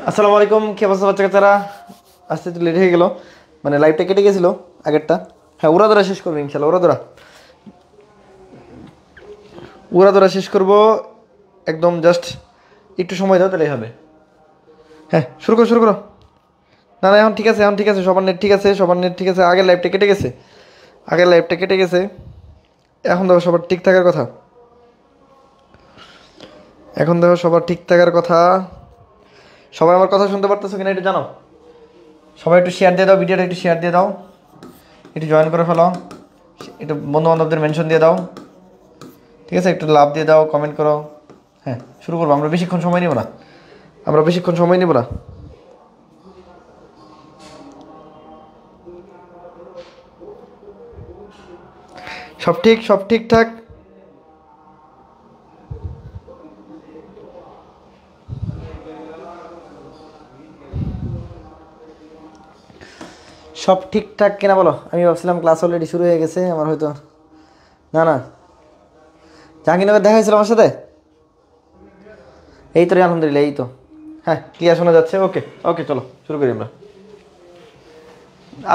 আসসালামু আলাইকুম, কি অবস্থা বাচ্চা কাচ্চারা? আসতে একটু লেট হয়ে গেল, মানে লাইভটা কেটে গেছিলো আগেরটা। হ্যাঁ, উড়াধরা শেষ করবো ইনশাল্লাহ। উড়াধরা শেষ করবো একদম। জাস্ট একটু সময় দাও, তাহলেই হবে। হ্যাঁ, শুরু করো। না না, এখন ঠিক আছে, সবার নেট ঠিক আছে। আগের লাইভটা কেটে গেছে। এখন দেখো সবার ঠিক থাকার কথা। সবাই আমার কথা শুনতে পারতেছো কিনা একটু জানো। সবাই একটু শেয়ার দিয়ে দাও, ভিডিওটা একটু শেয়ার দিয়ে দাও, একটু জয়েন করে ফেলো, একটু বন্ধু বান্ধবদের মেনশন দিয়ে দাও, ঠিক আছে? একটু লাভ দিয়ে দাও, কমেন্ট করো। হ্যাঁ, শুরু করবো। আমরা বেশিক্ষণ সময় নিব না। সব ঠিকঠাক। সব ঠিকঠাক কিনা বলো। আমি ভাবছিলাম ক্লাস অলরেডি শুরু হয়ে গেছে আমার, হয়তো না। জাহাঙ্গীরনগর দেখা হয়েছিল আমার সাথে। এই তো রে, আলহামদুলিল্লাহ, এই তো। হ্যাঁ, ক্লিয়ার শোনা যাচ্ছে। ওকে, চলো শুরু করি আমরা।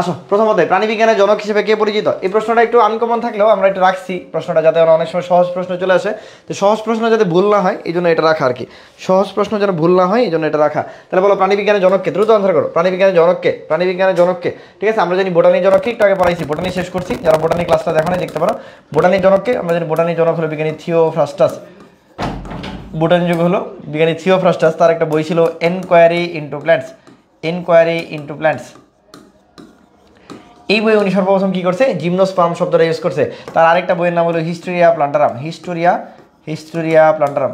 আসো, প্রথমত প্রাণীবিজ্ঞানের জনক হিসেবে কে পরিচিত? এই প্রশ্নটা একটু আনকমন থাকলেও আমরা একটু রাখছি প্রশ্নটা, যাতে অনেক সময় সহজ প্রশ্ন চলে আসে। তো সহজ প্রশ্ন যাতে ভুল না হয় এই জন্য এটা রাখা আর কি। তাহলে বলো, প্রাণীবিজ্ঞানের জনককে? দ্রুত আনসার করো। প্রাণীবিজ্ঞানের জনককে। ঠিক আছে, আমরা জানি বোটানির জনককে, একটু আগে পড়াইছি, বোটানি শেষ করছি। যারা বোটানি ক্লাসটা দেখো না, দেখতে পারো। বোটানির জনককে আমরা জানি, বোটানির জনক হলো বিজ্ঞানী থিওফ্রাস্টাস। বোটানি যুগ হলো বিজ্ঞানী থিওফ্রাস্টাস। তার একটা বই ছিল এনকোয়ারি ইন্টু প্ল্যান্টস। এই বই উনি সর্বপ্রথম কী করছে? জিমনোস্পার্ম শব্দটা ইউজ করছে। তার আরেকটা বইয়ের নাম হলো হিস্টোরিয়া প্লান্টারাম।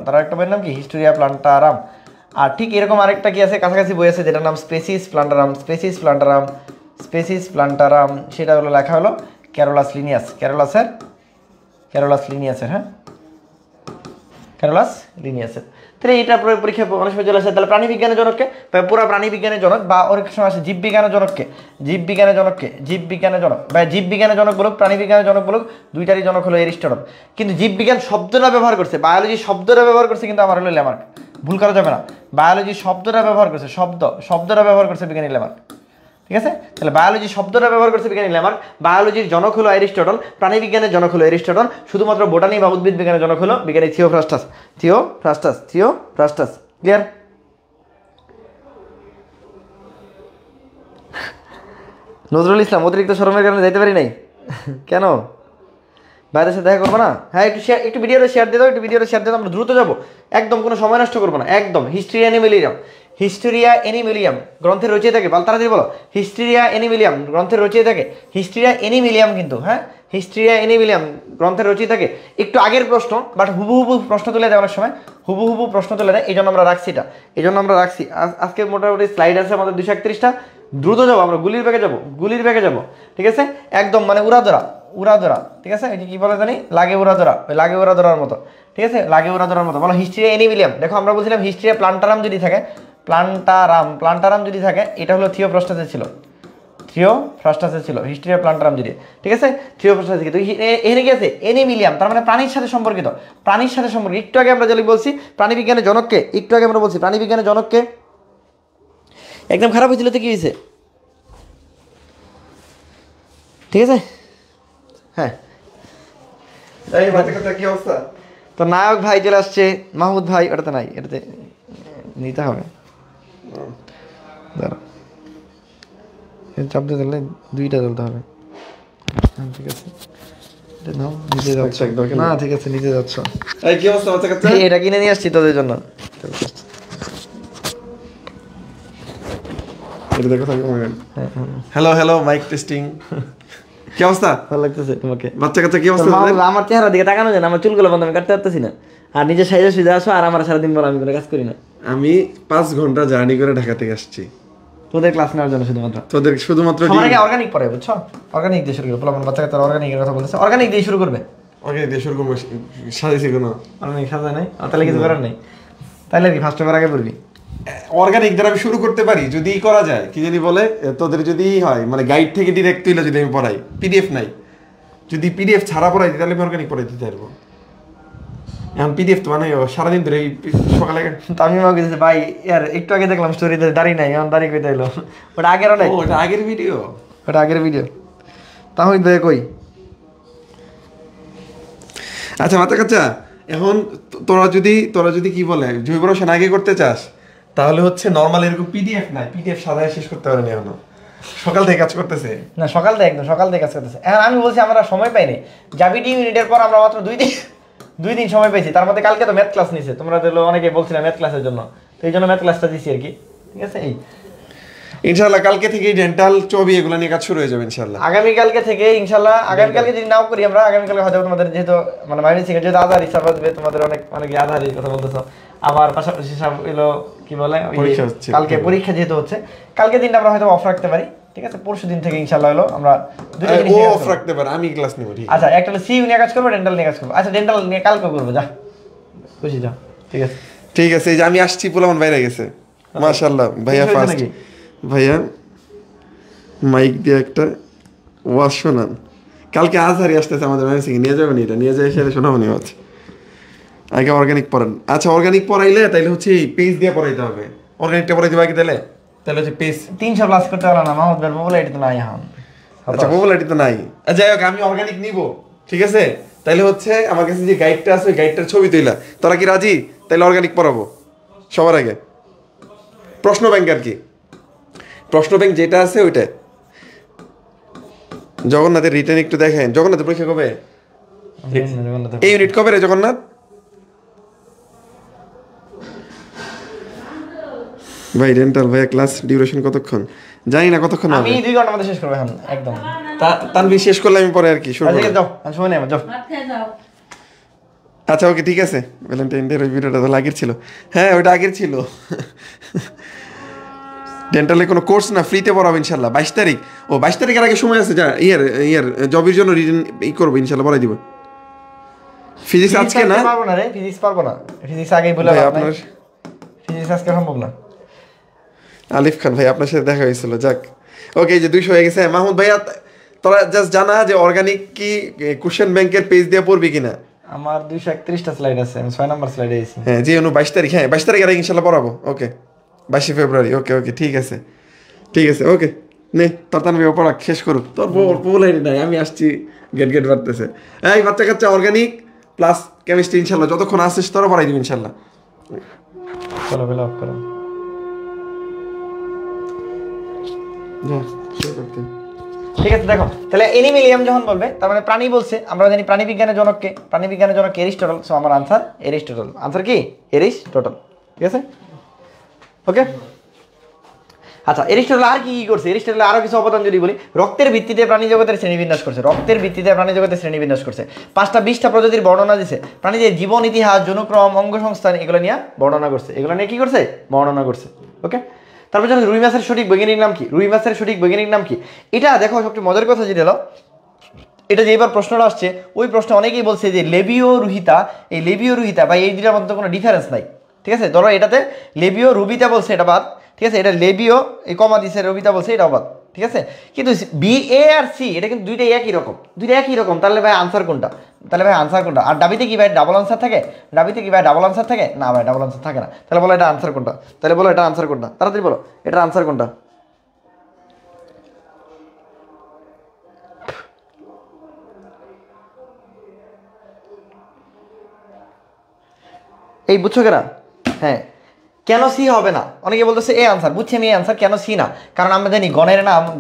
তার আরেকটা বইয়ের নাম কি? হিস্টোরিয়া প্লান্টারাম। আর ঠিক এরকম আরেকটা কি আছে, কাছাকাছি বই আছে, যেটার নাম স্পেসিস প্লান্টারাম। সেটা হলো লেখা হলো ক্যারোলাস লিনিয়াসের। তাহলে এটা পরীক্ষা অনেক সময় চলে আসে। তাহলে প্রাণীবিজ্ঞানের জনককে? পুরো প্রাণীবিজ্ঞানের জনক, বা অনেক সময় আসে জীববিজ্ঞানের জনক বা জীববিজ্ঞানের জনক বলুক, প্রাণীবিজ্ঞানের জনক বলুক, দুইটারই জনক হলো এরিস্টটল। কিন্তু জীববিজ্ঞান শব্দটা ব্যবহার করছে, বায়োলজি শব্দটা ব্যবহার করছে কিন্তু আমার হলো ল্যামার্ক। ভুল করা যাবে না। বায়োলজি শব্দটা ব্যবহার করছে, শব্দটা ব্যবহার করছে বিজ্ঞানী ল্যামার্ক। ঠিক আছে, তাহলে বায়োলজি শব্দটা ব্যবহার করছে বিজ্ঞানী ল্যামার্ক। বায়োলজির জনক হলো এরিস্টটল, প্রাণীবিজ্ঞানের জনক হলো এরিস্টটল। শুধুমাত্র বোটানি বা উদ্ভিদ বিজ্ঞানের জনক হলো বিজ্ঞানী থিওফ্রাস্টাস। ক্লিয়ার? নজরুল ইসলাম, অতিরিক্ত শরমের কারণে যাইতে পারি নাই। কেন? বাইরের সাথে দেখা করবো না? হ্যাঁ, একটু ভিডিওটা শেয়ার দিয়ে দাও, আমরা দ্রুত যাবো, একদম কোনো সময় নষ্ট করবো না, একদম। হিস্টোরিয়া এনিমিলিয়াম গ্রন্থের রচয়িতাকে তাড়াতাড়ি বলো। হিস্টোরিয়া এনিমিলিয়াম কিন্তু, হ্যাঁ, হিস্টোরিয়া এনিমিলিয়াম গ্রন্থের রচয়িতাকে। একটু আগের প্রশ্ন, বাট হুবহু প্রশ্ন তুলে দেয় অনেক সময়, এই জন্য আমরা রাখছি আজকে মোটামুটি স্লাইড আছে আমাদের 231টা। দ্রুত যাবো, আমরা গুলির ব্যাগে যাবো। ঠিক আছে, একদম মানে উড়াধরা। ঠিক আছে, কি বলে জানি, লাগে উড়াধরার মতো। ঠিক আছে, বলো হিস্টোরিয়া এনিমিলিয়াম। দেখো, আমরা বলছিলাম হিস্টোরিয়া প্লান্টারাম যদি থাকে, এটা হলো থিওফ্রাস্টাসের ছিল, হিস্টোরিয়া প্লান্টারাম যদি, ঠিক আছে, থিওফ্রাস্টাস থেকে। তো এখানে কি আছে? এনিমিলিয়াম, তার মানে প্রাণীর সাথে সম্পর্কিত। একটু আগে আমরা যেটা বলছি প্রাণীবিজ্ঞানের জনককে, একদম খারাপ হয়েছিল তো কি হয়েছে? ঠিক আছে, হ্যাঁ। কি অবস্থা? তো নায়ক ভাই চলে আসছে, মাহমুদ ভাই। ওটাতে নাই, এটাতে নিতে হবে। চাপ দিয়ে ধরলে দুইটা ধরতে হবে। ঠিক আছে, না ঠিক আছে, নিতে যাচ্ছ। এটা কিনে নিয়ে আসছি তোদের জন্য। Hello mic testing. কি অবস্থা? ভালো লাগতেছে তোমাকে? বাচ্চা কাচ্চা কি অবস্থা? আমার চেহারা দিকে তাকানো যায় না, আমার চুলগুলো বন্ধ, আমি কাটতে পারতেছি না। আর নিজে সাইজে সুইজে আসো, আর আমার সারাদিন বলো আমি কোনো কাজ করি না। আমি 5 ঘন্টা জার্নি করে ঢাকা থেকে আসছি তোদের ক্লাস নেওয়ার জন্য, শুধুমাত্র অর্গানিক পড়ে, বুঝছো? অর্গানিক দিয়ে শুরু করবে, বাচ্চা কাচ্চারা অর্গানিকের কথা বলতেছে, অর্গানিক দিয়ে শুরু করবে। সাজাইছি কোনো অর্গানিক সাজা নাই, তাহলে কিছু করার নেই। তাহলে কি ফার্স্ট পেপার আগে পড়বি? অর্গানিক দ্বারা আমি শুরু করতে পারি যদি করা যায়। কি যদি বলে তোদের যদি হয়, মানে গাইড থেকে ডিরেক্ট তুইলা যদি আমি পড়াই, পিডিএফ নাই, যদি পিডিএফ ছাড়া পড়াই তাহলে আমি অর্গানিক পড়াই দিতে পারবো। এখন পিডিএফ তো বানাই সারাদিন ধরে এই সকালে তামিমা কইতেছে ভাই ইয়ার একটু আগে দেখলাম স্টোরিতে দাড়ি নাই এখন দাড়ি কইতে এলো ওটা আগের অনেক ওটা আগের ভিডিও ওটা আগের ভিডিও তাহমিদ ভাই কই আচ্ছা মাথা কাচ্চা এখন তোরা যদি কি বলে জৈব রসায়ন আগে করতে চাস তাহলে হচ্ছে নর্মাল এরকম পিডিএফ নাই পিডিএফ সাদায় শেষ করতে পারেনি এখনো সকাল থেকে কাজ করতেছে না সকাল থেকে একদম সকাল থেকে কাজ করতেছে এখন আমি বলছি আমরা সময় পাইনি জাবিটি ইউনিটের পর আমরা মাত্র 2 দিন সময় পেয়েছি তার মধ্যে কালকে তো ম্যাথ ক্লাস নিছে তোমরা তো অনেকে বলছিলে ম্যাথ ক্লাসের জন্য তো এই জন্য ম্যাথ ক্লাসটা দিছি আর কি ঠিক আছে এই ইনশাআল্লাহ কালকে থেকে ডেন্টাল ছবি এগুলো নিয়ে কাজ শুরু হয়ে যাবে ইনশাআল্লাহ আগামীকালকে থেকে ইনশাআল্লাহ আগামীকালকে যদি নাও করি আমরা আগামীকালকে হয়তো তোমাদের যেহেতু মানে মাইনে সিঙ্গেল যেহেতু আধার হিসাব আসবে তোমাদের অনেক আধারই কথা বলতেছো আবার পাশাপাশি সব এলো কি বলে কালকে পরীক্ষা যেহেতু হচ্ছে কালকে দিনটা আমরা হয়তো অফ রাখতে পারি ঠিক আছে পরশু দিন থেকে ইনশাআল্লাহ হলো আমরা দুটো জিনিস অফ রাখতে পারি আমি ক্লাস নিব ঠিক আচ্ছা একটা হলো সিইউ নিয়ে কাজ করব ডেন্টাল নিয়ে কাজ করব আচ্ছা ডেন্টাল নিয়ে কালকে করব যা খুশি যা ঠিক আছে এই যে আমি আসছি পোলামান বাইরে গেছে মাশাআল্লাহ ভাইয়া ফার্স্ট ভাইয়া মাইক দিয়ে একটা ওয়াজ শোনান কালকে আজহারি আসতেছে আমাদের ম্যানেজিং নিয়ে যাবেন এটা নিয়ে যায় সেটা শোনাবো নি হচ্ছে আগে অর্গানিক পড়ান আচ্ছা অর্গানিক পড়াইলে তাইলে হচ্ছে পেজ দিয়ে পড়াইতে হবে অর্গানিকটা পড়াইতে বাকি তাহলে হচ্ছে পেজ 300 প্লাস করতে পারলাম না মাহমুদ ভাই পপুলারিটি তো নাই এখন আচ্ছা পপুলারিটি তো নাই যাই হোক আমি অর্গানিক নিব ঠিক আছে তাইলে হচ্ছে আমার কাছে যে গাইডটা আছে ওই গাইডটার ছবি তুইলা তোরা কি রাজি তাইলে অর্গানিক পড়াবো সবার আগে প্রশ্ন ব্যাংক আর কি প্রশ্ন ব্যাংক যেটা আছে ওইটা জগন্নাথের রিটার্ন একটু দেখেন জগন্নাথের পরীক্ষা কবে এই ইউনিট কবে রে জগন্নাথ ভাই ডেন্টাল ভাইয়া ক্লাস ডিউরেশন কতক্ষণ জানি না কতক্ষণ হবে আমি 2 ঘন্টার মধ্যে শেষ করব এখন একদম তানভি শেষ করলে আমি পরে আর কি শুরু করব যাও আমি সময় নেব যাও আচ্ছা ওকে ঠিক আছে ভ্যালেন্টাইন ডে এর ভিডিওটা তো আগের ছিল হ্যাঁ ওটা আগের ছিল ডেন্টালে কোনো কোর্স না ফ্রিতে পড়াবো ইনশাল্লাহ 22 তারিখ ও 22 তারিখের আগে সময় আছে যা ইয়ার জবের জন্য রিটেন করবো ইনশাল্লাহ পড়াই দিব ফিজিক্স আজকে না পারবো না রে ফিজিক্স পারবো না ফিজিক্স আগেই বলে আপনার ফিজিক্স আজকে সম্ভব না আলিফ খান ভাই আপনার সাথে দেখা হয়েছিল যাক ওকে এই যে 200 হয়ে গেছে মাহমুদ ভাইয়া তোরা জাস্ট জানা যে অর্গানিক কি কোশ্চেন ব্যাংকের পেজ দিয়ে পড়বি কিনা আমার 231টা স্লাইড আছে আমি 6 নাম্বার স্লাইডে আছি হ্যাঁ যে 22 তারিখ হ্যাঁ 22 তারিখ আগে ইনশাল্লাহ পড়াবো ওকে 22 ফেব্রুয়ারি ওকে ঠিক আছে ওকে নে তাড়াতাড়ি পড়া শেষ করুক তোর পপুলারিটি নাই আমি আসছি গেট বাড়তেছে এই বাচ্চা কাচ্চা অর্গানিক প্লাস কেমিস্ট্রি ইনশাল্লাহ যতক্ষণ আসিস তোরা পড়াই দিবি ইনশাল্লাহ চলো বেলা অফ করো ঠিক আছে দেখো তাহলে এনিমিলিয়াম যখন বলবে তার মানে প্রাণী বলছে আমরা জানি প্রাণীবিজ্ঞানের জনক এরিস্টটল সো আমার আনসার এরিস্টটল আনসার কি এরিস্টটল ঠিক আছে ওকে আচ্ছা এরিস্টটল আর কি করছে এরিস্টটল আরো কিছু অবদান যদি বলি রক্তের ভিত্তিতে প্রাণী জগতের শ্রেণীবিন্যাস করছে 5টা 20টা প্রজাতির বর্ণনা দিছে প্রাণীদের জীবন ইতিহাস জনুক্রম অঙ্গসংস্থান এগুলো নিয়ে বর্ণনা করছে এগুলো নিয়ে কি করছে বর্ণনা করছে ওকে তারপর জানো রুই মাছের সঠিক বৈজ্ঞানিক নাম কি এটা দেখো সবচেয়ে মজার কথা যেটা হলো এটা যে এবার প্রশ্নটা আসছে ওই প্রশ্নে অনেকেই বলছে যে লেবিও রুহিতা বা এই দুটার মধ্যে কোনো ডিফারেন্স নাই ঠিক আছে ধরো এটাতে লেবিও রুবিতা বলছে এটা বাদ ঠিক আছে এটা লেবিও এই কমা দিছে রুবিতা বলছে এটাও বাদ ঠিক আছে কিন্তু বি এ আর সি এটা কিন্তু দুইটাই একই রকম তাহলে ভাই আনসার কোনটা আর ডাবিতে কি ভাই ডাবল আনসার থাকে না ভাই ডাবল আনসার থাকে না তাহলে বলো এটা আনসার কোনটা তাড়াতাড়ি বলো এটার আনসার কোনটা এই বুঝছো কেনা হ্যাঁ কেন সি হবে না অনেকে বলতেছে এ আনসার বুঝছি আমি এই আনসার কেন সি না কারণ আমরা জানি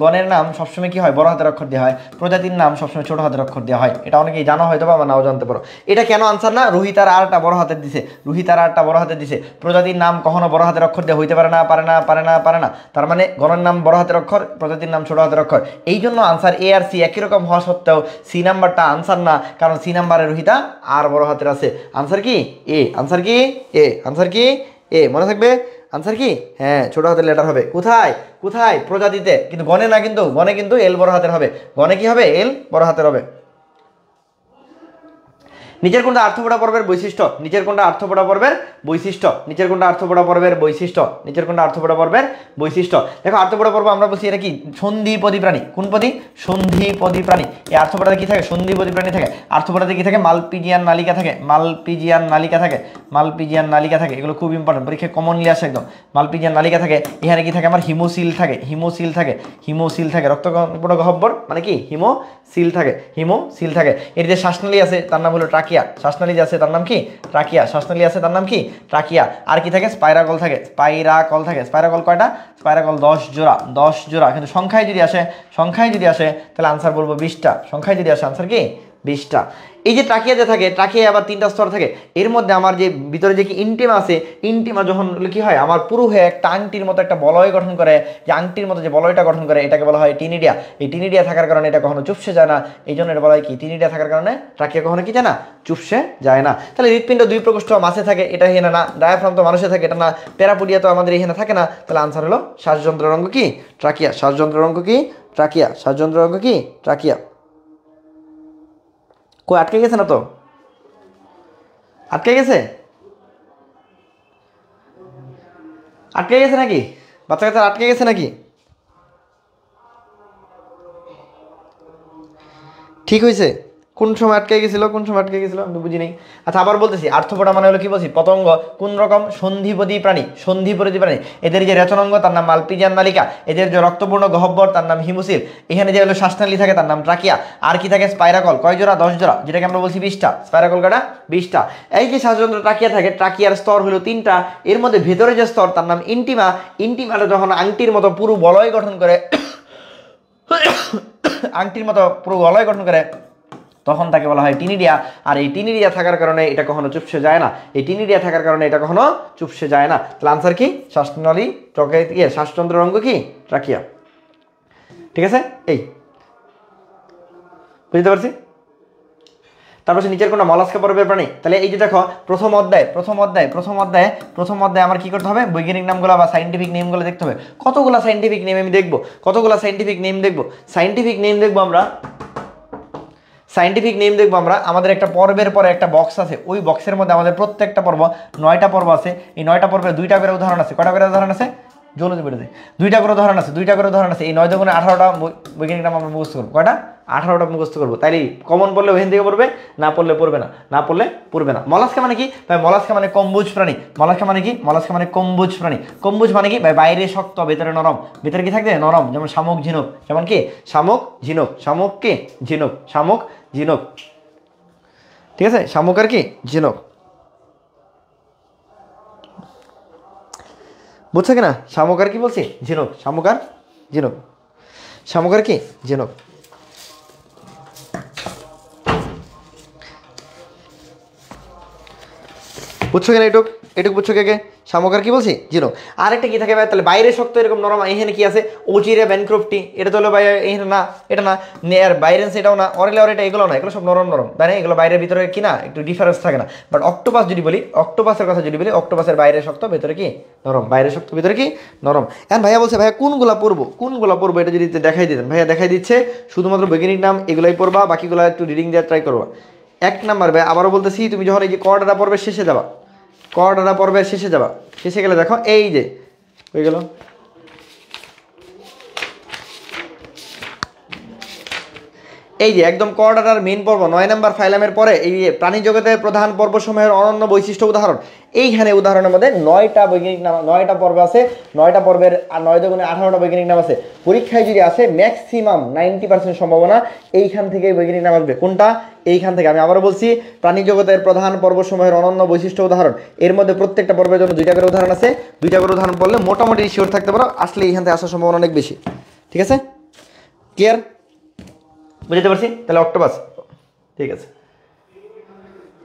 গণের নাম সবসময় কি হয় বড় হাতের অক্ষর দেওয়া হয় প্রজাতির নাম সবসময় ছোট হাতের অক্ষর দেওয়া হয় এটা অনেকেই জানা হয়তো বা নাও জানতে পারো এটা কেন আনসার না রুহিতার আরটা বড় হাতের দিছে প্রজাতির নাম কখনো বড় হাতের অক্ষর দিয়ে হইতে পারে না তার মানে গণের নাম বড় হাতের অক্ষর প্রজাতির নাম ছোট হাতের অক্ষর এই জন্য আনসার এ আর সি একই রকম হওয়া সত্ত্বেও সি নাম্বারটা আনসার না কারণ সি নাম্বারে রুহিতা আর বড় হাতের আছে আনসার কি এ মনে থাকবে আনসার কি হ্যাঁ ছোট হাতের লেটার হবে কোথায় প্রজাতিতে কিন্তু গণে না কিন্তু গণে কিন্তু এল বড় হাতের হবে গণে কি হবে এল বড় হাতের হবে নিচের কোনটা আর্থ্রোপোডা পর্বের বৈশিষ্ট্য? নিচের কোনটা আর্থ্রোপোডা পর্বের বৈশিষ্ট্য? নিচের কোনটা আর্থ্রোপোডা পর্বের বৈশিষ্ট্য? নিচের কোনটা আর্থ্রোপোডা পর্বের বৈশিষ্ট্য? দেখো আর্থ্রোপোডা পর্ব আমরা বলছি এটা কি সন্ধিপদী প্রাণী। কোন পদী? সন্ধিপদী প্রাণী। এই আর্থ্রোপোডাতে কি থাকে? সন্ধিপদী প্রাণী থাকে। আর্থ্রোপোডাতে কি থাকে? মালপিজিয়ান নালিকা থাকে, মালপিজিয়ান নালিকা থাকে, মালপিজিয়ান নালিকা থাকে। এগুলো খুব ইম্পর্টেন্ট, পরীক্ষায় কমনলি আসে একদম। মালপিজিয়ান নালিকা থাকে। এখানে কি থাকে? আমার হিমোসিল থাকে, হিমোসিল থাকে, হিমোসিল থাকে। রক্তকণিকা গহ্বর মানে কি? হিমোসিল থাকে, হিমোসিল থাকে। এর যে শ্বাসনালী আছে তার নাম হলো ট্রাকিয়া। শ্বাসনালী আছে তার নাম কি? ট্রাকিয়া। শ্বাসনালী আছে তার নাম কি? ট্রাকিয়া। আর কি থাকে? স্পাইরাকল থাকে, স্পাইরাকল থাকে। স্পাইরাকল কয়টা? স্পাইরাকল 10 জোড়া, 10 জোড়া। কিন্তু সংখ্যায় যদি আসে, সংখ্যায় যদি আসে তাহলে আনসার বলবো 20টা। সংখ্যায় যদি আসে আনসার কি? 20টা। এই যে ট্রাকিয়াতে থাকে, ট্রাকিয়া আবার 3টা স্তর থাকে। এর মধ্যে আমার যে ভিতরে যে কি ইন্টিমা আছে, ইন্টিমা যখন কি হয় আমার পুরো হয়ে একটা আংটির মতো একটা বলয় গঠন করে, যে আংটির মতো যে বলয়টা গঠন করে এটাকে বলা হয় টিনিডিয়া। এই টিনিডিয়া থাকার কারণে এটা কখনো চুপসে যায় না, এই জন্য এটা বলা হয় কি? টিনিডিয়া থাকার কারণে ট্রাকিয়া কখনো কি যায় না? চুপসে যায় না। তাহলে হৃৎপিণ্ড 2 প্রকোষ্ঠ মাছে থাকে, এটা এখানে না। ডায়াফ্রাম তো মানুষে থাকে, এটা না। প্যারাপোডিয়া তো আমাদের এখানে থাকে না। তাহলে আনসার হলো শ্বাসযন্ত্রের অঙ্গ কি? ট্রাকিয়া। শ্বাসযন্ত্রের অঙ্গ কি? ট্রাকিয়া। শ্বাসযন্ত্রের অঙ্গ কি? ট্রাকিয়া। কই আটকে গেছে না তো? আটকে গেছে? আটকে গেছে নাকি? বাচ্চা কাচ্চা আটকে গেছে নাকি? ঠিক হয়েছে? কোন সময় আটকে গেছিল, কোন সময় আটকে গেছিল আমি বুঝি নাই। আচ্ছা আবার বলতেছি, আর্থ্রোপোডা মানে হলো কি বলছি? পতঙ্গ। কোন রকম? সন্ধিপদী প্রাণী, সন্ধিপদী প্রাণী। এদের যে রেচনাঙ্গ তার নাম মালপিজিয়ান নালিকা। এদের যে রক্তপূর্ণ গহ্বর তার নাম হিমোসিল। এখানে যে হলো শ্বাসনালী থাকে তার নাম ট্রাকিয়া। আর কি থাকে? স্পাইরাকল। কয় জোড়া? 10 জোড়া, যেটাকে আমরা বলছি 20টা। স্পাইরাকল কয়টা? 20টা। এই যে শ্বাসযন্ত্র ট্রাকিয়া থাকে, ট্রাকিয়ার স্তর হলো 3টা। এর মধ্যে ভেতরে যে স্তর তার নাম ইন্টিমা। ইন্টিমাটা যখন আংটির মতো পুরো বলয় গঠন করে, আংটির মতো পুরো বলয় গঠন করে, তখন তাকে বলা হয় টিনিডিয়া। আর এই টিনিডিয়া থাকার কারণে এটা কখনো চুপসে যায় না। এই টিনিডিয়া থাকার কারণে এটা কখনো চুপসে যায় না। তাহলে আনসার কি? শ্বাসনালী ট্রাকিয়া। শ্বাসতন্ত্রের অঙ্গ কি? ট্রাকিয়া। ঠিক আছে? এই বুঝতে পারছি। তারপর নিচের কোনটা মলাস্কা পর্বের প্রাণী? তাহলে এই যে দেখো প্রথম অধ্যায় আমার কি করতে হবে? বৈজ্ঞানিক নামগুলো বা সাইন্টিফিক নেমগুলো দেখতে হবে। কতগুলা সাইন্টিফিক নেম আমি দেখবো, কতগুলা সাইন্টিফিক নেম দেখবো। সাইন্টিফিক নেম দেখবো আমরা, সাইন্টিফিক নেম দেখবো আমরা। আমাদের একটা পর্বের পরে একটা বক্স আছে, ওই বক্সের মধ্যে আমাদের প্রত্যেকটা পর্ব 9টা পর্ব আছে। এই 9টা পর্বের 2টা করে উদাহরণ আছে। কয়টা করে উদাহরণ আছে? জলদি বেড়ে দেয়। 2টা করে উদাহরণ আছে, 2টা করে উদাহরণ আছে। এই 9 দুগুণে 18টা বৈজ্ঞানিক নাম আমরা মুখস্থ করবো। কয়টা? 18টা মুখস্থ করবো। তাইলে কমন পড়লে ওখান থেকে পড়বে, না পড়লে পড়বে না, না পড়লে পড়বে না। মলাস্কা মানে কি ভাই? মলাস্কা মানে কম্বুজ প্রাণী। মলাস্কা মানে কি? মলাস্কা মানে কম্বুজ প্রাণী। কম্বুজ মানে কি ভাই? বাইরে শক্ত, ভেতরে নরম। ভেতরে কি থাকবে? নরম। যেমন শামুক, ঝিনুক। যেমন কি? শামুক, ঝিনুক। শামুক কি? ঝিনুক। শামুক, ঝিনুক। ঠিক আছে? শামুক আর কি? ঝিনুক। বুঝছো কিনা? শামুক আর কি বলছি? ঝিনুক। শামুক আর ঝিনুক। শামুক আর কি? ঝিনুক। বুঝছো কিনা? এটুক এটুক বুঝছো কে? শামুক আর কি বলছি? ঝিনুক। আর একটা কি থাকে ভাই? তাহলে বাইরে শক্ত এরকম নরম। এখানে কি আছে? ওচিরে ব্যানক্রফটি। এটা তো হলো ভাই এখানে না, এটা না। আর বাইরেন্স এটাও না। অরেলে অর এটা এগুলো না। এগুলো সব নরম নরম, তাই না? এগুলো বাইরের ভিতরে কি না একটু ডিফারেন্স থাকে না। বাট অক্টোপাস যদি বলি, অক্টোপাসের কথা যদি বলি, অক্টোপাসের বাইরে শক্ত, ভেতরে কি? নরম। বাইরে শক্ত, ভেতরে কি? নরম। এখন ভাইয়া বলছে ভাইয়া কোনগুলা পড়বো, কোনগুলা পড়বো এটা যদি দেখাই দিতেন। ভাইয়া দেখাই দিচ্ছে শুধুমাত্র বৈজ্ঞানিক নাম এগুলাই পড়বা, বাকিগুলো একটু রিডিং দেওয়ার ট্রাই করবা। 1 নাম্বার ভাই আবারও বলতেছি, তুমি যখন এই যে কর্ডাটা পর্বের শেষে যাবা, কর্ডাটা পর্বের শেষে যাবা, শেষে গেলে দেখো এই যে হয়ে গেল, এই যে একদম কর্ডাটার মেইন পর্ব 9 নাম্বার ফাইলামের পরে এই প্রাণী জগতের প্রধান পর্বসমূহের অনন্য বৈশিষ্ট্য উদাহরণ। এইখানে উদাহরণের মধ্যে 9টা বৈজ্ঞানিক নাম, 9টা পর্ব আছে। 9টা পর্বের 9 দুগুণে 18টা বৈজ্ঞানিক নাম আছে। পরীক্ষায় যদি আসে ম্যাক্সিমাম 90% সম্ভাবনা এইখান থেকে বৈজ্ঞানিক নাম আসবে। কোনটা? এইখান থেকে। আমি আবারও বলছি, প্রাণী জগতের প্রধান পর্বসমূহের অনন্য বৈশিষ্ট্য উদাহরণ। এর মধ্যে প্রত্যেকটা পর্বের জন্য 2টা করে উদাহরণ আছে। 2টা করে উদাহরণ পড়লে মোটামুটি শিওর থাকতে পারো আসলে এইখান থেকে আসার সম্ভাবনা অনেক বেশি। ঠিক আছে? ক্লিয়ার? বুঝতে পারছি? তাহলে অক্টোপাস। ঠিক আছে,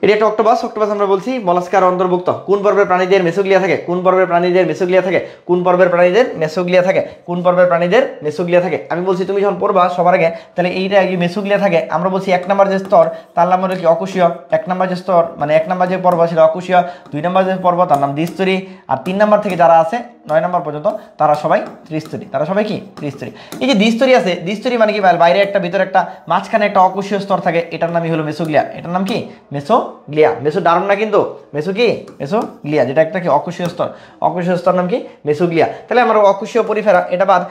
এটি একটা অক্টোপাস। অক্টোপাস আমরা বলছি মলাস্কার অন্তর্ভুক্ত। কোন পর্বের প্রাণীদের মেসোগ্লিয়া থাকে? কোন পর্বের প্রাণীদের মেসোগ্লিয়া থাকে? কোন পর্বের প্রাণীদের মেসোগ্লিয়া থাকে? কোন পর্বের প্রাণীদের মেসোগ্লিয়া থাকে? আমি বলছি তুমি যখন পড়বা সবার আগে, তাহলে এইটা এই মেসোগ্লিয়া থাকে। আমরা বলছি 1 নম্বর যে স্তর তার নাম হলো কি? অকুশীয়। 1 নম্বর যে স্তর মানে 1 নম্বর যে পর্ব সেটা অকুশীয়। 2 নম্বর যে পর্ব তার নাম দ্বিস্তরী। আর 3 নম্বর থেকে যারা আছে 9 নাম্বার পর্যন্ত তারা সবাই ত্রিস্তরী। তারা সবাই কি ত্রিস্তরী। এই যে দ্বিস্তরী আছে, দ্বিস্তরী মানে কি ভাই, বাইরে একটা ভিতরে একটা মাঝখানে একটা অকোষীয় স্তর থাকে, এটার নামই হলো মেসোগ্লিয়া। এটার নাম কি মেসোগ্লিয়া। মেসোডার্ম না কিন্তু, মেসো কি মেসোগ্লিয়া, যেটা একটা কি অকোষীয় স্তর। অকোষীয় স্তর নাম কি মেসোগ্লিয়া। তাহলে আমার অকোষীয় পরিফেরা এটা বাদ,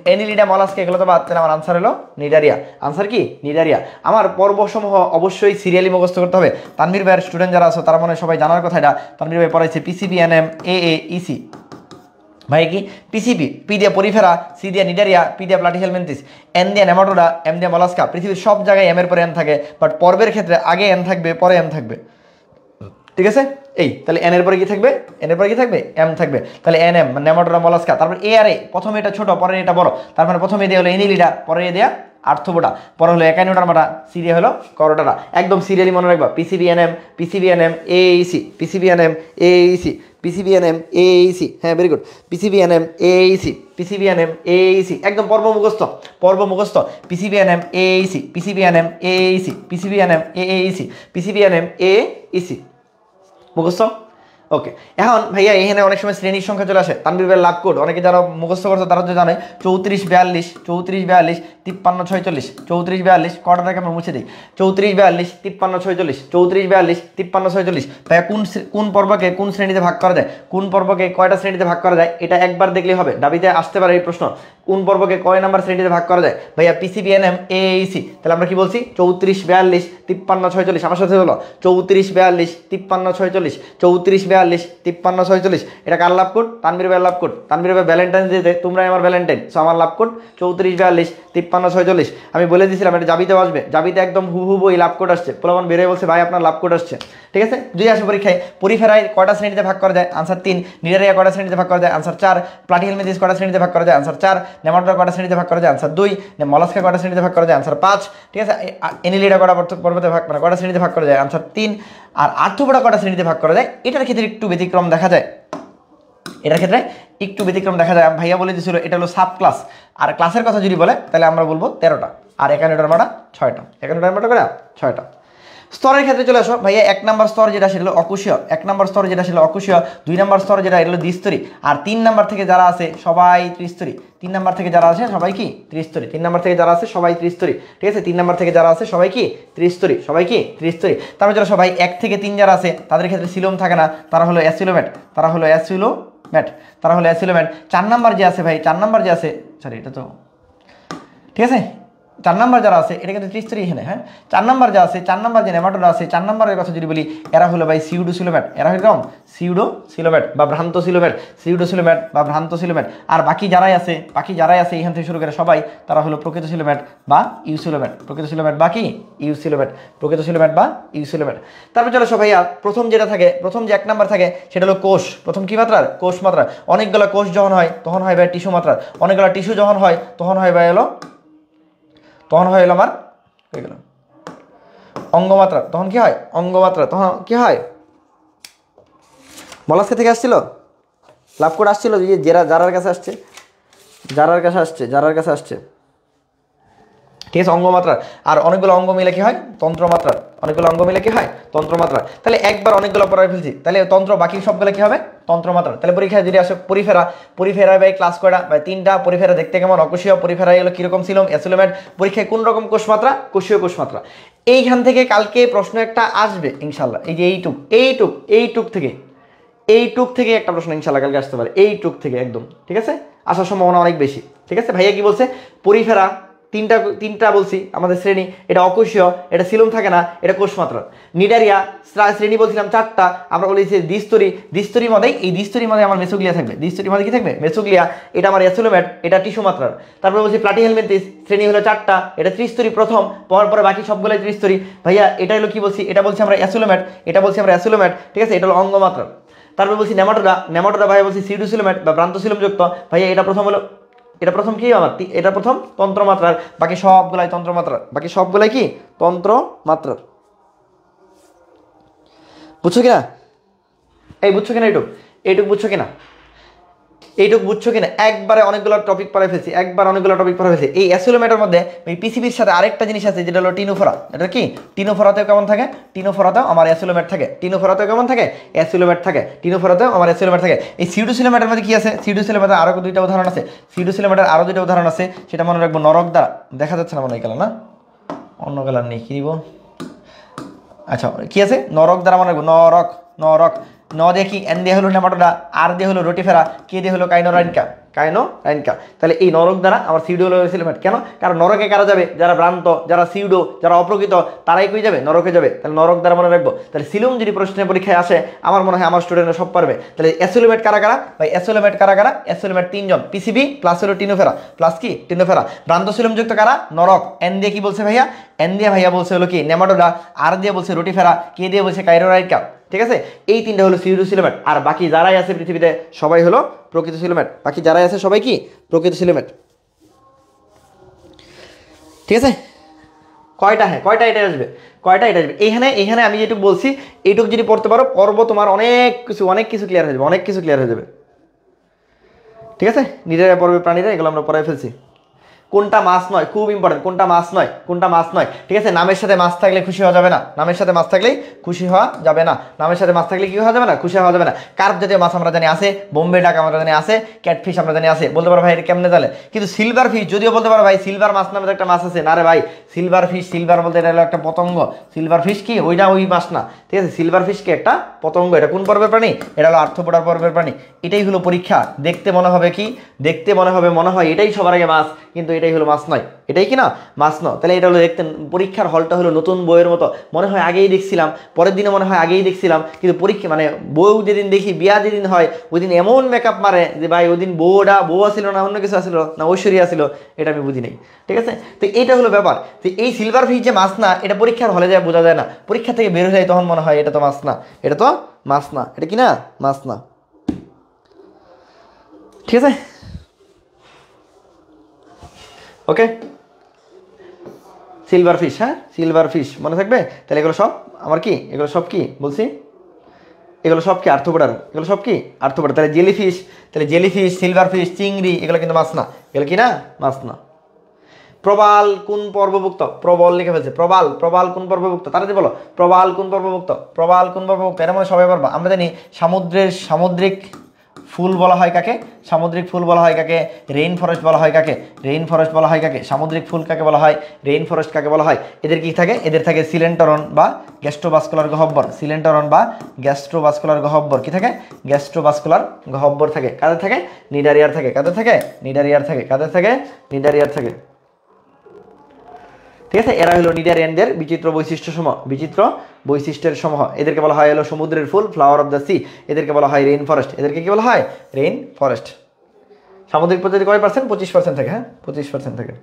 অ্যানিলিডা মলাস্কা এগুলো তো বাদ, তাহলে আমার আনসার হলো নিডারিয়া। আনসার কি নিডারিয়া। আমার পর্বসমূহ অবশ্যই সিরিয়ালি মুখস্থ করতে হবে। তানভীর ভাইয়ের স্টুডেন্ট যারা আছে তারা মনে হয় সবাই জানার কথা, এটা তানভীর ভাই পড়াইছে পিসিবি এনএম এএইসি। ভাই কি পিসিবি, পি দিয়া পরিফেরা, সি দিয়া নিডারিয়া, পি দিয়া প্লাটিহেলমিনথিস, এন দিয়া নেমাটোডা, এম দিয়া মলাস্কা। পৃথিবীর সব জায়গায় এম এর পরে এন থাকে, বাট পর্বের ক্ষেত্রে আগে এন থাকবে পরে এম থাকবে, ঠিক আছে। এই তাহলে এন এর পরে কি থাকবে, এন এর পরে কি থাকবে এম থাকবে। তাহলে এন এম নেমাটোডা মলাস্কা, তারপর এ আর এ, প্রথমে এটা ছোট পরে এটা বড়, তারপরে প্রথমে দেওয়া হলো এনিলিডা, পরে এ দেয়া আর্থবোডা, পরে হলো একাইনোডার্মাটা, সি দিয়ে হলো করোটারা। একদম সিরিয়ালি মনে রাখবা, পিসিবিএনএম, পিসিবিএনএম এএইসি, পিসিবিএনএম এএইসি, পিসিবিএনএম এএইসি। হ্যাঁ ভেরি গুড, পিসিবিএনএম এএইসি, পিসিবিএনএম এএইসি, একদম পর্ব মুখস্থ, পর্ব মুখস্থ। পিসিবিএনএম এএইসি, পিসিবিএনএম এএইসি, পিসিবিএনএম এএইসি, পিসিবিএনএম এএইসি মুখস্থ। ওকে, এখন ভাইয়া এখানে অনেক সময় শ্রেণীর সংখ্যা চলে আসে। তানভীর ভাইয়ের লাভ কোড অনেকে যারা মুখস্থ করছে তারা তো জানে 34 42, 34 42, 53 46, 34 42, কটাটাকে আমরা মুছে দিই, 34 42, 53 46, 34 42, 53 46। ভাইয়া কোন পর্বকে কোন শ্রেণীতে ভাগ করা যায়, কোন পর্বকে কয়টা শ্রেণীতে ভাগ করা যায়, এটা একবার দেখলেই হবে। দাবিতে আসতে পারে এই প্রশ্ন, কোন পর্বকে কয় নাম্বার শ্রেণীতে ভাগ করা যায়। ভাইয়া পিসিবিএনএম এএইসি, তাহলে আমরা কি বলছি 34 42, 53 46। আমার সাথে হলো 34 42, 53 46, 34 42, 53 46। এটা কার লাভ কোড, তানভীর ভাইয়ের লাভ কোড। তানভীর ভাই ভ্যালেন্টাইন ডেতে তোমরাই আমার ভ্যালেন্টাইন, সো আমার লাভ কোড 34 42, 53 46। আমি বলে দিয়েছিলাম এটা জাবিতেও আসবে, জাবিতে একদম হুবহু এই লাভ কোড আসছে। পোলাপান বেরিয়ে বলছে ভাই আপনার লাভ কোড আসছে, ঠিক আছে। যদি আসে পরীক্ষায় পরিফেরায় কয়টা শ্রেণীতে ভাগ করা যায়, আনসার 3। নিডারিয়া কয়টা শ্রেণীতে ভাগ করা যায়, আনসার 4। প্লাটিহেলমিনথিস কয়টা শ্রেণীতে ভাগ করা যায়, আনসার 4। নেমাটোডা কয়টা শ্রেণীতে ভাগ করা যায়, আনসার 2। মলাস্কা কয়টা শ্রেণীতে ভাগ করা যায়, আনসার 5, ঠিক আছে। এনিলিডা কয়টা পর্বতে ভাগ মানে কয়টা শ্রেণীতে ভাগ করা যায়, আনসার 3। আর আর্থ্রোপোডা কয়টা শ্রেণীতে ভাগ করা যায়, এটার ক্ষেত্রে একটু ব্যতিক্রম দেখা যায়, এটার ক্ষেত্রে একটু ব্যতিক্রম দেখা যায়। ভাইয়া বলে দিয়েছিল এটা হলো সাব ক্লাস, আর ক্লাসের কথা যদি বলে তাহলে আমরা বলবো 13টা, আর একানোডার্মাটা 6টা, একানোডার্মাটা করে 6টা। স্তরের ক্ষেত্রে চলে আসো ভাইয়া, 1 নাম্বার স্তর যেটা সেটা হলো অকুশীয়, 1 নাম্বার স্তর যেটা সেটা অকুশীয়, 2 নাম্বার স্তর যেটা এটা হলো দ্বিস্তরী, আর 3 নাম্বার থেকে যারা আছে সবাই ত্রিস্তরী। 3 নাম্বার থেকে যারা আছে সবাই কি ত্রিস্তরী, 3 নাম্বার থেকে যারা আছে সবাই ত্রিস্তরী, ঠিক আছে। 3 নাম্বার থেকে যারা আছে সবাই কি ত্রিস্তরী, সবাই কি ত্রিস্তরী। তারপরে যারা সবাই 1 থেকে 3 যারা আছে তাদের ক্ষেত্রে সিলোম থাকে না, তারা হলো অ্যাসিলোমেট, তারা হলো অ্যাসিলোমেট, তারা হলো অ্যাসিলোমেট। 4 নাম্বার যে আছে ভাই, 4 নাম্বার যে আছে, সরি এটা তো ঠিক আছে, 4 নাম্বার যারা আছে এটা কিন্তু ত্রিস্তরী এখানে। হ্যাঁ, 4 নাম্বার যা আছে, 4 নাম্বার যে নেমাটোডা আছে, 4 নাম্বারের কথা যদি বলি, এরা হলো ভাই সিউডোসিলোমেট, এরা হলো কম সিউডোসিলোমেট বা ভ্রান্তসিলোমেট, সিউডোসিলোমেট বা ভ্রান্তসিলোমেট। আর বাকি যারাই আছে, এখান থেকে শুরু করে সবাই তারা হলো প্রকৃতসিলোমেট বা ইউসিলোমেট, প্রকৃতসিলোমেট বা কি ইউসিলোমেট, প্রকৃতসিলোমেট বা ইউসিলোমেট। তারপর চলো সবাই প্রথম যেটা থাকে, প্রথম যে 1 নাম্বার থাকে সেটা হলো কোষ। প্রথম কি মাত্রার, কোষ মাত্রা। অনেকগুলো কোষ যখন হয় তখন হয় ভাই টিস্যু মাত্রার, অনেকগুলো টিস্যু যখন হয় তখন হয় ভাই হলো আমার হয়ে গেল অঙ্গমাত্রা, তখন কি হয় অঙ্গমাত্রা, তখন কি হয়। মলাস্কা থেকে আসছিল, লাভ করে আসছিল, যারার কাছে আসছে, যারার কাছে আসছে, ঠিক আছে, অঙ্গমাত্রা। আর অনেকগুলো অঙ্গ মিলে কি হয় তন্ত্রমাত্রা, অনেকগুলো অঙ্গ মিলে কি হয় তন্ত্রমাত্রা। তাহলে একবার অনেকগুলো পড়ায় ফেলছি, তাহলে তন্ত্র, বাকি সবগুলো কি হবে তন্ত্রমাত্রা। তাহলে পরীক্ষায় যদি আসে পরিফেরা ভাই ক্লাস কয়টা ভাই 3টা। পরিফেরা দেখতে কেমন, অকোষীয় পরিফেরা হলো কিরকম ছিল, অ্যাসিলোমেট। পরীক্ষায় কোন রকম কোষমাত্রা, কোষীয় কোষমাত্রা। এইখান থেকে কালকে প্রশ্ন একটা আসবে ইনশাল্লাহ, এই যে এইটুক থেকে একটা প্রশ্ন ইনশাল্লাহ কালকে আসতে পারে, এইটুক থেকে একদম, ঠিক আছে, আসার সম্ভাবনা অনেক বেশি, ঠিক আছে। ভাইয়া কি বলছে, পরিফেরা তিনটা বলছি আমাদের শ্রেণী, এটা অকোষীয়, এটা সিলোম থাকে না, এটা কোষমাত্রা। নিডারিয়া শ্রেণী বলছিলাম 4টা, আমরা বলেছি দ্বিস্তরী মধ্যে, এই দ্বিস্তরী মধ্যে আমার মেসোগ্লিয়া থাকবে, দ্বিস্তরী মধ্যে কি থাকবে মেসোগ্লিয়া, এটা আমার অ্যাসিলোমেট, এটা টিস্যু মাত্রার। তারপরে বলছি প্লাটিহেলমিনথিস শ্রেণী হলো 4টা, এটা ত্রিস্তরী প্রথম, পরে বাকি সবগুলোই ত্রিস্তরী। ভাইয়া এটা হলো কি বলছি, এটা বলছি আমরা অ্যাসিলোমেট, ঠিক আছে, এটা হলো অঙ্গমাত্রা। তারপরে বলছি নেমাটোডা ভাইয়া বলছি সিউডোসিলোমেট বা ভ্রান্তসিলোম যুক্ত। ভাইয়া এটা প্রথম হলো, এটা প্রথম কি আমার, এটা প্রথম তন্ত্রমাত্রার, বাকি সবগুলাই তন্ত্রমাত্রার, বাকি সবগুলাই কি তন্ত্রমাত্রার। বুঝছো কিনা, এই বুঝছো কিনা, এইটুক বুঝছো কিনা। এইটুকু বুঝছো কিনা? একবারে অনেকগুলো টপিক পড়ে ফেলছি, এই অ্যাসিলোমেটের মধ্যে এই পিসিবির সাথে আরেকটা জিনিস আছে যেটা হলো টিনোফোরা। এটা কি টিনোফোরাতেও কেমন থাকে? টিনোফোরাতেও আমার অ্যাসিলোমেট থাকে। টিনোফোরাতেও কেমন থাকে? অ্যাসিলোমেট থাকে। টিনোফোরাতেও আমার অ্যাসিলোমেট থাকে। এই সিউডোসিলোমেটের মধ্যে কি আছে? সিউডোসিলোমেটের আরো দুইটা উদাহরণ আছে। সিউডোসিলোমেটের আরো দুইটা উদাহরণ আছে, সেটা মনে রাখবো। নরক দ্বারা দেখা যাচ্ছে না মনে হয় কালার, না অন্য কালার নেই, কি দিব? আচ্ছা কি আছে? নরক দ্বারা মনে রাখবো। নরক, নরক, ন দিয়ে কি? এন দিয়ে হলো নেমাটোডা, আর দিয়ে হলো রোটিফেরা, কে দিয়ে হলো কাইনোরাইনকা, কাইনোরাইনকা। তাহলে এই নরক দ্বারা আমার সিউডো হলো সিলোমেট। কেন? কারণ নরকে কারা যাবে? যারা ভ্রান্ত, যারা সিউডো, যারা অপ্রকৃত, তারাই কই যাবে? নরকে যাবে। তাহলে নরক দ্বারা মনে রাখবো। তাহলে সিলুম যদি প্রশ্নের পরীক্ষায় আসে, আমার মনে হয় আমার স্টুডেন্টরা সব পারবে। তাহলে অ্যাসিলোমেট কারা কারা ভাই? অ্যাসিলোমেট কারা কারা? অ্যাসিলোমেট 3 জন, পিসিবি প্লাস হলো টিনোফেরা, প্লাস কি টিনোফেরা। ভ্রান্ত সিলুম যুক্ত কারা? নরক। এন দিয়ে কি বলছে ভাইয়া? এন দিয়ে ভাইয়া বলছে হলো কি নেমাটোডা, আর দিয়ে বলছে রোটিফেরা, কে দিয়ে বলছে কাইনোরাইনকা। ঠিক আছে, এই তিনটা হলো সিউডোসিলোমেট। আর বাকি যারাই আছে পৃথিবীতে সবাই হলো প্রকৃত সিলোমেট। বাকি যারাই আছে সবাই কি প্রকৃত সিলোমেট। ঠিক আছে, কয়টা? হ্যাঁ কয়টা এটা আসবে, কয়টা এটা আসবে। এইখানে আমি যেটুকু বলছি এইটুকু যদি পড়তে পারো, পর্ব তোমার অনেক কিছু ক্লিয়ার হয়ে যাবে, অনেক কিছু ক্লিয়ার হয়ে যাবে। ঠিক আছে, নিজেরা পর্বে প্রাণীরা, এগুলো আমরা পড়াই ফেলছি। কোনটা মাছ নয়, খুব ইম্পর্টেন্ট, কোনটা মাছ নয়, কোনটা মাছ নয়। ঠিক আছে, নামের সাথে মাছ থাকলে খুশি হওয়া যাবে না, নামের সাথে মাছ থাকলেই খুশি হওয়া যাবে না, নামের সাথে মাছ থাকলে কি হওয়া যাবে না? খুশি হওয়া যাবে না। কার্প জাতীয় মাছ আমরা জানি আছে, বোম্বে ডাক আমরা জানি আছে, ক্যাটফিশ আমরা জানি আছে। বলতে পারো ভাই এটা কেমনে জানে? কিন্তু সিলভার ফিশ যদিও বলতে পারো ভাই সিলভার মাছ নামে একটা মাছ আছে, না রে ভাই সিলভার ফিশ, সিলভার বলতে এটা হলো একটা পতঙ্গ। সিলভার ফিশ কি ওইটা ওই মাছ না। ঠিক আছে, সিলভার ফিশ কি একটা পতঙ্গ। এটা কোন পর্বের প্রাণী? এটা হলো আর্থ্রোপোডার পর্বের প্রাণী। এটাই হলো পরীক্ষা। দেখতে মনে হবে কি? দেখতে মনে হয় এটাই সবার আগে মাছ, কিন্তু এটাই হলো মাছ নয়। এটাই কি না? মাছ নয়। তাহলে এটা হলো দেখতে, পরীক্ষার হলটা হলো নতুন বইয়ের মতো, মনে হয় আগেই দেখছিলাম, পরের দিনে মনে হয় আগেই দেখছিলাম, কিন্তু পরীক্ষা মানে বউ যেদিন দেখি, বিয়া যেদিন হয় ওই দিন এমন মেকআপ মারে যে ভাই ওই দিন বউ আসিল না অন্য কিছু আসিল না ঐশ্বরিয়া আসিল, এটা আমি বুঝি নাই। ঠিক আছে, তো এইটা হলো ব্যাপার। তো এই সিলভার ফিশ যে মাছ না, এটা পরীক্ষার হলে যায় বোঝা যায় না, পরীক্ষা থেকে বের হয়ে যায় তখন মনে হয় এটা তো মাছ না, এটা তো মাছ না, এটা কি না? মাছ না। ঠিক আছে, ওকে। সিলভার ফিশ, হ্যাঁ সিলভার ফিশ মনে থাকবে। তাহলে এগুলো সব আমার কি, এগুলো সব কি বলছি, এগুলো সব কি আর্থ্রোপোডার, এগুলো সব কি আর্থ্রোপোডার। তাহলে জেলিফিশ, তাহলে জেলিফিশ, সিলভার ফিশ, চিংড়ি, এগুলো কিন্তু মাছ না, এগুলো কি না? মাছ না। প্রবাল কোন পর্বভুক্ত? প্রবল লিখে ফেলছে, প্রবাল, প্রবাল কোন পর্বভুক্ত? তারা বলো প্রবাল কোন পর্বভুক্ত, প্রবাল কোন পর্বভুক্ত। এর মধ্যে সবাই পারবা। আমরা জানি সামুদ্রিক ফুল বলা হয় কাকে? সামুদ্রিক ফুল বলা হয় কাকে? রেইন ফরেস্ট বলা হয় কাকে? রেইন ফরেস্ট বলা হয় কাকে? সামুদ্রিক ফুল কাকে বলা হয়? রেইন ফরেস্ট কাকে বলা হয়? এদের কি থাকে? এদের থাকে সিলেন্টরন বা গ্যাস্ট্রোভাস্কুলার গহ্বর, সিলেন্টরন বা গ্যাস্ট্রোভাস্কুলার গহ্বর। কি থাকে? গ্যাস্ট্রোভাস্কুলার গহ্বর থাকে। কাদের থাকে? নিডারিয়ার থাকে। কাদের থাকে? নিডারিয়ার থাকে। কাদের থাকে? নিডারিয়ার থাকে। ঠিক আছে, এরা হলো নিডারিয়ানদের বিচিত্র বৈশিষ্ট্যের সমূহ। এদেরকে বলা হয় হলো সমুদ্রের ফুল, ফ্লাওয়ার অফ দ্য সি। এদেরকে বলা হয় রেইন ফরেস্ট। এদেরকে কি বলা হয়? Rain forest. সামুদ্রিক প্রজাতি কয় পার্সেন্ট? 25% থাকে। হ্যাঁ 25% থাকে।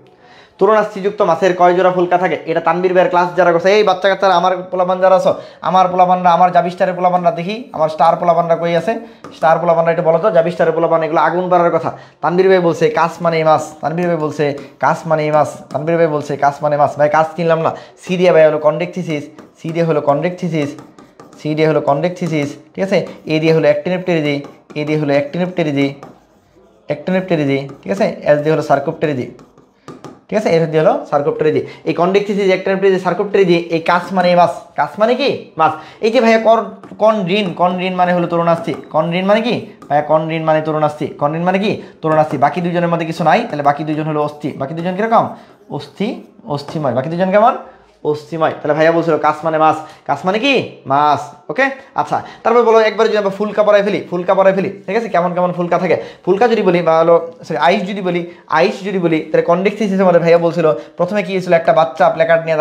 তরুণাস্থিযুক্ত মাছের কয় জোড়া ফুলকা থাকে? এটা তানবীর ভাইয়ের ক্লাস যারা করছে, এই বাচ্চা কাচ্চারা, আমার পোলাপান যারা আছো, আমার পোলাপানরা, আমার জাবিস্টারের পোলাপানরা, দেখি আমার স্টার পোলাপানরা কই আছে? স্টার পোলাপানরা একটু বলো তো, জাবিস্টারের পোলাপান, এগুলো আগুন পাড়ার কথা। তানবীর ভাই বলছে কাস মানে মাছ, তানবীর ভাই বলছে কাস মানে মাছ, তানবীর ভাই বলছে কাস মানে মাছ। ভাই কাস কিনলাম না। সি দিয়ে ভাই হলো কন্ডেকথিসিস, সি দিয়ে হলো কন্ডেকথিসিস, সি দিয়ে হলো কন্ডেকথিসিস। ঠিক আছে, এ দিয়ে হলো অ্যাক্টিনিপটেরিজি, এ দিয়ে হলো অ্যাক্টিনিপটেরিজি, ঠিক আছে, এস দিয়ে হলো সার্কোপটেরিজি। ঠিক আছে, এর দিয়ে হলো সার্কোপটেরিজি। এই কন্ডেকথিসিস, অ্যাক্টিনিপটেরিজি, সার্কোপটেরিজি, এই কাস মানে মাছ, কাস মানে কি? মাছ। এই যে ভাইয়া কনড্রিন মানে হলো তরুণাস্থি। কনড্রিন মানে কি ভাইয়া? কনড্রিন মানে তরুণাস্থি। কনড্রিন মানে কি? তরুণাস্থি। বাকি দুজনের মধ্যে কিছু নাই, তাহলে বাকি দুজন হলো অস্থি। বাকি দুজন কিরকম? অস্থিময়। বাকি দুজন কেমন? অস্থিময়। তাহলে ভাইয়া বলছিল কাস মানে মাছ, কাস মানে কি? মাছ। ওকে, আচ্ছা, তারপর বলো একবার যদি আমরা ফুলকা পরাই ফেলি, ঠিক আছে, কেমন কেমন ফুলকা থাকে? ফুলকা যদি বলি বা হলো আইস যদি বলি, তাহলে কন্ডেকথিসিসের মধ্যে ভাইয়া বলছিল প্রথমে কি ছিল? একটা বাচ্চা প্ল্যাকার্ড নিয়ে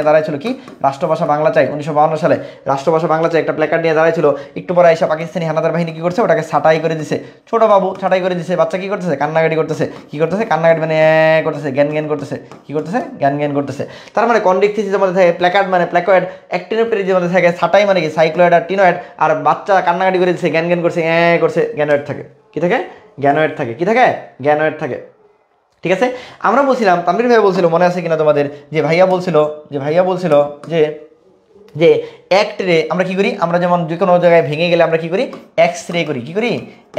দাঁড়াইছিল, কি? রাষ্ট্রভাষা বাংলা চাই। 1952 সালে রাষ্ট্রভাষা বাংলা চাই একটা প্ল্যাকার্ড নিয়ে দাঁড়াইছিল। একটু পরে আইসা পাকিস্তানি হানাদার বাহিনী কি করছে? ওটাকে ছাঁটাই করে দিছে। ছোট বাবু ছাঁটাই করে দিছে। বাচ্চা কি করতেছে? কান্নাকাটি করতেছে। কি করতেছে? কান্নাকাটি মানে করতেছে, জ্ঞান করতেছে। কি করতেছে? জ্ঞান করতেছে। তার মানে কন্ডেকথিসিসের মধ্যে থাকে প্ল্যাকার্ড মানে প্ল্যাকয়েড, অ্যাক্টিনোপটেরিজের মধ্যে থাকে ছাঁটাই মানে কি? সাইক্লয়েড আর টিনয়েড। আর বাচ্চা কান্নাকাটি করে দিচ্ছে, জ্ঞান করছে, জ্ঞানয়েড থাকে। কি থাকে? জ্ঞানয়েড থাকে। কি থাকে? জ্ঞানয়েড থাকে। ঠিক আছে, আমরা বলছিলাম, তানভীর ভাই বলছিল, মনে আছে কিনা তোমাদের, যে ভাইয়া বলছিল যে যে অ্যাক্ট রে আমরা কি করি, আমরা যেমন যে কোনো জায়গায় ভেঙে গেলে আমরা কি করি, এক্স রে করি, কি করি,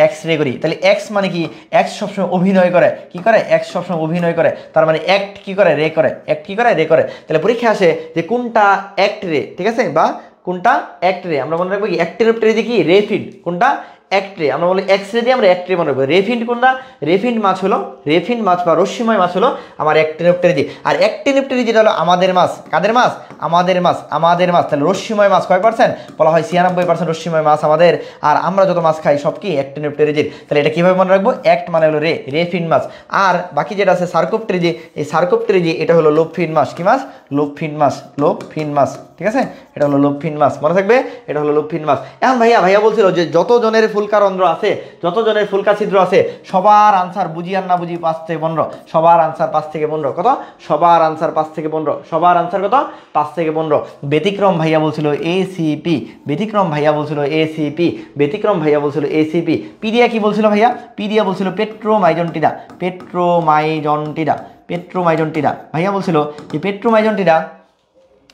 এক্স রে করি। তাহলে এক্স মানে কি, এক্স সবসময় অভিনয় করে, কি করে, এক্স সবসময় অভিনয় করে, তার মানে অ্যাক্ট কি করে, রে করে, অ্যাক্ট কি করে, রে করে। তাহলে পরীক্ষা আসে যে কোনটা অ্যাক্ট রে, ঠিক আছে, বা কোনটা অ্যাক্ট রে, আমরা মনে রাখবো কি অ্যাক্টের কি রে ফিড, কোনটা অ্যাক্ট রে, আমরা বলি এক্স রে দিয়ে আমরা অ্যাক্ট রে মনে রাখবো। রেফিন্ড কোনটা, রেফিন্ড মাছ হলো, রেফিন্ড মাছ বা রশ্মিময় মাছ হলো আমার অ্যাক্টিনোপ্টেরিজি। আর অ্যাক্টিনোপ্টেরিজি যেটা হলো আমাদের মাছ, কাদের মাছ, আমাদের মাছ, আমাদের মাছ। তাহলে রশ্মিময় মাছ কয় পার্সেন্ট, বলা হয় 96% রশ্মিময় মাছ আমাদের। আর আমরা যত মাছ খাই সব কি অ্যাক্টিনোপ্টেরিজির। তাহলে এটা কিভাবে মনে রাখবো, অ্যাক্ট মানে হলো রে, রেফিন্ড মাছ। আর বাকি যেটা আছে সার্কোপ্টেরিজি, এই সার্কোপ্টেরিজি এটা হলো লোপফিন মাছ, কি মাছ, লোপফিন মাছ, লোপফিন মাছ, ঠিক আছে, এটা হলো লোপফিন মাছ, মনে থাকবে, এটা হলো লোপফিন মাছ। এখন ভাইয়া বলছিল যে যত জনের ফুলকা রন্ধ্র আছে, যত জনের ফুলকা ছিদ্র আছে, সবার আনসার বুঝি আর না বুঝি 5 থেকে 15, সবার আনসার 5 থেকে 15, কত, সবার আনসার 5 থেকে 15, সবার আনসার কত, 5 থেকে 15। ব্যতিক্রম ভাইয়া বলছিল এসিপি, ব্যতিক্রম ভাইয়া বলছিল এসিপি, ব্যতিক্রম ভাইয়া বলছিল এসিপি। পিডিয়া কি বলছিল ভাইয়া, পিডিয়া বলছিল পেট্রোমাইজন্টিডা, পেট্রোমাইজন্টিডা, পেট্রোমাইজন্টিডা। ভাইয়া বলছিল যে পেট্রোমাইজন্টিডা,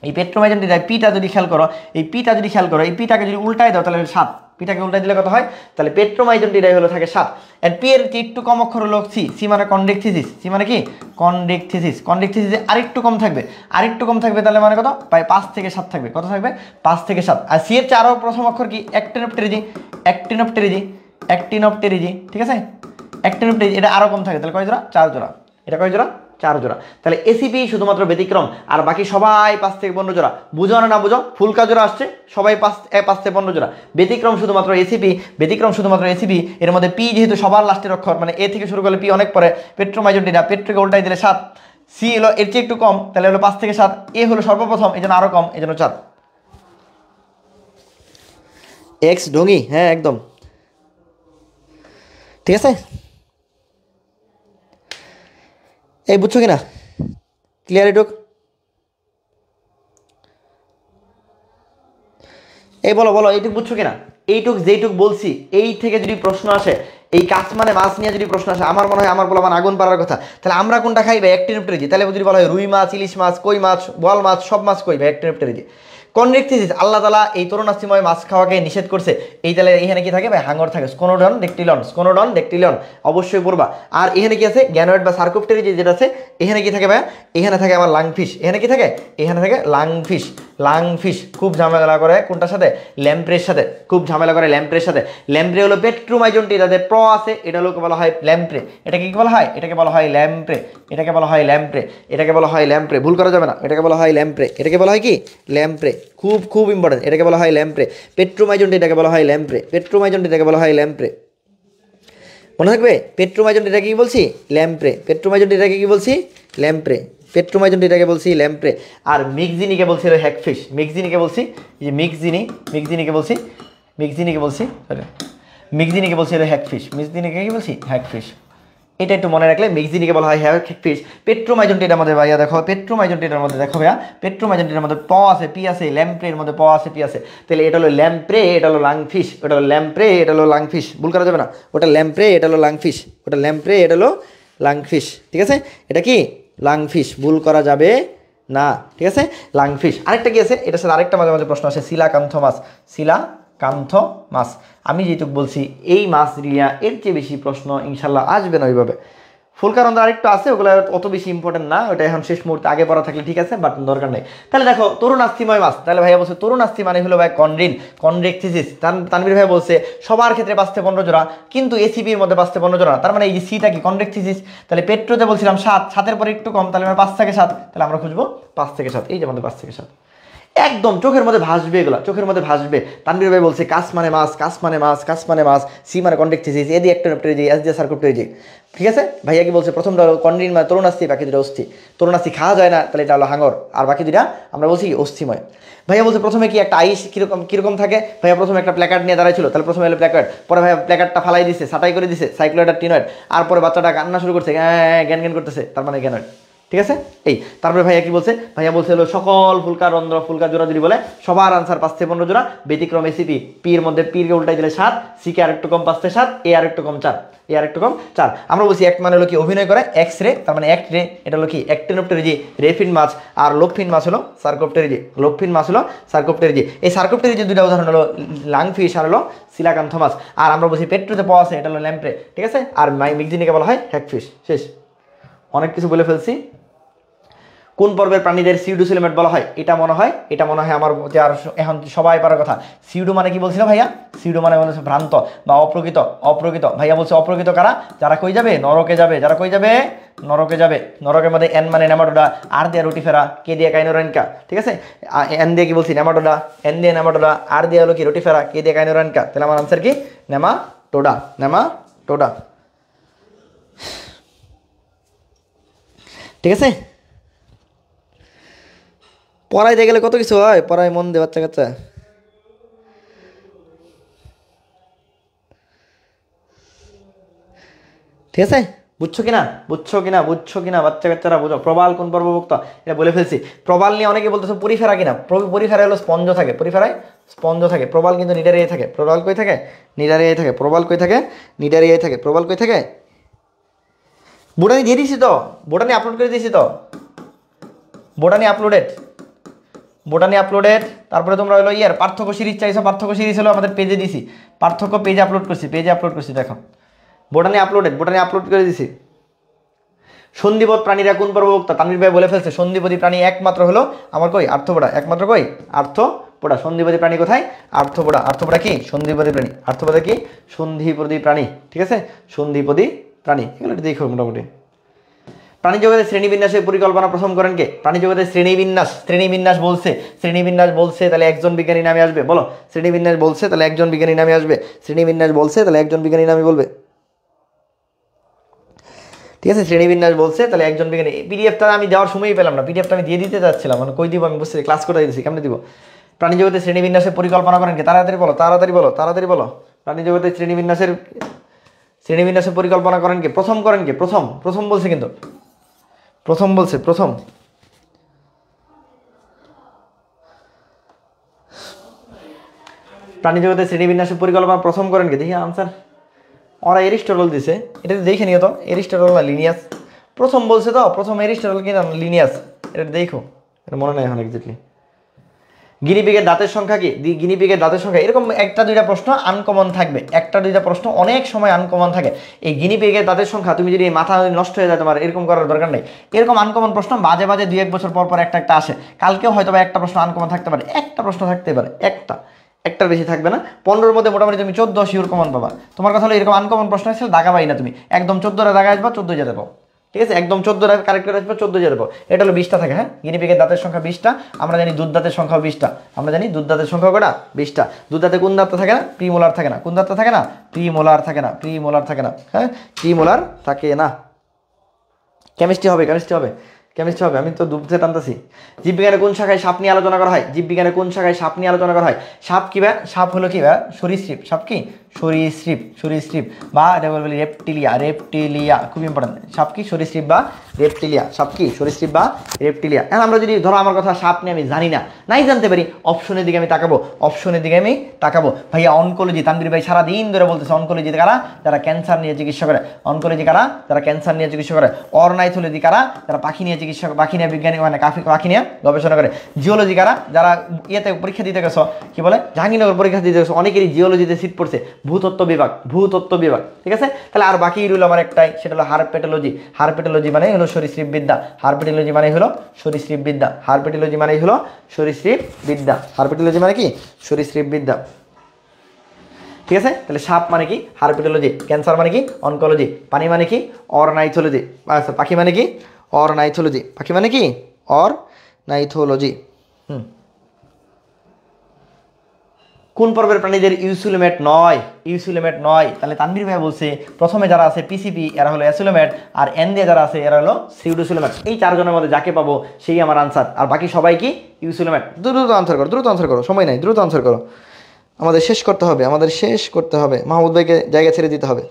এই পেট্রোমাইজন্টিডা পিটা যদি খেয়াল করো, এই পিটা যদি খেয়াল করো, এই পিটাকে যদি উল্টাই দাও তাহলে 7, পিটাকে উল্টাই দিলে কত হয়, তাহলে পেট্রোমাইজন্টিডাই হলো থাকে 7। এন্ড পি এর একটু কম অক্ষর হলো সি, সি মানে কন্ডেকথিসিস, সি মানে কি কন্ডেকথিসিস, কন্ডেকথিসিসে আরেকটু কম থাকবে, আরেকটু কম থাকবে, তাহলে মানে কত, প্রায় 5 থেকে 7 থাকবে, কত থাকবে, 5 থেকে 7। আর সি এর চারও প্রথম অক্ষর কি অ্যাক্টিনোপ্টেরিজি, অ্যাক্টিনোপ্টেরিজি, অ্যাক্টিনোপ্টেরিজি, ঠিক আছে, অ্যাক্টিনোপ্টেরিজি, এটা আরও কম থাকে, তাহলে কয় জোড়া, 4 জোড়া, এটা কয় জোড়া, 4 জোড়া। তাহলে এসিপি শুধুমাত্র ব্যতিক্রম, আর বাকি সবাই 5 থেকে 15 জোড়া। বুঝো না বুঝো, ফুলকা জোড়া আসছে সবাই 5 থেকে 15 জোড়া। ব্যতিক্রম শুধুমাত্র এসিপি, ব্যতিক্রম শুধুমাত্র এসিপি। এর মধ্যে পি যেহেতু সবার লাস্টের অক্ষর, মানে এ থেকে শুরু করলে পি অনেক পরে, পেট্রোমাইজন্টিডা, পেট্রোকে উল্টাই দিলে 7, সি হলো এর চেয়ে একটু কম, তাহলে হলো 5 থেকে 7, এ হলো সর্বপ্রথম, এই জন্য আরো কম, এই জন্য 4। এক্স ঢঙ্গি, হ্যাঁ একদম ঠিক আছে। এই বুঝছো কিনা, ক্লিয়ার এটুক, এই বলো বলো এইটুক বুঝছো কিনা, এইটুক যেইটুক বলছি এই থেকে যদি প্রশ্ন আসে, এই কাজ মানে মাছ নিয়ে যদি প্রশ্ন আসে, আমার মনে হয় আমার বলা মানে আগুন পাড়ার কথা। তাহলে আমরা কোনটা খাইবে, অ্যাক্টিনোপ্টেরিজি। তাহলে যদি বলা হয় রুই মাছ, ইলিশ মাছ, কই মাছ, বোয়াল মাছ, সব মাছ কইবে অ্যাক্টিনোপ্টেরিজি। কনডেক্টিসিস, আল্লাহ তাআলা এই তরুণাস্থিময় মাছ খাওয়াকে নিষেধ করছে। এই তাহলে এখানে কি থাকে ভাই, হাঙর থাকে, স্কোনোডন ডেকটিলন, স্কোনোডন ডেকটিলন, অবশ্যই পড়বা। আর এখানে কি আছে, গ্যানোয়েড বা সার্কোপ্টেরিজি যেটা আছে, এখানে কি থাকে ভাই, এখানে থাকে আমার লাংফিশ, এখানে কি থাকে, এখানে থাকে লাংফিশ। লাংফিশ খুব ঝামেলা করে কোনটার সাথে, ল্যাম্প্রের সাথে, খুব ঝামেলা করে ল্যাম্প্রের সাথে। ল্যাম্প্রে হলো পেট্রোমাইজন্টি, যাদের প্র আছে, এটা লোকে বলা হয় ল্যাম্প্রে। এটাকে কি বলা হয়, এটাকে বলা হয় ল্যাম্প্রে, এটাকে বলা হয় ল্যাম্প্রে, এটাকে বলা হয় ল্যাম্প্রে, ভুল করা যাবে না, এটাকে বলা হয় ল্যাম্প্রে, এটাকে বলা হয় কি ল্যাম্প্রে, খুব খুব ইম্পর্টেন্ট, এটাকে বলা হয় ল্যাম্প্রে। পেট্রোমাইজন্টি এটাকে বলা হয় ল্যাম্প্রে, পেট্রোমাইজন্টি এটাকে বলা হয় ল্যাম্প্রে, মনে থাকবে। পেট্রোমাইজন্টি এটাকে কি বলছি, ল্যাম্প্রে, পেট্রোমাইজন্টি এটাকে কি বলছি, ল্যাম্প্রে, পেট্রোমাইজন্টি এটাকে বলছি ল্যাম্প্রে। আর মিক্সিনিকে বলছি হলো হ্যাকফিশ, মিক্সিনিকে বলছি যে মিক্সিনিকে বলছি, মিক্সিনিকে বলছি সরি, মিক্সিনিকে বলছি হলো হ্যাকফিশ, মিক্সিনিকে কি বলছি, হ্যাকফিশ। এটা একটু মনে রাখলে, মিক্সিনিকে বলা হয় হ্যাকফিশ। পেট্রোমাইজন্টিটার মধ্যে ভাইয়া দেখো, পেট্রোমাইজন্টিটার মধ্যে দেখো ভাইয়া, পেট্রোমাইজন্টিটার মধ্যে প আছে, পি আছে, ল্যাম্প্রের মধ্যে প আছে, পি আছে। তাহলে এটা হলো ল্যাম্প্রে, এটা হলো লাংফিশ, ওটা হলো ল্যাম্প্রে, এটা হলো লাংফিশ, ভুল করা যাবে না, ওটা ল্যাম্প্রে, এটা হলো লাংফিশ, ওটা ল্যাম্প্রে, এটা হলো লাংফিশ, ঠিক আছে, এটা কি লাংফিশ, ভুল করা যাবে না, ঠিক আছে, লাংফিশ। আরেকটা কি আছে, এটার সাথে আরেকটা মাঝে মাঝে প্রশ্ন আসে, শিলাকান্থ মাছ, শিলাকান্থ মাছ। আমি যেটুকু বলছি এই মাছ রিয়া এর চেয়ে বেশি প্রশ্ন ইনশাল্লাহ আসবে না ওইভাবে। ফুলকারন্দ আরেকটু আছে, ওগুলো অত বেশি ইম্পর্টেন্ট না, ওটা এখন শেষ মুহূর্তে আগে পড়া থাকলে ঠিক আছে, বাট দরকার নেই। তাহলে দেখো তরুণাস্থিময় মাছ, তাহলে ভাইয়া বলছে তরুণাস্থি মানে হলো ভাই কন্ড্রিন, কন্ড্রেকথিসিস। তানভীর ভাই বলছে সবার ক্ষেত্রে 5 থেকে 15 জোড়া, কিন্তু এসিপির মধ্যে 5 থেকে 15 জোড়া, তার মানে এই যে সিটা কি কন্ড্রেকথিসিস। তাহলে পেট্রোতে বলছিলাম 7, 7-এর পরে একটু কম, তাহলে 5 থেকে 7, তাহলে আমরা খুঁজবো 5 থেকে 7, এই যে আমাদের 5 থেকে 7 একদম চোখের মধ্যে ভাসবে, এগুলো চোখের মধ্যে ভাসবে। তানভীর ভাই বলছে কাস মানে মাছ, কাস মানে মাছ, কাস মানে মাছ, সি মানে কন্ডেক্টিসিস, এ দিয়ে অ্যাক্টিনোপ্টেরিজি, এস দিয়ে সার্কোপ্টেরিজি, ঠিক আছে। ভাইয়া কি বলছে প্রথমটা হলো কন্ড্রিন মানে তরুণাস্থি, বাকি দুটো অস্থি। তরুণাস্থি খাওয়া যায় না, তাহলে এটা হলো হাঙর, আর বাকি দুটা আমরা বলছি কি অস্থিময়। ভাইয়া বলছে প্রথমে কি একটা আইস কিরকম থাকে, ভাইয়া প্রথমে একটা প্ল্যাকার্ড নিয়ে দাঁড়াইছিল, তাহলে প্রথমে হলো প্ল্যাকার্ড, পরে ভাইয়া প্ল্যাকার্ডটা ফালাই দিছে, সাটাই করে দিছে, সাইক্লোয়েড আর টিনয়েড, আর পরে বাচ্চাটা কান্না শুরু করছে, জ্ঞান জ্ঞান করতেছে, তার মানে গ্যানয়েড, ঠিক আছে। এই তারপরে ভাইয়া কি বলছে, ভাইয়া বলছে হলো সকল ফুলকা রন্ধ্র ফুলকা জোড়া যদি বলে সবার আনসার 5 থেকে 15 জোড়া, ব্যতিক্রম এসিপি, পি এর মধ্যে পি কে উল্টাই দিলে 7, সি কে আরেকটু কম 5 থেকে 7, এ আরেকটু কম 4, এ আরেকটু কম 4। আমরা বলছি অ্যাক্ট মানে হলো কি অভিনয় করে, এক্স রে তার মানে অ্যাক্ট রে, এটা হলো কি অ্যাক্টিনোপ্টেরিজি রেফিন মাছ, আর লোকফিন মাছ হলো সার্কোপ্টেরিজি, লোকফিন মাছ হলো সার্কোপ্টেরিজি। এই সার্কোপ্টেরিজি দুইটা উদাহরণ হলো লাংফিশ আর হলো সিলাকান্থমাস। আর আমরা বলছি পেট্রোতে পাওয়া আছে এটা হলো ল্যাম্প্রে, ঠিক আছে। আর মিক্সিনিকে বলা হয় হ্যাগফিশ। শেষ, অনেক কিছু বলে ফেলছি। কোন পর্বের প্রাণীদের সিউডোসিলোমেট বলা হয়? এটা মনে হয় আমার মতে আর এখন সবাই পারার কথা। সিউডো মানে কি বলছিল ভাইয়া? সিউডো মানে বলছে ভ্রান্ত বা অপ্রকৃত। ভাইয়া বলছে অপ্রকৃত কারা? যারা কই যাবে? নরকে যাবে। যারা কই যাবে? নরকে যাবে। নরকের মধ্যে এন মানে নেমাটোডা, আর দিয়ে রুটিফেরা, কে দিয়ে কাইনোরেনকা, ঠিক আছে। এন দিয়ে কি বলছি? নেমাটোডা, এন দিয়ে নেমাটোডা, আর দিয়ে হলো কি রুটিফেরা, কে দিয়ে কাইনোরেনকা। তাহলে আমার আনসার কি? নেমাটোডা। ঠিক আছে। পড়াইতে গেলে কত কিছু হয়, পড়ায় মন দে বাচ্চা কাচ্চা। ঠিক আছে, বুঝছো কিনা বাচ্চা কাচ্চারা বুঝো। প্রবাল কোন পর্বভুক্ত এটা বলে ফেলছি। প্রবাল নিয়ে অনেকে বলতেছে পরিফেরা কিনা, পরিফেরা হলো স্পঞ্জ থাকে, পরিফেরায় স্পঞ্জ থাকে। প্রবাল কিন্তু নিডারিয়ায় থাকে। প্রবাল কই থাকে? নিডারিয়ায় থাকে। প্রবাল কই থাকে? নিডারিয়ায় থাকে। প্রবাল কই থাকে? বোটানি দিয়ে দিয়েছি তো, বোটানি আপলোড করে দিয়েছি তো, বোটানি আপলোডেড। তারপরে তোমরা হলো পার্থক্য সিরিজ চাইছো, পার্থক্য সিরিজ হলো আমাদের পেজে দিছি, পার্থক্য পেজে আপলোড করছি দেখো। বোটানি আপলোড করে দিছি। সন্ধিপদ প্রাণীরা কোন পর্বভুক্ত? তানভীর ভাই বলে ফেলছে সন্ধিপদী প্রাণী একমাত্র হলো আমার কই আর্থপোডা, একমাত্র কই আর্থপোডা। সন্ধিপদী প্রাণী কোথায়? আর্থপোডা কি সন্ধিপদী প্রাণী, আর্থপোডা কি সন্ধিপদী প্রাণী, ঠিক আছে। সন্ধিপদী প্রাণী, এগুলো দেখো মোটামুটি। প্রাণী জগতের শ্রেণীবিন্যাসের পরিকল্পনা প্রথম করেন কে? প্রাণী জগতের শ্রেণীবিন্যাস বলছে তাহলে একজন বিজ্ঞানী নামে আসবে, বলো। শ্রেণীবিন্যাস বলছে তাহলে একজন বিজ্ঞানী নামে আসবে, বলবে, ঠিক আছে। শ্রেণীবিন্যাস বলছে তাহলে একজন বিজ্ঞানী। পিডিএফটা আমি দেওয়ার সময়ই পেলাম না, পিডিএফটা আমি দিয়ে দিতে চাচ্ছিলাম, মানে কই দিব আমি বুঝছি, ক্লাস করে দিয়েছি, কেমনে দিব। প্রাণী জগতের শ্রেণীবিন্যাসের পরিকল্পনা করেন কে? তাড়াতাড়ি বলো। প্রাণী জগতের শ্রেণীবিন্যাসের পরিকল্পনা করেন কে? প্রথম বলছে কিন্তু, প্রথম প্রাণী জগতের শ্রেণীবিন্যাসের পরিকল্পনা প্রথম করেন কে? দেখি আনসার, ওরা এরিস্টটল দিছে, এটা দেখে নিও তো, এরিস্টটল না লিনিয়াস। প্রথম বলছে তো, প্রথম এরিস্টটল কি না লিনিয়াস, এটা দেখো, এটা মনে নাই এখন এক্স্যাক্টলি। গিনিপিগের দাঁতের সংখ্যা কি? গিনিপিগের দাঁতের সংখ্যা, এরকম একটা দুইটা প্রশ্ন আনকমন থাকবে, অনেক সময় আনকমন থাকে। এই গিনিপিগের দাঁতের সংখ্যা তুমি যদি মাথা নষ্ট হয়ে যায় তোমার, এরকম করার দরকার নেই। এরকম আনকমন প্রশ্ন মাঝে 2-1 বছর পর একটা আসে। কালকেও হয়তো একটা প্রশ্ন আনকমন থাকতে পারে, একটার বেশি থাকবে না। 15-র মধ্যে মোটামুটি তুমি 14 শিওর কমন পাবা। তোমার কথা হলো এরকম আনকমন প্রশ্ন আসলে দাগাবাই না তুমি, একদম 14টা দাগা আসবা, 14 যেতে পাও, ঠিক আছে। একদম 14টা কারেক্ট করে আসবা, 14 যেতে পাও। এটা হলো 20টা থাকে, হ্যাঁ। গিনিপিগের দাঁতের সংখ্যা 20টা। আমরা জানি দুধ দাঁতের সংখ্যাও 20টা। কটা? 20টা। দুধ দাঁতে কোন দাঁতটা থাকে না? প্রিমোলার থাকে না। কোন দাঁতটা থাকে না? প্রিমোলার থাকে না, হ্যাঁ, প্রিমোলার থাকে না। কেমিস্ট্রি হবে, আমি তো দুধে টানতেছি। জীববিজ্ঞানের কোন শাখায় সাপ নিয়ে আলোচনা করা হয়? সাপ কি বা? সাপ হলো কি বা? সরীসৃপ। সাপ কি? সরীসৃপ বা এটা বলি রেপটিলিয়া, খুব ইম্পর্টেন্ট। সাপ কি? সরীসৃপ বা রেপটিলিয়া। এখন আমরা যদি ধরো আমার কথা সাপ নিয়ে আমি জানি না, নাই জানতে পারি, অপশনের দিকে আমি তাকাবো। ভাইয়া অনকোলজি, তানভীর ভাই সারাদিন ধরে বলতেছে অনকোলজি কারা? যারা ক্যান্সার নিয়ে চিকিৎসা করে। অর্নাইথোলজি কারা? যারা পাখি নিয়ে চিকিৎসা, পাখি নিয়ে বিজ্ঞানী, মানে পাখি নিয়ে গবেষণা করে। জিওলজি কারা? যারা ইয়েতে পরীক্ষা দিতে গেছো, কি বলে, জাহাঙ্গীরনগর পরীক্ষা দিতে গেছো, অনেকেরই জিওলজিতে সিট পড়ছে। ভূতত্ত্ব বিভাগ, ঠিক আছে। তাহলে আর বাকি রইল আমার একটাই, সেটা হলো হারপেটোলজি মানে হলো সরীসৃপ বিদ্যা। হারপেটোলজি মানে কি? সরীসৃপ বিদ্যা, ঠিক আছে। তাহলে সাপ মানে কি? হারপেটোলজি। ক্যান্সার মানে কি? অনকোলজি। পানি মানে কি? অর্নাইথোলজি। আচ্ছা, পাখি মানে কি? অর্নাইথোলজি। কোন পর্বের প্রাণীদের ইউসুলোমেট নয়? তাহলে তানভীর ভাই বলছে প্রথমে যারা আছে পিসিপি, এরা হলো অ্যাসুলোমেট, আর এন দিয়ে যারা আছে এরা হলো সিউডোসুলোমেট। এই 4 জনের মধ্যে যাকে পাবো সেই আমার আনসার, আর বাকি সবাই কি? ইউসুলোমেট। দ্রুত আনসার করো, সময় নাই, দ্রুত আনসার করো। আমাদের শেষ করতে হবে। মাহমুদ ভাইকে জায়গা ছেড়ে দিতে হবে।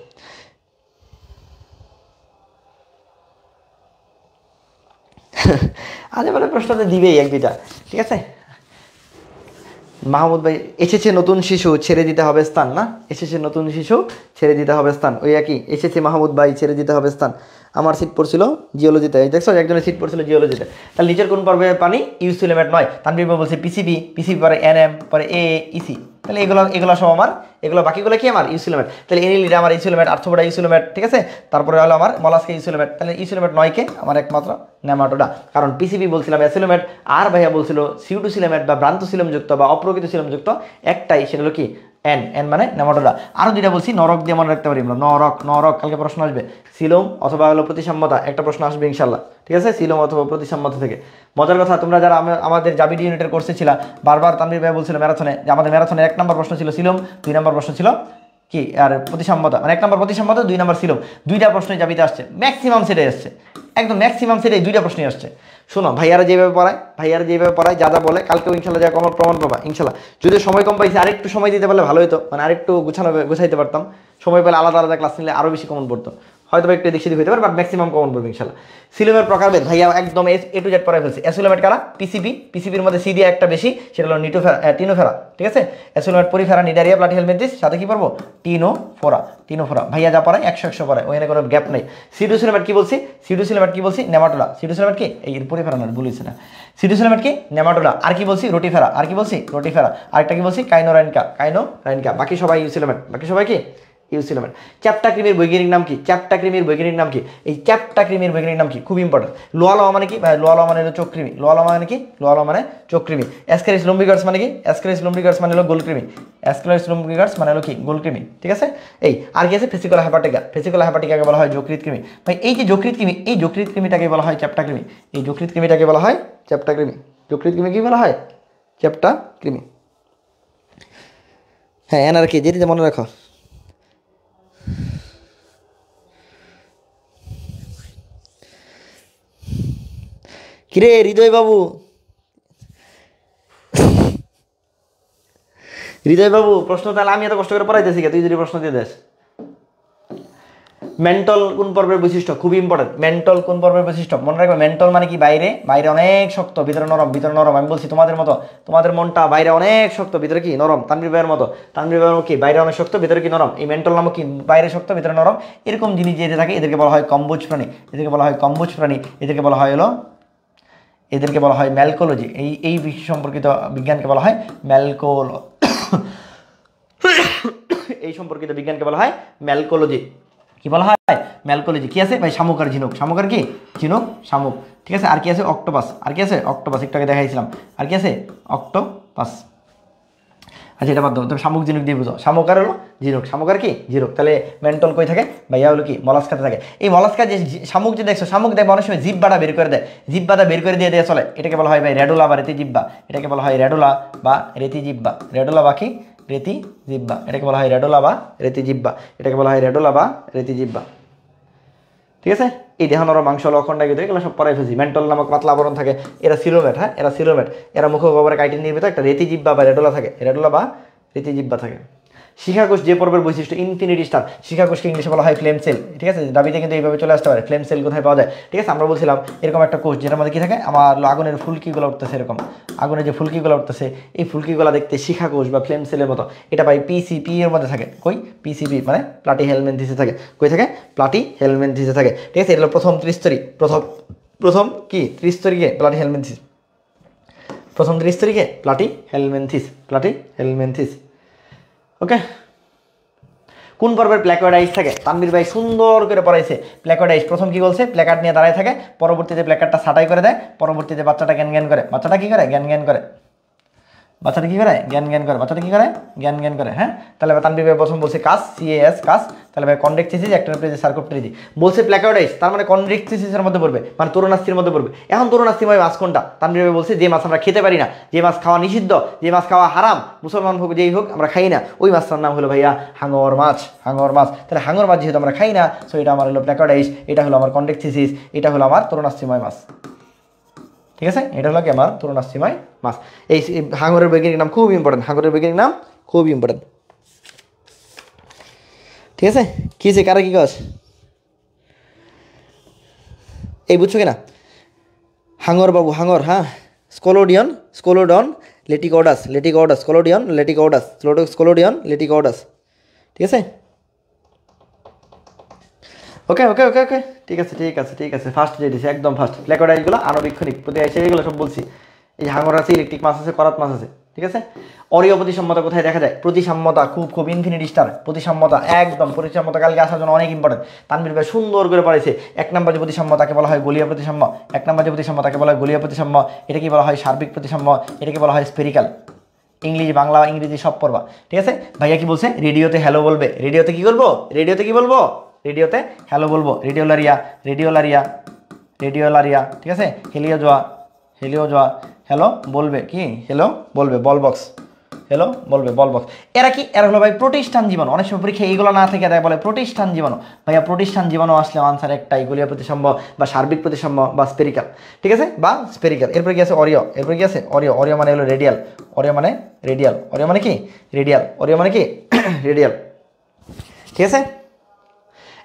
আজ বলে প্রশ্ন তো দিবেই এক দুইটা, ঠিক আছে। মাহমুদ ভাই, এসেছে নতুন শিশু ছেড়ে দিতে হবে স্থান, না এসেছে নতুন শিশু ছেড়ে দিতে হবে স্থান, ওই একই এসেছে মাহমুদ ভাই ছেড়ে দিতে হবে স্থান। আমার সিট পড়ছিল জিওলজিতে, দেখছো একজনের সিট পড়ছিল জিওলজিতে। তাহলে নিচের কোন পর্বে পানি ইউজ টু এলিমেন্ট নয়? তানভীর ভাই বলছে পিসিবি, পিসিবি পরে এনএম পরে এ ইসি। তাহলে এগুলো সব আমার, এগুলো বাকিগুলো কি আমার ইউজ এলিমেন্ট। তাহলে এনিলিটা আমার use element, arthropoda use element, ঠিক আছে। তারপরে হলো আমার মলাস্কা ইউজ এলিমেন্ট। তাহলে ইউজ এলিমেন্ট নয়কে আমার একমাত্র নেমাটোডা, কারণ পিসিবি বলছিলাম অ্যাসিলোমেট, আর ভাইয়া বলছিল সিউডোসিলেমেট বা ভ্রান্তশিলমযুক্ত বা অপ্রকৃত শিলমযুক্ত একটাই, সেটা হলো কি এন, এন মানে নেমাটোডা। আরও দুইটা বলছি নরক দিয়ে মনে রাখতে পারি আমরা, নরক, নরক কালকে প্রশ্ন আসবে। সিলোম অথবা হলো প্রতিসাম্যতা, একটা প্রশ্ন আসবে ইনশাল্লাহ, ঠিক আছে। সিলোম অথবা প্রতিসাম্যতা থেকে। মজার কথা, তোমরা যারা আমাদের জাবিডি ইউনিটের কোর্সে ছিল, বারবার তানভীর ভাই বলছিল ম্যারাথনে যে আমাদের ম্যারাথনের 1 নম্বর প্রশ্ন ছিল সিলোম, 2 নম্বর প্রশ্ন ছিল কি আর প্রতিসাম্যতা, মানে 1 নম্বর প্রতিসাম্যতা, 2 নম্বর সিলোম। দুইটা প্রশ্নই জাবিতে আসছে, ম্যাক্সিমাম সেটাই আসছে, একদম ম্যাক্সিমাম সেটাই, দুইটা প্রশ্নই আসছে। শোনো, ভাইয়ারা যেভাবে পড়ায় যা যা বলে, কালকেও ইনশাল্লাহ যা আমার প্রমাণ পাবা ইনশাল্লাহ। যদি সময় কম পাইছি, আরেকটু সময় দিতে পারলে ভালো হতো, মানে আরেকটু গুছাইতে পারতাম। সময় পেলে আলাদা আলাদা ক্লাস নিলে আরও বেশি কমন পড়তো, হয়তো একটু এদিক সেদিক হতে পারে, বাট ম্যাক্সিমাম কমন পড়বে ইনশাল্লাহ। সিলোমের প্রকারভেদ ভাইয়া একদম এ টু জেড পড়াই ফেলছে। অ্যাসিলোমেট কারা? পিসিবি, পিসিবির মধ্যে সি দিয়ে একটা বেশি, সেটা হলো টিনোফেরা, ঠিক আছে। অ্যাসিলোমেট পরিফেরা, নিডারিয়া, প্লাটিহেলমিনথিস, সাথে কি পড়বো টিনোফোরা। ভাইয়া যা পড়ায় 100 পড়ায়, ওখানে কোনো গ্যাপ নেই। সিডোসিলোমেট কি বলছি? সিডোসিলোমেট কি বলছি? নেমাটোডা। সিডোসিলোমেট কি এই পরিফেরা না, বলিছে না। সিডোসিলোমেট কি? নেমাটোডা। আর কি বলছি? রোটিফেরা। আর কি বলছি? রোটিফেরা। আরেকটা কি বলছি? কাইনোরাইনকা। বাকি সবাই ইউসিলোমেট, বাকি সবাই কি ইউসিলোমেট। চ্যাপ্টা ক্রিমির বৈজ্ঞানিক নাম কি? চ্যাপ্টা ক্রিমির বৈজ্ঞানিক নাম কি? এই চ্যাপ্টা ক্রিমির বৈজ্ঞানিক নাম কি? খুব ইম্পর্টেন্ট। লোয়ালো মানে কি ভাই? লোয়ালো মানে হলো চোখকৃমি। লোয়ালো মানে কি? লোয়ালো মানে চোখকৃমি। অ্যাসকারিস লুম্বিগার্স মানে কি? অ্যাসকারিস লুম্বিগার্স মানে হলো গোলকৃমি। অ্যাসকারিস লুম্বিগার্স মানে হলো কি? গোলকৃমি, ঠিক আছে। এই আর কি আছে? ফেসিকুলা হেপাটিকা। ফেসিকুলা হেপাটিকাকে বলা হয় যকৃৎ কৃমি। ভাই এই যে যকৃৎ কৃমি, এই যকৃৎ কৃমিটাকে বলা হয় চ্যাপ্টা কৃমি। এই যকৃৎ কৃমিটাকে বলা হয় চ্যাপ্টা কৃমি। যকৃৎ কৃমি কি বলা হয়? চ্যাপ্টা কৃমি। হ্যাঁ, এনার কি যেটা মনে রাখো। কিরে হৃদয় বাবু, প্রশ্ন তাহলে আমি এত কষ্ট করে পড়াইতেছি, তুই যদি প্রশ্ন দিয়ে দেস। মেন্টাল কোন পর্বের বৈশিষ্ট্য? খুবই ইম্পর্টেন্ট। মেন্টাল কোন পর্বের বৈশিষ্ট্য মনে রাখবে। মেন্টাল মানে কি? বাইরে অনেক শক্ত, ভিতরে নরম, ভিতরে নরম। আমি বলছি তোমাদের মতো, তোমাদের মনটা বাইরে অনেক শক্ত, ভিতরে কি নরম। তানভীর ভাইয়ের মতো, তানভীর ভাইয়ের কি বাইরে অনেক শক্ত, ভিতরে কি নরম। এই মেন্টাল নামক কি বাইরে শক্ত, ভিতরে নরম, এরকম জিনিস যেতে থাকে, এদেরকে বলা হয় কম্বুজ প্রাণী। এদেরকে বলা হয় কম্বুজ প্রাণী। এদেরকে বলা হয় এদেরকে বলা হয় ম্যালকোলজি। এই বিষয় সম্পর্কিত বিজ্ঞানকে বলা হয় এই সম্পর্কিত বিজ্ঞানকে বলা হয় ম্যালকোলজি। কি বলা হয়? ম্যালকোলজি। কি আছে ভাই? শামুক আর ঝিনুক। শামুক আর কি? ঝিনুক, শামুক, ঠিক আছে। আর কি আছে? অক্টোপাস। আর কি আছে? অক্টোপাস, একটু আগে দেখাইছিলাম। আর কি আছে? অক্টোপাস। আচ্ছা, এটা বাদ দাও, তুমি শামুক ঝিনুক দিয়ে বুঝো। শামুক আর হলো ঝিনুক, শামুক আর কি? ঝিনুক। তাহলে মেন্টল কই থাকে ভাইয়া? হলো কি মলাস্কাতে থাকে। এই মলাস্কা যে শামুক যে দেখছো, শামুক দেখবে অনেক সময় জিব্বাটা বের করে দেয়, জিব্বাটা বের করে দিয়ে চলে। এটাকে বলা হয় ভাই রেডুলা বা রেতি জিব্বা। এটাকে বলা হয় রেডুলা বা রেতি জিব্বা। রেডুলা বা কি? রেতি জিব্বা। এটাকে বলা হয় রেডুলা বা রেতি জিব্বা। এটাকে বলা হয় রেডুলা বা রেতি জিব্বা, ঠিক আছে। এই দেহানোর মাংস লক্ষণটা কিন্তু এগুলো সব পড়াই ফেলছি। মেন্টল নামক পাতলা আবরণ থাকে, এরা সিলোমেট। হ্যাঁ, এরা সিলোমেট। এরা মুখ গহ্বরে কাইটিন নির্মিত একটা রেতি জিব্বা বা রেডোলা থাকে, রেডোলা বা রেতি জিব্বা থাকে। শিখাকোষ যে পর্বের বৈশিষ্ট্য ইনফিনিটি স্টার। শিখাকোষকে ইংলিশে বলা হয় ফ্লেম সেল, ঠিক আছে। দাবিতে কিন্তু এইভাবে চলে আসতে পারে। ফ্লেম সেল কোথায় পাওয়া যায়, ঠিক আছে। আমরা বলছিলাম এরকম একটা কোষ যেটার মধ্যে কি থাকে, আমার আগুনের ফুলকিগুলো উঠতেছে, এরকম আগুনের যে ফুলকিগুলো উঠতেছে, এই ফুলকিগুলো দেখতে শিখাকোষ বা ফ্লেম সেলের মতো। এটা ভাই পিসিপি এর মধ্যে থাকে। কই? পিসিপি মানে প্লাটি হেলমেন্থিসে থাকে। কই থাকে? প্লাটি হেলমেন্থিসে থাকে, ঠিক আছে। এটা হলো প্রথম ত্রিস্তরী। প্রথম কি ত্রিস্তরীকে প্লাটি হেলমেন্থিস। প্রথম ত্রিস্তরীকে প্লাটি হেলমেন্থিস। ওকে। কোন পর্বের প্ল্যাকয়েড আইস থাকে? তানভীর ভাই সুন্দর করে পড়াইছে। প্ল্যাকয়েড আইস প্রথম কি বলছে? প্ল্যাকার্ড নিয়ে দাঁড়ায় থাকে, পরবর্তীতে প্ল্যাকার্ডটা ছাঁটাই করে দেয়, পরবর্তীতে বাচ্চাটা জ্ঞান করে। বাচ্চাটা কি করে? জ্ঞান করে। বাচ্চাটা কি করে? জ্ঞান করে। বাচ্চাটা কি করে? জ্ঞান করে। হ্যাঁ, তাহলে তানভীর ভাই প্রথম বলছে কাস, CAS কাস। তাহলে ভাই কন্ডেক্টিসিস, অ্যাক্টিনোপ্লেজি, সার্কোপ্টেজি। বলছে প্ল্যাকয়েডাইস, তার মানে কন্ডেক্টিসিসের মধ্যে পড়বে, মানে তরুণাস্থির মধ্যে পড়বে। এখন তরুণাস্থিময় মাছ কোনটা? তানভীর ভাই বলছে যে মাছ আমরা খেতে পারি না, যে মাছ খাওয়া নিষিদ্ধ, যে মাছ খাওয়া হারাম, মুসলমান হোক যেই হোক আমরা খাই না, ওই মাছটার নাম হলো ভাইয়া হাঙর মাছ। তাহলে হাঙর মাছ যেহেতু আমরা খাই না, সো এটা আমার হলো প্ল্যাকয়েডাইস, এটা হলো আমার কন্ডেক্টিসিস, এটা হলো আমার তরুণাস্থিময় মাছ, ঠিক আছে। এটা হলো কি আমার তরুণাস্থিময় মাছ। এই হাঙরের বৈজ্ঞানিক নাম খুব ইম্পর্টেন্ট। হাঙরের বৈজ্ঞানিক নাম খুব ইম্পর্টেন্ট, ঠিক আছে। কি আছে? কারা কি কাজ এই বুঝছো কিনা? হাঙর বাবু হাঙর, হ্যাঁ। স্কোলোডিয়ন, স্কোলোডন, লেটিকোডাস, লেটিকোডাস, স্কোলোডিয়ন, লেটিকোডাস, স্কোলোডিয়ন, লেটিকোডাস। ঠিক আছে, ওকে ওকে ওকে ওকে, ঠিক আছে ঠিক আছে ঠিক আছে, ফার্স্ট দিয়ে দিছে একদম ফার্স্ট। ল্যাকোডাইলগুলো আণবিক্ষণিক প্রতি এসে এগুলো সব বলছি। এই হাঙর আছে, ইলেকট্রিক মাছ আছে, করাত মাছ আছে। ঠিক আছে, অরীয় প্রতিসাম্যতা কোথায় দেখা যায়? প্রতিসাম্যতা খুব খুব ইনফিনিটি স্টার প্রতিসাম্যতা, একদম প্রতিসাম্যতা কালকে আসার জন্য অনেক ইম্পর্টেন্ট। তানভীর ভাই সুন্দর করে পড়াইছে। 1 নম্বর যে প্রতিসাম্যতাকে বলা হয় গলীয় প্রতিসাম্য, 1 নম্বর যে প্রতিসাম্যতাকে বলা হয় গলীয় প্রতিসাম্য, এটাকে বলা হয় সার্বিক প্রতিসাম্য, এটাকে বলা হয় স্পেরিক্যাল। ইংলিশ বাংলা ইংরেজি সব পড়বা। ঠিক আছে, ভাইয়া কি বলছে? রেডিওতে হ্যালো বলবে। রেডিওতে কি বলবো? রেডিওতে কি বলবো? রেডিওতে হ্যালো বলবো। রেডিওলারিয়া, রেডিওলারিয়া, রেডিওলারিয়া। ঠিক আছে, হেলিওজোয়া, হেলিওজোয়া। হ্যালো বলবে কি? হ্যালো বলবে। বল বক্স, হ্যালো বলবে বল বক্স। এরা কি? এরা হলো ভাই প্রতিষ্ঠান জীবাণু। অনেক সময় পরীক্ষা এইগুলো না থেকে দেয়, বলে প্রতিষ্ঠান জীবাণু। ভাইয়া প্রতিষ্ঠান জীবাণু আসলে আনসার একটাই, গলীয় প্রতিসাম্য বা সার্বিক প্রতিসাম্য বা স্পেরিক্যাল। ঠিক আছে, বা স্পেরিক্যাল। এরপরে কি আছে? অরিও। এরপরে কি আছে? অরিও। অরিও মানে হলো রেডিয়াল। অরিও মানে রেডিয়াল। অরিও মানে কি? রেডিয়াল। অরিও মানে কি? রেডিয়াল। ঠিক আছে,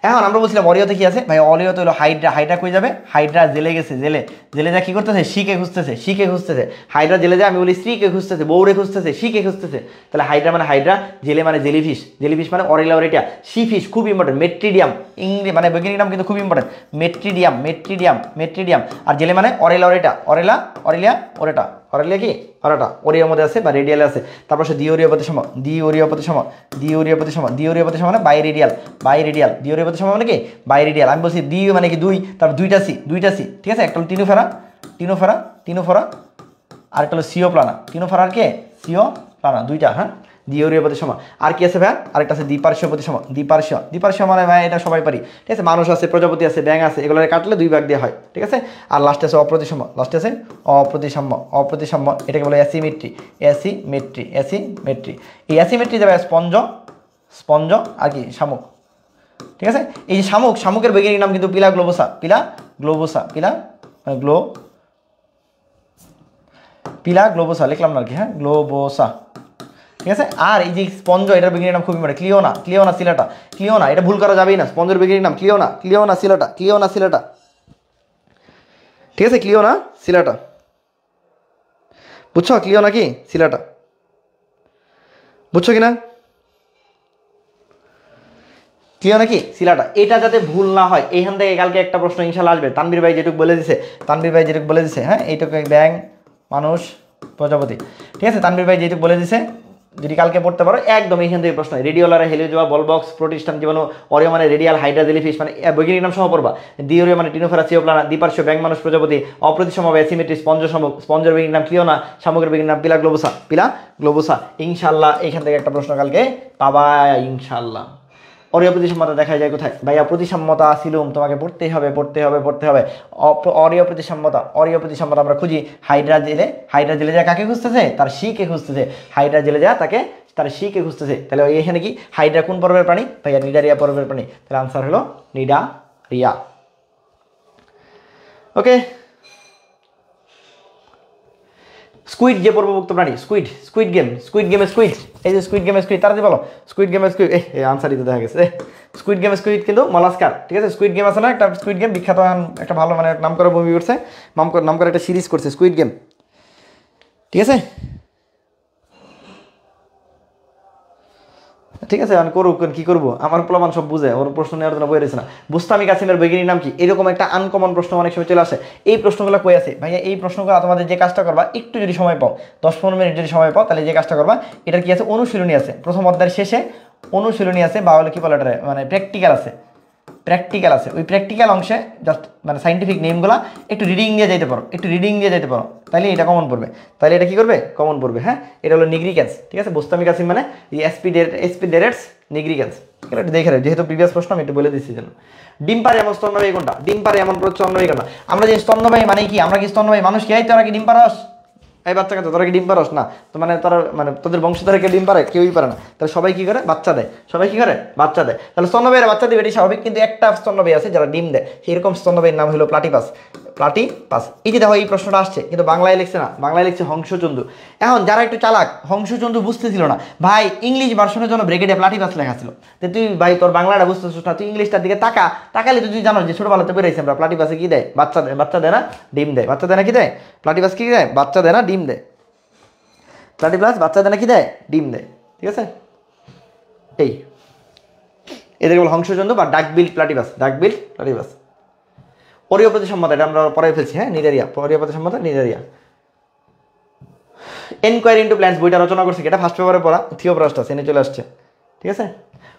এখন আমরা বলছিলাম অরিওতে কি আছে? ভাই অরিওতে হলো হাইড্রা। হাইড্রা কই যাবে? হাইড্রা জেলে গেছে। জেলে, জেলে যা কি করতেছে? শিকে খুঁজতেছে, শিকে খুঁজতেছে। হাইড্রা জেলে যায়, আমি বলি স্ত্রীকে খুঁজতেছে, বউরে খুঁজতেছে, শিকে খুঁজতেছে। তাহলে হাইড্রা মানে হাইড্রা, জেলে মানে জেলিফিশ, জেলিফিশ মানে অরেলা অরেটিয়া, সি ফিশ খুব ইম্পর্টেন্ট। মেট্রিডিয়াম ইংরেজি মানে বৈজ্ঞানিক নাম কিন্তু খুব ইম্পর্টেন্ট। মেট্রিডিয়াম, মেট্রিডিয়াম, মেট্রিডিয়াম। আর জেলে মানে অরেলা অরেটা, অরেলা অরেলিয়া ওরেটা। অরেলিয়া কি? অরেটা। ওরিওর মধ্যে আছে বা রেডিয়ালে আছে। তারপর সে দ্বিওরীয় প্রতিসম, দ্বিওরীয় প্রতিসম, দ্বিওরীয় প্রতিসম, দ্বিওরীয় প্রতিসম মানে বাই রেডিয়াল, বাই রেডিয়াল। দ্বিওরীয় প্রতিসম মানে কি? Biradial. আমি বলছি দ্বি মানে কি? দুই, তারপর দুইটা সি, দুইটা সি। ঠিক আছে, একটা হলো টিনোফেরা, টিনোফেরা, টিনোফেরা, আরেকটা হলো সিও প্লানা। টিনোফেরা আর কে? সিও প্লানা, দুইটা। হ্যাঁ, দ্বিওরীয় প্রতিসম। আর কি আছে ভাই? আরেকটা আছে দ্বিপার্শ্বীয় প্রতিসম। দ্বিপার্শ্বীয়, দ্বিপার্শ্বীয় মানে ভাই এটা সবাই পারি। ঠিক আছে, মানুষ আছে, প্রজাপতি আছে, ব্যাঙ আছে, এগুলো কাটলে 2 ভাগ দেওয়া হয়। ঠিক আছে, আর লাস্টে আছে অপ্রতিসম, লাস্টে আছে অপ্রতিসাম্য, অপ্রতিসাম্য। এটাকে বলে অ্যাসিমেট্রি, অ্যাসিমেট্রি, অ্যাসিমেট্রি। এই অ্যাসিমেট্রি যাবে স্পঞ্জ, স্পঞ্জ আর কি? শামুক। ঠিক আছে, এই যে শামুক, শামুকের বৈজ্ঞানিক নাম কিন্তু পিলা গ্লোবোসা, পিলা গ্লোবোসা, পিলা পিলা গ্লোবোসা লিখলাম না আর কি। হ্যাঁ, গ্লোবোসা। ঠিক আছে, আর এই যে স্পঞ্জ, এটার বৈজ্ঞানিক নাম খুব ইম্পর্টেন্ট, ক্লিওনা, ক্লিওনা সিলাটা, ক্লিওনা। এটা ভুল করা যাবেই না। স্পঞ্জের বৈজ্ঞানিক নাম ক্লিওনা, ক্লিওনা সিলাটা, ক্লিওনা সিলাটা। ঠিক আছে, ক্লিওনা সিলাটা। বুঝছো? ক্লিওনা কি? সিলাটা। বুঝছো কিনা? ক্লিওনা কি? সিলাটা। এটা যাতে ভুল না হয়, এইখান থেকে কালকে একটা প্রশ্ন ইনশাল্লাহ আসবে। তানভীর ভাই যেটুকু বলে দিছে, তানভীর ভাই যেটুকু বলে দিছে, হ্যাঁ, এইটুকু ব্যাং, মানুষ, প্রজাপতি। ঠিক আছে, তানভীর ভাই যেটুকু বলে দিছে, যদি কালকে পড়তে পারো একদম এইখান থেকে প্রশ্ন। রেডিওলার, হেলিওজোয়া, বল বক্স, প্রতিষ্ঠান জীবাণু, অরিও মানে রেডিয়াল, হাইড্রা, জেলিফিশ মানে বৈজ্ঞানিক নাম সহ পড়বা। দ্বিওরীয় মানে টিনোফেরা, সিওপ্লানা, দ্বিপার্শ্বীয় ব্যাং, মানুষ, প্রজাপতি, অপ্রতিসম অ্যাসিমেট্রি, স্পঞ্জ শামুক, স্পঞ্জের বৈজ্ঞানিক নাম ক্লিওনা, শামুকের বৈজ্ঞানিক নাম পিলা গ্লোবোসা, পিলা গ্লোবোসা। ইনশাল্লাহ এইখান থেকে একটা প্রশ্ন কালকে পাবা ইনশাল্লাহ। অরীয় প্রতিসাম্যতা দেখা যায় কোথায়? ভাইয়া প্রতিসাম্যতা সিলুম, তোমাকে পড়তেই হবে, পড়তে হবে, পড়তে হবে। অরীয় প্রতিসাম্যতা, অরীয় প্রতিসাম্যতা আমরা খুঁজি হাইড্রা জেলে। হাইড্রা জেলে যা কাকে খুঁজতেছে? তার শিকে খুঁজতেছে। হাইড্রা জেলে যা তাকে তার শিকে খুঁজতেছে। তাহলে এখানে কি হাইড্রা কোন পর্বের প্রাণী? ভাইয়া নিডারিয়া পর্বের প্রাণী। তাহলে আনসার হলো নিডারিয়া। ওকে, স্কুইড যে পর্বভুক্ত প্রাণী, স্কুইড, স্কুইড গেম, স্কুইড গেমে স্কুইড, এই যে স্কুইড গেমে স্কুইড, তাড়াতাড়ি বলো। স্কুইড গেমে স্কুইড, এই আনসারই তো দেখা গেছে। স্কুইড গেমে স্কুইড কিন্তু মলাস্কার। ঠিক আছে, স্কুইড গেম আছে না একটা? স্কুইড গেম বিখ্যাত, একটা ভালো মানে নাম করা মুভি করছে, নাম করে একটা সিরিজ করছে স্কুইড গেম। ঠিক আছে, ঠিক আছে, আমি করুক, কি করবো, আমার প্লাবান সব বুঝে, ওর প্রশ্ন নেওয়ার জন্য বই রয়েছে না। বুস্তামি কাসিমের বৈজ্ঞানিক নাম কি? এরকম একটা আনকমন প্রশ্ন অনেক সময় চলে আসে। এই প্রশ্নগুলো কই আছে ভাইয়া? এই প্রশ্নগুলো তোমাদের যে কাজটা করবা, একটু যদি সময় পাও, 10-15 মিনিট যদি সময় পাও, তাহলে যে কাজটা করবা, এটার কি আছে? অনুশীলনী আছে। প্রথম অধ্যায়ের শেষে অনুশীলনী আছে, বা হলো কি বলে এটা, মানে প্র্যাকটিক্যাল আছে, প্র্যাকটিক্যাল আছে। ওই প্র্যাকটিক্যাল অংশে জাস্ট মানে সাইন্টিফিক নেমগুলো একটু রিডিং দিয়ে যেতে পারো, একটু রিডিং দিয়ে যেতে পারো, তাহলে এটা কমন পড়বে। তাহলে এটা কি করবে? কমন পড়বে। হ্যাঁ, এটা হলো নিগ্রিক্যান্স। ঠিক আছে, বুস্তামি কাসিম মানে এসপিডেরেটস নিগ্রিক্যান্স। এটা দেখে রাখ, যেহেতু প্রিভিয়াস প্রশ্ন আমি একটু বলে দিচ্ছি যেন। ডিম পারে এমন স্তন্যবাহী কোনটা? ডিম পারে এমন স্তন্যবাহী কোনটা? আমরা যে স্তন্যবাহী মানে কি? আমরা কি স্তন্যবাহী মানুষ কি? তোরা কি ডিম পারস? এই বাচ্চা কাছে তোরা কি ডিম পারস না? তো মানে তোরা মানে তোদের বংশধরে কেউ ডিম পারে? কেউই পারে না। তাহলে সবাই কি করে? বাচ্চা দেয়। সবাই কি করে? বাচ্চা দেয়। তাহলে স্তন্যবাহীরা বাচ্চা দেবে, এটি স্বাভাবিক। কিন্তু একটা স্তন্যবাহী আছে যারা ডিম দেয়, সেরকম স্তন্যবাহীর নাম হলো প্লাটিপাস। প্লাটিপাস। এই যে দেখো এই প্রশ্নটা আসছে কিন্তু বাংলায় লিখছে না, বাংলায় লিখছে হংসচন্দু। এখন যারা একটু চালাক, হংসচন্দু বুঝতেছিল না ভাই, ইংলিশ ভার্সনের জন্য ব্রেকেটে প্লাটিপাস লেখা ছিল। তো তুই ভাই তোর বাংলাটা বুঝতেছিস না, তুই ইংলিশটার দিকে তাকালে তুই জানো যে ছোটবেলাতে বেরোইছি আমরা প্লাটিপাসে কি দেয়, বাচ্চা দেয়, বাচ্চা দেয় না ডিম দেয়, বাচ্চা দেয় না কি দেয়, প্লাটিপাস কি দেয়, বাচ্চা দেয় না ডিম দেয়, প্লাটিপাস বাচ্চা দেয় না কি দেয়, ডিম দেয়। ঠিক আছে, এই এদেরকে বল হংসচন্দু বা ডাকবিল প্লাটিপাস, ডাকবিল প্লাটিপাস। পরীয় প্রতিসম্মতা, এটা আমরা পরে ফেলছি, হ্যাঁ নিডারিয়া, পরীয় প্রতিসম্মতা নিডারিয়া। এনকোয়ারি ইন্টু প্ল্যান্টস বইটা রচনা করছে, এটা ফার্স্ট পেপারে পড়া, থিওপ্রাস্টাস এনে চলে আসছে। ঠিক আছে,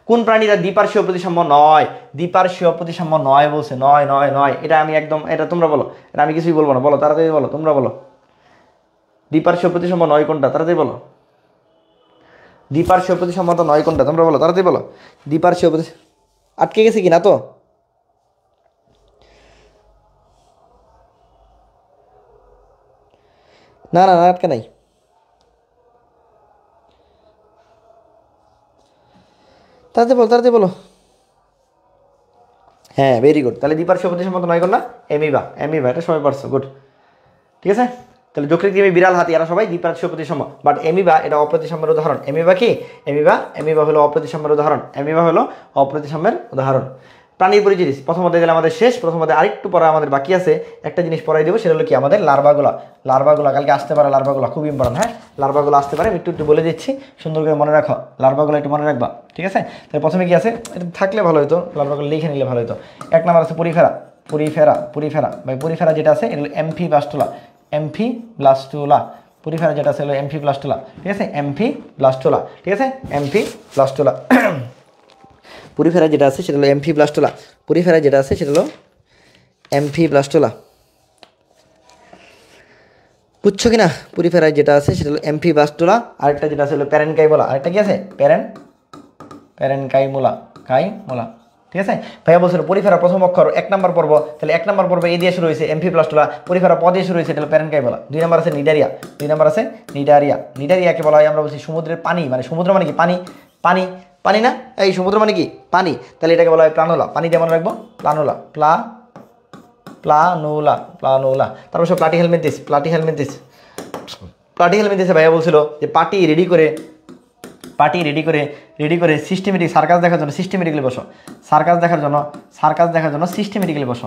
কোন প্রাণীরা দ্বিপার্শ্বীয় প্রতিসাম্য নয়, দ্বিপার্শ্বীয় প্রতিসাম্য নয় বলছে, নয় নয় নয়, এটা আমি একদম, এটা তোমরা বলো, এটা আমি কিছুই বলবো না, বলো তাড়াতাড়ি বলো, তোমরা বলো দ্বিপার্শ্বীয় প্রতিসাম্য নয় কোনটা, তাড়াতাড়ি বলো, দ্বিপার্শ্বীয় প্রতিসাম্যতা নয় কোনটা, তোমরা বলো তাড়াতাড়ি বলো, দ্বিপার্শ্বীয় প্রতি, আটকে গেছে কি না তো, না না না আটকে নাই, তাড়াতাড়ি বলো, তাড়াতাড়ি বলো। হ্যাঁ ভেরি গুড, তাহলে দ্বিপার্শ্বীয় প্রতিসম্মতা নয় কোনটা, এমিবা, এমিবা, এটা সবাই পারছো, গুড। ঠিক আছে, তাহলে যকৃৎকৃমি, বিড়াল, হাতি এরা সবাই দ্বিপার্শ্বীয় প্রতিসাম্য, বাট এমিবা এটা অপ্রতিসাম্যের উদাহরণ। এমিবা কি, এমিবা হলো অপ্রতিসাম্যের উদাহরণ, এমিবা হলো অপ্রতিসাম্যের উদাহরণ। প্রাণীর পরিচিতি প্রথম অধ্যায় গেলে আমাদের শেষ, প্রথম অধ্যায় আরেকটু পরে আমাদের বাকি আছে, একটা জিনিস পড়াই দেবো, সেটা হলো কি আমাদের লার্ভাগুলা, লার্ভাগুলা কালকে আসতে পারে, লার্ভাগুলা খুব ইম্পর্টেন্ট, হ্যাঁ লার্ভাগুলো আসতে পারে, আমি একটু একটু বলে দিচ্ছি, সুন্দর করে মনে রাখো, লার্ভাগুলো একটু মনে রাখবা। ঠিক আছে, তাহলে প্রথমে কি আছে, এটা থাকলে ভালো হতো, লার্ভাগুলো লিখে নিলে ভালো হতো। এক নাম্বার আছে পরিফেরা, পরিফেরা, পরিফেরা ভাই, পরিফেরা যেটা আছে এটা হলো এমফিব্লাস্টুলা, এমফিব্লাস্টুলা, পরিফেরা যেটা আছে হলো এমফিব্লাস্টুলা। ঠিক আছে, এমফিব্লাস্টুলা, ঠিক আছে, এমফিব্লাস্টুলা। পরিফেরা যেটা আছে সেটা হলো এমফিব্লাস্টুলা, পরিফেরা যেটা আছে সেটা হলো এমফিব্লাস্টুলা, বুঝছো কিনা, পরিফেরা যেটা আছে সেটা হলো এমফিব্লাস্টুলা, আরেকটা যেটা আছে হলো প্যারেনকাইমোলা, আরেকটা কি আছে প্যারেনকাইমোলা, কাইমোলা। ঠিক আছে, ভাইয়া বলছিল পরিফেরা প্রথম অক্ষর এক নম্বর পর্ব, তাহলে এক নম্বর পর্ব এ দিয়ে শুরু হয়েছে এমফিব্লাস্টুলা, পরিফেরা প দিয়ে শুরু হয়েছে, এটা হলো প্যারেনকাইমোলা। দুই নম্বর আছে নিডারিয়া, দুই নম্বর আছে নিডারিয়া, নিডারিয়াকে বলা হয় আমরা বলছি সমুদ্রের পানি, মানে সমুদ্র মানে কি পানি, পানি, পানি না, এই সমুদ্র মানে কি পানি, তাহলে এটাকে বলা হয় প্লানুলা, পানি দিয়ে মনে রাখবো প্লানুলা, প্লানুলা, প্লানুলা। তারপর সব প্লাটিহেলমিনথিস, প্লাটিহেলমিনথিস, প্লাটিহেলমিনথিসে ভাইয়া বলছিল যে পার্টি রেডি করে সিস্টেমেটিক সার্কাস দেখার জন্য সিস্টেমেটিক্যালি বসো, সার্কাস দেখার জন্য সিস্টেমেটিক্যালি বসো,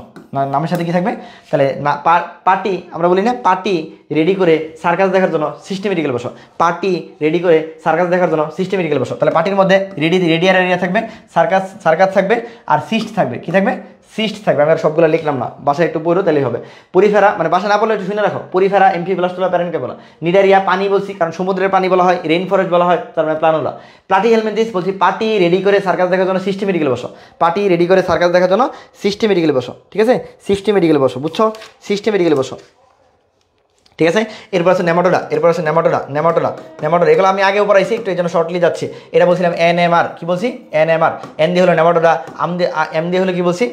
নামের সাথে কি থাকবে, তাহলে না পার্টি আমরা বলি না, পার্টি রেডি করে সার্কাস দেখার জন্য সিস্টেমেটিক্যালি বসো, পার্টি রেডি করে সার্কাস দেখার জন্য সিস্টেমেটিক্যালি বসো। তাহলে পার্টির মধ্যে রেডিয়ার এরিয়া থাকবে, সার্কাস থাকবে, আর সিস্ট থাকবে, কি থাকবে, সিস্ট থাকবে। আমি আর সবগুলো লিখলাম না, বাসায় একটু পড়ো তাহলেই হবে। পরিফেরা মানে বাসা না পড়লে একটু শুনে রাখো, পরিফেরা এমফিব্লাস্টুলা প্যারেনকাইমোলা, নিডারিয়া পানি বলছি কারণ সমুদ্রের পানি বলা হয়, রেইন ফরেস্ট বলা হয়, তার মানে প্লানুলা। প্লাটিহেলমিনথিস বলছি পার্টি রেডি করে সার্কাস দেখার জন্য সিস্টেমেটিক্যালি বসো, পার্টি রেডি করে সার্কাস দেখার জন্য সিস্টেমেটিক্যালি বসো। ঠিক আছে, সিস্টেমেটিক্যালি বসো, বুঝছো, সিস্টেমেটিক্যালি বসো। ঠিক আছে, এরপর আছে নেমাটোডা, নেমাটোডা এগুলো আমি আগেও পড়াইছি, একটু এই জন্য শর্টলি যাচ্ছি। এটা বলছিলাম এনএমআর, কি বলছি, এনএমআর, এন দিয়ে হলো নেমাটোডা, এম দিয়ে হলো কি বলছি,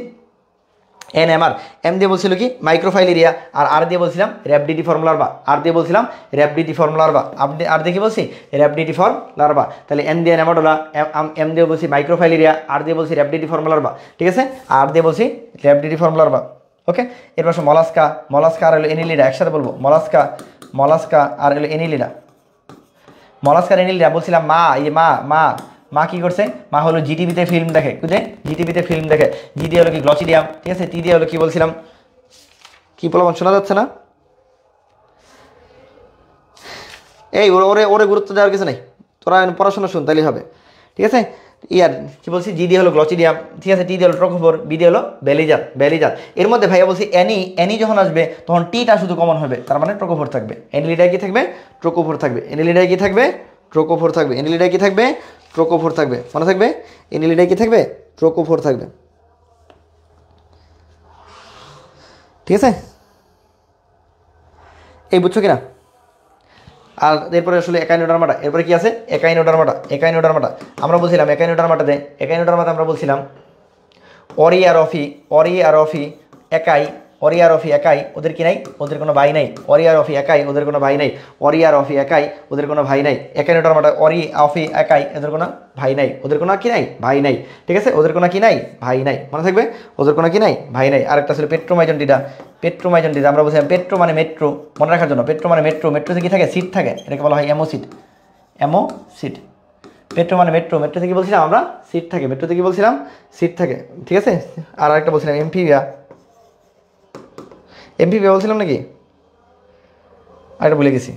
এনএমআর, এম দিয়ে বলছিল কি মাইক্রোফাইলেরিয়া, আর আর দিয়ে বলছিলাম র্যাবডিটিফর্ম লার্ভা, আর দিয়ে বলছিলাম র্যাবডিটিফর্ম লার্ভা, আর দিয়ে কি বলছি র্যাবডিটিফর্ম লার্ভা। তাহলে এন দিয়ে নেমাটোডা, এম দিয়ে বলছি মাইক্রোফাইলেরিয়া, আর দিয়ে বলছি র্যাবডিটিফর্ম লার্ভা। ঠিক আছে, আর দিয়ে বলছি র্যাবডিটিফর্ম লার্ভা। ওকে, এরপর মলাস্কা আর হলো এনিলিডা, একসাথে বলবো মলাস্কা আর হলো এনিলিডা, মলাস্কার এনিলিডা। বলছিলাম মা কি করছে, মা হলো জিটিভিতে ফিল্ম দেখে, বুঝে জিটিভিতে ফিল্ম দেখে, জি দিয়ে হলো কি গ্লচিডিয়াম। ঠিক আছে, টি দিয়ে হলো কি বলছিলাম, কি বললাম শোনা যাচ্ছে না, এই ওরে গুরুত্ব দেওয়ার কিছু নেই, তোরা পড়াশোনা শুন তাহলেই হবে। ঠিক আছে, ইয়ার কি বলছি, জি দিয়ে হলো গ্লচিডিয়াম, ঠিক আছে, টি দিয়ে হলো ট্রোকোফোর, বি দিয়ে হলো বেলিজার। এর মধ্যে ভাইয়া বলছি অ্যানি যখন আসবে তখন টিটা শুধু কমন হবে, তার মানে ট্রোকোফোর থাকবে, এনিলিডায় কি থাকবে, ট্রোকোফোর থাকবে, এনিলিডায় কি থাকবে, ট্রোকোফোর থাকবে, এনিলিডায় কি থাকবে, ট্রোকোফোর থাকবে, মনে থাকবে, এনিলিডায় কি থাকবে, ট্রোকোফোর থাকবে। ঠিক আছে, এই বুঝছো কিনা। আর এরপরে আসলে একাইনোডার্মাটা, এরপরে কি আছে একাইনোডার্মাটা আমরা বলছিলাম একাইনোডার্মাতে আমরা বলছিলাম অরি আর অফি, একাই অরিয়ার অফি একাই, ওদের কি নাই, ওদের কোনো ভাই নাই। অরিয়ার অফি একাই, ওদের কোনো ভাই নাই। অরিয়ার অফি একাই, ওদের কোনো ভাই নাই। একাই নোটার মাটা অরি অফি একাই, এদের কোনো ভাই নাই, ওদের কোনো কি নাই, ভাই নাই। ঠিক আছে, ওদের কোনো কি নাই, ভাই নাই, মনে থাকবে, ওদের কোনো কি নাই, ভাই নাই। আরেকটা ছিল পেট্রোমাইজন ডিডা। পেট্রোমাইজন ডিডা আমরা বলছিলাম পেট্রো মানে মেট্রো, মনে রাখার জন্য। পেট্রো মানে মেট্রো, মেট্রোতে কি থাকে, সিট থাকে, এটাকে বলা হয় অ্যামোসিড। অ্যামোসিড। মেট্রো মানে মেট্রো, মেট্রোতে কি বলছিলাম আমরা, সিট থাকে। মেট্রোতে কি বলছিলাম, সিট থাকে। ঠিক আছে, আর একটা বলছিলাম এমফিবিয়া। এমফিবিয়া বলছিলাম নাকি, আরেকটা ভুলে গেছি,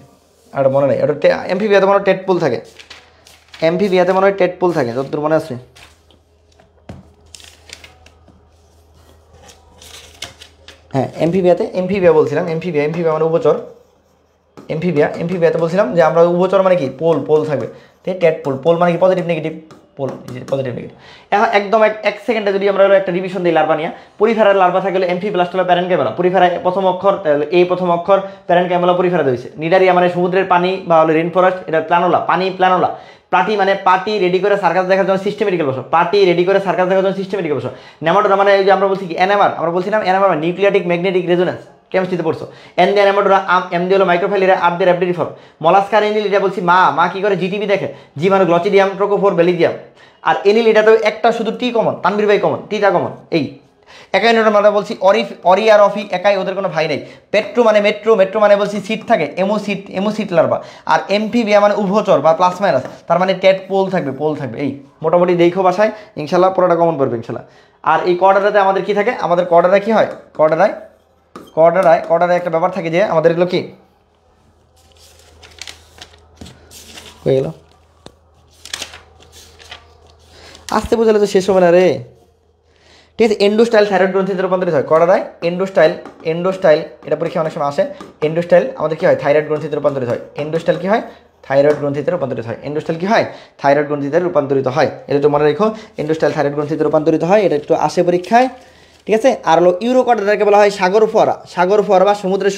আরেকটা মনে নেই। ওটা এমফিবিয়াতে মনে হয় টেট পুল থাকে। এমফিবিয়াতে মনে হয় টেট পুল থাকে, যতদূর মনে আছে। হ্যাঁ এমফিবিয়া বলছিলাম। এমফিবিয়া মানে উপচর। এমফিবিয়াতে বলছিলাম যে আমরা উপচর মানে কি, পোল থাকবে। ঠিক টেট পোল মানে কি, positive negative, pole positive negative. এখন একদম এক সেকেন্ডে যদি আমরা একটা রিভিশন দিই লার্ভা নিয়ে, পরিফেরার লার্ভা থাকলে এমফিব্লাস্টলা প্যারেনকাইমালা। পরিফেরা প্রথম অক্ষর, এই প্রথম অক্ষর প্যারেনকাইমালা পরিফেরা দিয়েছে। নিডারিয়া মানে সমুদ্রের পানি বা হলো রেন ফরেস্ট, এটা প্ল্যানোলা, পানি প্ল্যানোলা। পার্টি মানে পার্টি রেডি করে সার্কাস দেখার জন্য সিস্টেমেটিক্যাল বসো, পার্টি রেডি করে সার্কাস দেখার জন্য সিস্টেমেটিক্যাল বসো। নেমাটোডা মানে ওই যে আমরা বলছি কি এনএমআর, আমরা বলছিলাম এনএমআর মানে নিউক্লিয়াটিক ম্যাগনেটিক রেজোনেন্স, কেমিস্ট্রিতে পড়ছো। এন দিয়ে নেমাটোডা, এম দিয়ে হলো মাইক্রোফাইলিরা, আর দিয়ে র্যাপডিফর্ম। মলাস্কার এনিল এটা বলছি মা কি করে, জিটিভি দেখে, জি মানে গ্লচিডিয়াম, ট্রোকোফোর, বেলিজিয়াম। আর এনিল এটাতে একটা শুধু টি কমন, তানবির ভাই কমন, টিটা কমন। এই একাই নোটার মানে বলছি অরি আর অফি একাই, ওদের কোনো ভাই নেই। পেট্রো মানে মেট্রো মানে বলছি সিট থাকে, এমোসিট লার্ভা। আর এমফিবিয়া মানে উভচর বা প্লাস মাইনাস, তার মানে টেট পোল থাকবে। এই মোটামুটি দেখো বাসায়, ইনশাল্লাহ পুরোটা কমন পড়বে ইনশাল্লাহ। আর এই কর্ডারাতে আমাদের কি থাকে, আমাদের কর্ডারায় কি হয়, কর্ডারায় একটা ব্যাপার থাকে যে আমাদের এগুলো কি হয়ে গেল, আসতে বোঝালে তো শেষ হবে না রে। ঠিক আছে, এন্ডোস্টাইল থাইরয়েড গ্রন্থিতে রূপান্তরিত হয়। কর্ডারায় এন্ডোস্টাইল এটা পরীক্ষা অনেক সময় আসে। এন্ডোস্টাইল আমাদের কি হয়, থাইরয়েড গ্রন্থিতে রূপান্তরিত হয়। এন্ডোস্টাইল কি হয়, থাইরয়েড গ্রন্থিতে রূপান্তরিত হয়। এন্ডোস্টাইল কি হয়, থাইরয়েড গ্রন্থিতে রূপান্তরিত হয়। এটা একটু মনে রেখো, এন্ডোস্টাইল থাইরয়েড গ্রন্থিতে রূপান্তরিত হয়, এটা একটু আসে পরীক্ষায়। ঠিক আছে, আর হলো ইউরোকর্ডাটাকে বলা হয় সাগর ফোয়ারা বা সমুদ্রের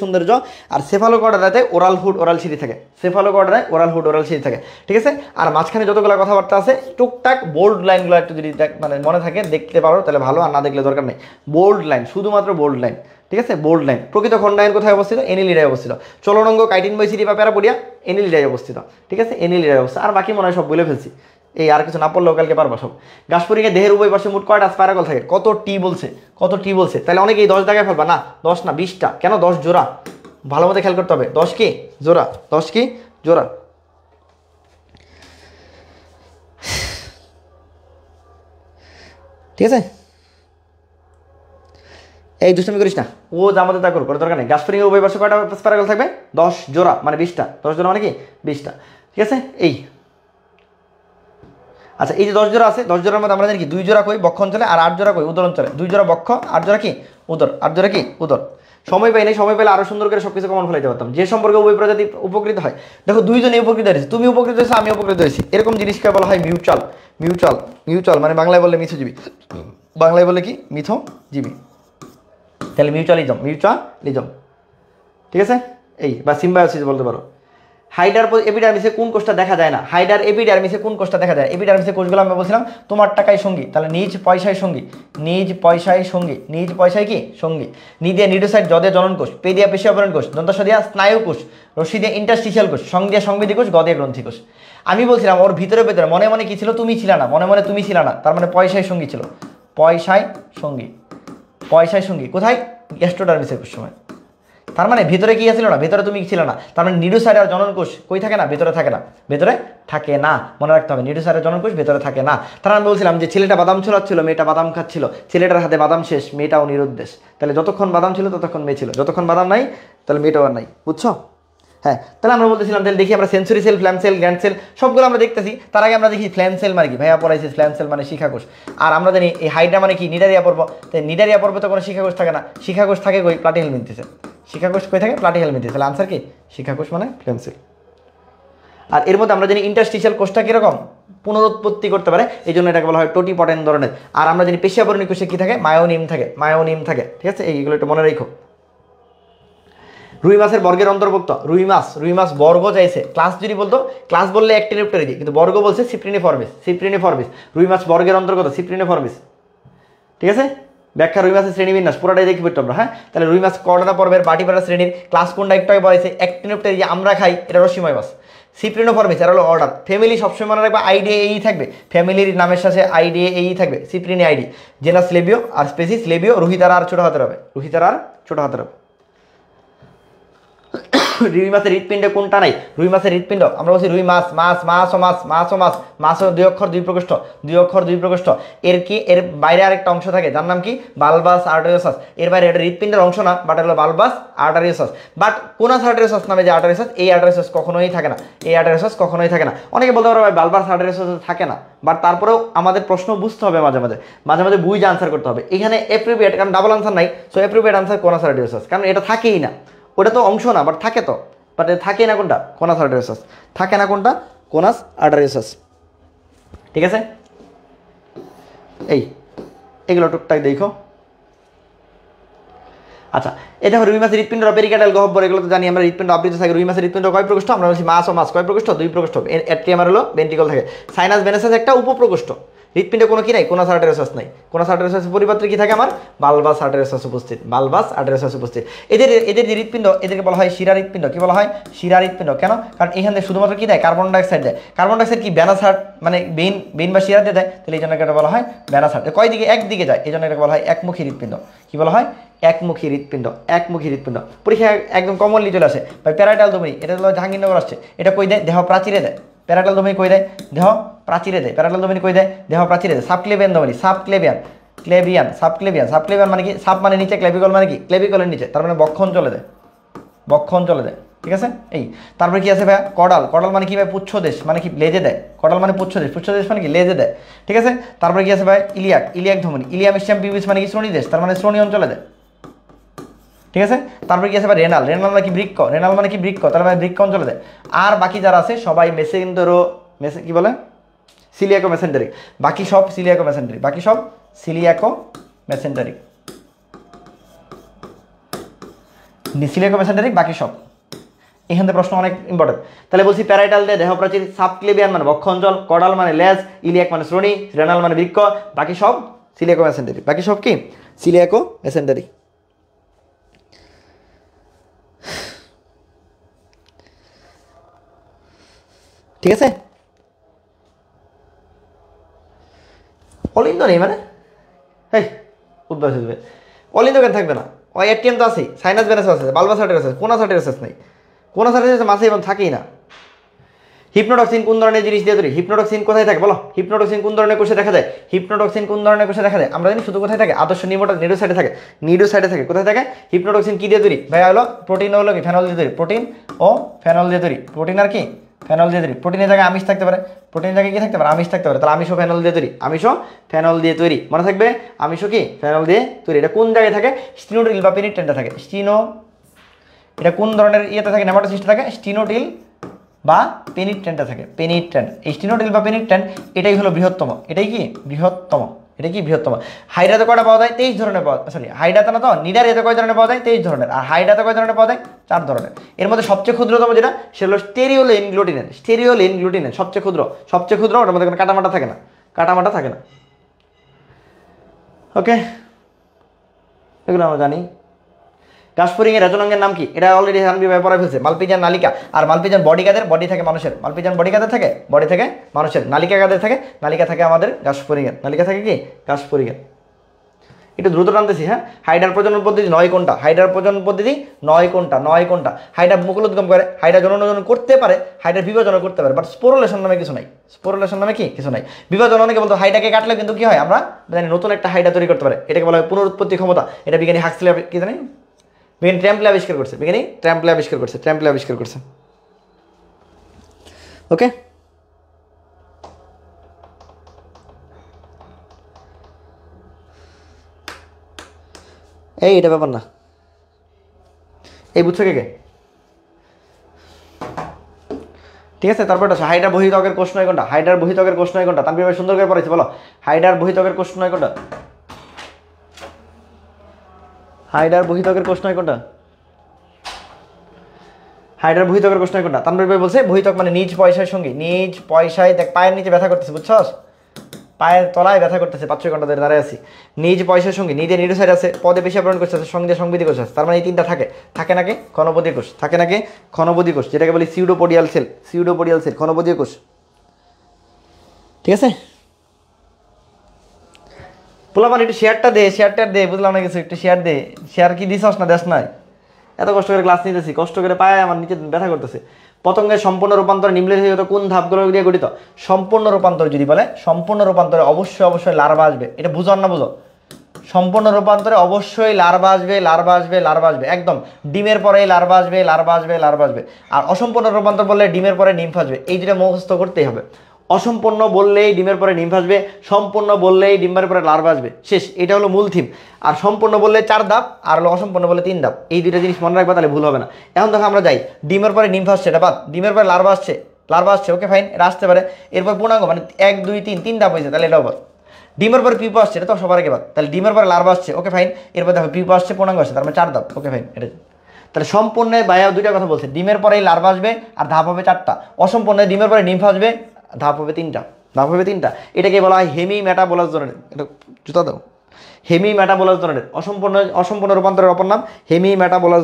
সৌন্দর্য। আর সেফালোকর্ডাতে ওরাল সিঁড়ি থাকে। ঠিক আছে, আর মাঝখানে যতগুলো কথাবার্তা আছে টুকটাক বোল্ড লাইনগুলো একটু যদি মানে মনে থাকে দেখতে পারো তাহলে ভালো, আর না দেখলে দরকার নেই। বোল্ড লাইন, শুধুমাত্র বোল্ড লাইন। ঠিক আছে, বোল্ড লাইন। প্রকৃত খণ্ডায়ন কোথায় অবস্থিত, এনিলিডায় অবস্থিত। চলনঙ্গ কাইটিন বৈসিটি বা প্যারাপোডিয়া এনিলিডায় অবস্থিত। ঠিক আছে, এনিলিডায় অবস্থিত। আর বাকি মনে হয় সব বলে ফেলছি, এই আর কিছু না পড়লেও কালকে পারবা সব। গাছপরিকে দেহের উভয় পাশে মোট কয়টা স্পাইরাকল থাকে, কত টি বলছে, তাহলে অনেকেই 10 জায়গায় ফেলবা না, 10 না 20টা, কেন 10 জোড়া, ভালো মতো খেয়াল করতে হবে। 10 কি জোড়া, 10 কি জোড়া। ঠিক আছে, এই দুষ্টামি করিস না, ও যা আমাদের তা করো, দরকার নেই। গাছপরিকে উভয় পাশে কয়টা স্পাইরাকল থাকবে, 10 জোড়া মানে 20টা, 10 জোড়া মানে কি 20টা। ঠিক আছে, এই আচ্ছা, এই যে 10 জোড়া আছে, 10 জোড়ার মধ্যে আমরা জানি কি 2 জোড়া কই বক্ষ অঞ্চলে আর 8 জোড়া কই উদর অঞ্চলে। 2 জোড়া বক্ষ, 8 জোড়া কি উদর, 8 জোড়া কি উদর। সময় পেলে আরো সুন্দর করে সবকিছু কমন ফেলাইতে পারতাম। যে সম্পর্কে উভয় প্রজাতি উপকৃত হয়, দেখো দুইজনে উপকৃত হয়েছে, তুমি উপকৃত হয়েছো, আমি উপকৃত হয়েছি, এরকম জিনিসকে বলা হয় মিউচুয়াল মানে বাংলায় বললে মিথজীবী, বাংলায় বলে কি মিথজীবী। তাহলে মিউচুয়ালিজম। ঠিক আছে, এই বা সিম্বায়োসিস বলতে পারো। হাইডার এপিডার্মিসে কোন কোষটা দেখা যায় না, এপিডার্মিসে কোন কোষটা দেখা যায়। এপিডার্মিসে কোষগুলো আমি বলছিলাম তোমার টাকায় সঙ্গী, তাহলে নিজ পয়সায় কি সঙ্গী। নিদিয়া নিডোসাইট, জদে জনন কোষ, পেদিয়া পেশি অবরণ কোষ, দন্তাস দিয়া স্নায়ু কোষ, রশ্মি দিয়ে ইন্টারস্টিশিয়াল কোষ, সংদিয়া সংবেদী কোষ, গদে গ্রন্থি কোষ। আমি বলছিলাম ওর ভিতরে মনে কি ছিল, তুমি ছিল না, মনে তুমি ছিল না, তার মানে পয়সায় সঙ্গী ছিল, পয়সায় সঙ্গী কোথায়, গ্যাস্ট্রোডার্মিসের সময়। তার মানে ভিতরে কি ছিল না, ভিতরে তুমি ছিল না, তার মানে নিডোসাইট আর জনন কোষ কই থাকে না, ভিতরে থাকে না, মনে রাখতে হবে। নিডোসাইট আর জনন কোষ ভিতরে থাকে না। তার আমি বলছিলাম যে ছেলেটা বাদাম ছোলাচ্ছিল, মেয়েটা বাদাম খাচ্ছিল, ছেলেটার হাতে বাদাম শেষ, মেয়েটাও নিরুদ্দেশ। তাহলে যতক্ষণ বাদাম ছিল ততক্ষণ মেয়ে ছিল, যতক্ষণ বাদাম নাই তাহলে মেয়েটাও আর নাই, বুঝছো? হ্যাঁ, তাহলে আমরা বলতেছিলাম তাহলে দেখি আমরা sensory cell, flame cell, gland cell সবগুলো আমরা দেখতেছি। তার আগে আমরা দেখি ফ্ল্যাম সেল মানে কি, ভাইয়া পড়াইছে ফ্ল্যাম সেল মানে শিখাকোষ। আর আমরা জানি এই হাইড্রা মানে কি নিডারিয়া পর্ব, তাই নিডারিয়া পর্বে তো কোনো শিখাকোষ থাকে না, শিখাকোষ থাকে কই প্লাটিহেলমিনথেসে। শিখাকোষ কই থাকে, প্লাটিহেলমিনথেসে। তাহলে আনসার কি শিখাকোষ মানে ফ্ল্যাম সেল। আর এর মধ্যে আমরা জানি ইন্টারস্টিশিয়াল কোষটা কিরকম পুনরুৎপত্তি করতে পারে, এই জন্য এটাকে বলা হয় টোটিপটেন্ট ধরনের। আর আমরা জানি পেশিয়াবরণী কোষে কি থাকে, মায়োনিম থাকে। ঠিক আছে, এইগুলো একটু মনে রেখো। রুই মাছের বর্গের অন্তর্ভুক্ত, রুই মাছ বর্গ চাইছে, ক্লাস যদি বলতো, ক্লাস বললে অ্যাক্টিনিপ্টেরিডি, কিন্তু বর্গ বলছে সিপ্রিনিফর্মিস। রুই মাছ বর্গের অন্তর্গত সিপ্রিনিফর্মিস। ঠিক আছে, ব্যাখ্যা রুই মাছের শ্রেণীবিন্যাস পুরোটাই দেখি পড়তো আমরা, হ্যাঁ। তাহলে রুই মাছ কর্ডানা পর্বের বাটিপাড়া শ্রেণীর ক্লাস কোনটা একটু আগে বলেছে, অ্যাক্টিনোপ্টেরা যে আমরা খাই এটা রসিময় মাছ। সিপ্রিনোফর্মিস এর হলো অর্ডার। ফ্যামিলি সবসময় মনে রাখবে আইডিএ এই থাকবে, ফ্যামিলির নামের সাথে আইডিএ এই থাকবে, সিপ্রিনি আইডি। জেনাস লেবিও আর স্পেসিস লেবিও, রুহিতারা আর ছোটো হাতের হবে, রুহিতারা আর ছোটো হাতের হবে। রুই মাছের হৃৎপিণ্ড কোনটা নাই? রুই মাছের হৃৎপিণ্ড আমরা বলছি রুই মাছ, মাছ মাছ ও মাছ, মাছ ও মাছ, মাছ ও 2 অক্ষর 2 প্রকোষ্ঠ, 2 অক্ষর 2 প্রকোষ্ঠ। এর কি এর বাইরে আরেকটা অংশ থাকে যার নাম কি বালবাস আর্টারিওসাস। এর বাইরে এটা হৃৎপিণ্ডের অংশ না, বাট হলো বালবাস আর্টারিওসাস। বাট কোনাস আর্টারিওসাস নামে যে আর্টারিওসাস, এই আর্টারিওসাস কখনোই থাকে না, এই আর্টারিওসাস কখনোই থাকে না। অনেকে বলতে পারো ভাই বালবাস আর্টারিওসাস থাকে না, বাট তারপরেও আমাদের প্রশ্ন বুঝতে হবে, মাঝে মাঝে মাঝে মাঝে বুঝে আনসার করতে হবে। এখানে অ্যাপ্রোপ্রিয়েট, কারণ ডাবল আনসার নাই, সো অ্যাপ্রোপ্রিয়েট আনসার কোনাস আর্টারিওসাস, কারণ এটা থাকেই না, ওটা তো অংশ না, বাট থাকে তো, বাট থাকে না কোনটা কোনাস আর্টারিওসাস, থাকে না কোনটা কোনাস আর্টারিওসাস। ঠিক আছে, এই এগুলো টুকটাক দেখো। আচ্ছা, এই দেখো রুই মাছের হৃৎপিণ্ড পেরিকাটাল গহ্বর, এগুলো তো জানি আমরা, হৃৎপিণ্ড আবৃত থাকে। রুই মাছের হৃৎপিণ্ড কয় প্রকোষ্ঠ? আমরা বলছি মাছ ও মাছ কয় প্রকোষ্ঠ? 2 প্রকোষ্ঠ। অ্যাট্রিয়াম হলো ভেন্ট্রিকল থাকে। সাইনাস ভেনাসাস একটা উপপ্রকোষ্ঠ। হৃৎপিণ্ডে কোনো কি নাই? কোনাস আর্টারিওসাস নাই। কোনাস আর্টারিওসাসের পরিবর্তে কি থাকে আমার? বালবাস আর্টারিওসাস উপস্থিত, বালবাস আর্টারিওসাস উপস্থিত। এদের যে হৃৎপিণ্ড এদেরকে বলা হয় শিরা হৃৎপিণ্ড। কি বলা হয়? শিরা হৃৎপিণ্ড। কেন? কারণ এখান থেকে শুধুমাত্র কি দেয়? কার্বন ডাইঅক্সাইড দেয়। কার্বন ডাইঅক্সাইড কি ব্যানাসার্ট মানে বেইন বা শিরাতে দেয়, তাহলে এই জন্য এটা বলা হয় ব্যানাসার্ট। কয় দিকে? একদিকে যায়, এই জন্য এটা বলা হয় একমুখী হৃৎপিণ্ড। কি বলা হয়? একমুখী হৃৎপিণ্ড, একমুখী হৃৎপিণ্ড। পরীক্ষায় একদম কমনলি চলে আসে ভাই প্যারাটাল ধমনী, এটা হলো জাহাঙ্গীরনগর আসছে। এটা কই দেয়? দেহ প্রাচীরে দেয়। প্যারাটাল ধমনী কই দেয়? দেহ প্রাচীরে দেয়। প্যারাটাল ধমনী কই দেয়? দেহ প্রাচীরে দেয়। সাবক্লেভিয়ান ধমনী, সাবক্লেভিয়ান, ক্লেভিয়ান, সাবক্লেভিয়ান। সাবক্লেভিয়ান মানে কি? সাব মানে নিচে, ক্লেভিকল মানে কি? ক্লেভিকলের নিচে, তার মানে বক্ষ অঞ্চলে দেয়, বক্ষ অঞ্চলে দেয়। ঠিক আছে, এই তারপরে কি আছে ভাইয়া? কডাল। কডাল মানে কি ভাই? পুচ্ছদেশ মানে কি? লেজে দেয়। কডাল মানে পুচ্ছদেশ, পুচ্ছদেশ মানে কি? লেজে দেয়। ঠিক আছে, তারপরে কি আছে ভাই? ইলিয়াক। ইলিয়াক ধমনী, ইলিয়াম ইস্টিয়াম পিউবিস মানে কি? শ্রোণী দেশ, তার মানে শ্রোণী অঞ্চলে দেয়। ঠিক আছে, তারপরে কি আছে ভাই? রেনাল। রেনাল মানে কি? বৃক্ক। রেনাল মানে কি? বৃক্ক, তার মানে বৃক্ক অঞ্চলে দেয়। আর বাকি যারা আছে সবাই মেসেন্টেরো, কি বলে? সিলিয়াকো মেসেন্টারিক। বাকি সব সিলিয়াকো মেসেন্টারিক, বাকি সব সিলিয়াকো মেসেন্টারিক, সিলিয়াকো মেসেন্টারিক, বাকি সব। এখান থেকে প্রশ্ন অনেক ইম্পর্টেন্ট। তাহলে বলছি প্যারাইটাল দিয়ে দেহ প্রাচীর, সাবক্লেভিয়ান মানে বক্ষ অঞ্চল, কডাল মানে লেজ, ইলিয়াক মানে শ্রোণী, রেনাল মানে বৃক্ক, বাকি সব সিলিয়াকো মেসেন্টারিক, বাকি সব কি? সিলিয়াকো মেসেন্টারিক। ঠিক আছে, অলিন্দ নেই মানে হেই উদ্বাস আসবে, অলিন্দ কেন থাকবে না? ওই এটিএম তো আছেই, সাইনাস ভেনাস আছে, বালবাস আর্টারিওসাস, কোনাস আর্টারিওসাস নেই। কোনাস আর্টারিওসাস মাছে এবং থাকেই না। হিপনোটক্সিন কোন ধরনের জিনিস দিয়ে তৈরি? হিপনোটক্সিন কোথায় থাকে বলো? হিপনোটক্সিন কোন ধরনের কোষে দেখা যায়? হিপনোটক্সিন কোন ধরনের কোষে দেখা যায়? আমরা জানি শুধু কোথায় থাকে? আদর্শ নিউরো সাইডে থাকে, নিউরো সাইডে থাকে। কোথায় থাকে? হিপনোটক্সিন কি দিয়ে তৈরি ভাইয়া? হলো প্রোটিন, হলো কি ফেনল দিয়ে তৈরি, প্রোটিন ও ফেনল দিয়ে তৈরি। প্রোটিন আর কি? ফেনল দিয়ে তৈরি। প্রোটিনের জায়গায় আমিষ থাকতে পারে, প্রোটিনের জায়গায় কি থাকতে পারে? আমিষ থাকতে পারে। তাহলে আমিষও ফেনল দিয়ে তৈরি, আমিষও ফেনল দিয়ে তৈরি। মনে থাকবে, আমিষও কি? ফেনল দিয়ে তৈরি। এটা কোন জায়গায় থাকে? স্টিনোটিল বা পেনিট্রেন্টে থাকে। এটা কোন ধরনের ইয়েতে থাকে? নেমাটোসিস্টে থাকে। স্টিনোটিল বা পেনিট্রেন্টে থাকে, পেনিট্রেন্ট। এই স্টিনোটিল বা পেনিট্রেন্ট এটাই হলো বৃহত্তম। এটাই কি? বৃহত্তম। এটা কি? বৃহত্তম। হাইড্রাতে কয়টা পাওয়া যায়? 23 ধরনের পাওয়া, সরি হাইড্রাতে না তো, নিডার এতে কয় ধরনের পাওয়া যায়? 23 ধরনের। আর হাইড্রাতে কয় ধরনের পাওয়া যায়? 4 ধরনের। এর মধ্যে সবচেয়ে ক্ষুদ্রতম যেটা, সেটা হলো স্টেরিওলেন গ্লুটিনেন। স্টেরিওলেন গ্লুটিনেন সবচেয়ে ক্ষুদ্র, সবচেয়ে ক্ষুদ্র। ওটার মধ্যে কোনো কাটামাটা থাকে না, কাটামাটা থাকে না। ওকে, এগুলো আমরা জানি। গাসফরিংয়ের রেজনাঙ্গের নাম কি? এটা অলরেডি হানবি ভাই পড়ায় ফেলছে। মালপিজান নালিকা। আর মালপিজান বডি কাদের? বডি থাকে মানুষের। মালপিজান বডি কাদের থাকে? বডি থেকে মানুষের। নালিকা কাদের থাকে? নালিকা থাকে আমাদের গাসফরিংয়ের। নালিকা থাকে কি? গাসফরিংয়ের। একটু দ্রুত টানতেছি, হ্যাঁ। হাইডার প্রজনন পদ্ধতি 9 কোনটা? হাইডার প্রজনন পদ্ধতি 9 কোনটা? 9 কোনটা? হাইডার মুকুলোদ্গম করে, হাইডার জনন করতে পারে, হাইডার বিভাজন করতে পারে, বাট স্পোরোলেশন নামে কিছু নাই। স্পোরোলেশন নামে কি? কিছু নাই। বিভাজন অনেকে বলতো হাইডাকে কাটলে কিন্তু কি হয়? আমরা জানি নতুন একটা হাইডা তৈরি করতে পারে। এটাকে বলা হয় পুনরুৎপত্তি ক্ষমতা। এটা বিজ্ঞানী হাক্সলে কি জানি, বিজ্ঞানী ট্র্যাম্পলে আবিষ্কার করছে, বিজ্ঞানী ট্র্যাম্পলে আবিষ্কার করছে, ট্র্যাম্পলে আবিষ্কার করছে। ওকে, এই এটা ব্যাপার না, এই বুঝছো কে? ঠিক আছে, তারপর এটা হাইডার বহিতকের কোষ 9 কোনটা? হাইডার বহিতকের কোষ 9 কোনটা? তানভীর ভাই সুন্দর করে পড়াইছে, বলো হাইডার বহিতকের কোষ 9 কোনটা? হাইডার বহিতকের কোষ 9 কোনটা? হাইডার বহিতকের কোষ 9 কোনটা? তানভীর ভাই বলছে বহিতক মানে নিজ পয়সার সঙ্গী, নিজ পয়সায় দেখ পায়ের নিচে ব্যথা করতেছে, বুঝছস? পায়ের তলায় ব্যথা করতেছে, 5-6 ঘন্টা ধরে দাঁড়ায় আছি, নিজ পয়সার সঙ্গে নিজে নিরুসাইড আছে, পদে বেশি আবরণ করছে, সঙ্গে সংবিধি কোষ আছে, তার মানে এই তিনটা থাকে নাকি ক্ষণপদীয় কোষ, থাকে নাকি ক্ষণপদীয় কোষ, যেটাকে বলি সিউডোপোডিয়াল সেল ক্ষণপদীয় কোষ। ঠিক আছে, পোলাপান একটু শেয়ারটা দে, বুঝলাম না কিছু, একটু শেয়ার দে। শেয়ার কি দিছস না দেশ নাই? এত কষ্ট করে ক্লাস নিতেছি, কষ্ট করে পায়ে আমার নিচে ব্যথা করতেছে। পতঙ্গের সম্পূর্ণ রূপান্তর নিম্নলিখিত কোন ধাপগুলো দিয়ে গঠিত? সম্পূর্ণ রূপান্তর যদি বলে, সম্পূর্ণ রূপান্তরে অবশ্যই লার্ভা আসবে। এটা বুঝো না বুঝো? সম্পূর্ণ রূপান্তরে অবশ্যই লার্ভা আসবে, একদম ডিমের পরে লার্ভা আসবে। আর অসম্পূর্ণ রূপান্তর বললে ডিমের পরে নিম্ফ আসবে। এই দুটো মুখস্থ করতেই হবে। অসম্পূর্ণ বললেই ডিমের পরে নিম্ফ আসবে, সম্পূর্ণ বললেই ডিমের পরে লার্ভা আসবে, শেষ। এটা হলো মূল থিম। আর সম্পূর্ণ বললে 4 ধাপ, আর হলো অসম্পূর্ণ বললে 3 ধাপ। এই দুটো জিনিস মনে রাখবা, তাহলে ভুল হবে না। এখন দেখো আমরা যাই, ডিমের পরে নিম্ফ আসছে, এটা বাদ, ডিমের পরে লার্ভা আসছে, ওকে ফাইন, এটা আসতে পারে। এরপর পূর্ণাঙ্গ মানে 1 2 3 ধাপ হয়েছে, তাহলে এটাও বাদ। ডিমের পরে পিপো আসছে, এটা তো সবার আগে বাদ, তাহলে ডিমের পরে লার্ভা আসছে, ওকে ফাইন। এরপর দেখো পিপো আসছে, পূর্ণাঙ্গ আসছে, তার মানে 4 ধাপ, ওকে ফাইন। এটা তাহলে সম্পূর্ণ ভাইয়া দুইটা কথা বলছে, ডিমের পরেই লার্ভা আসবে আর ধাপ হবে 4টা। অসম্পূর্ণ ডিমের পরে নিম্ফ আসবে, ধাপ হবে 3টা। এটাকে বলা হয় হেমি মেটাবোলাস জোনের। এটা জুতা দাও, হেমি মেটাবোলাস জোনের। অসম্পূর্ণ রূপান্তরের অপর নাম হেমি মেটাবোলাস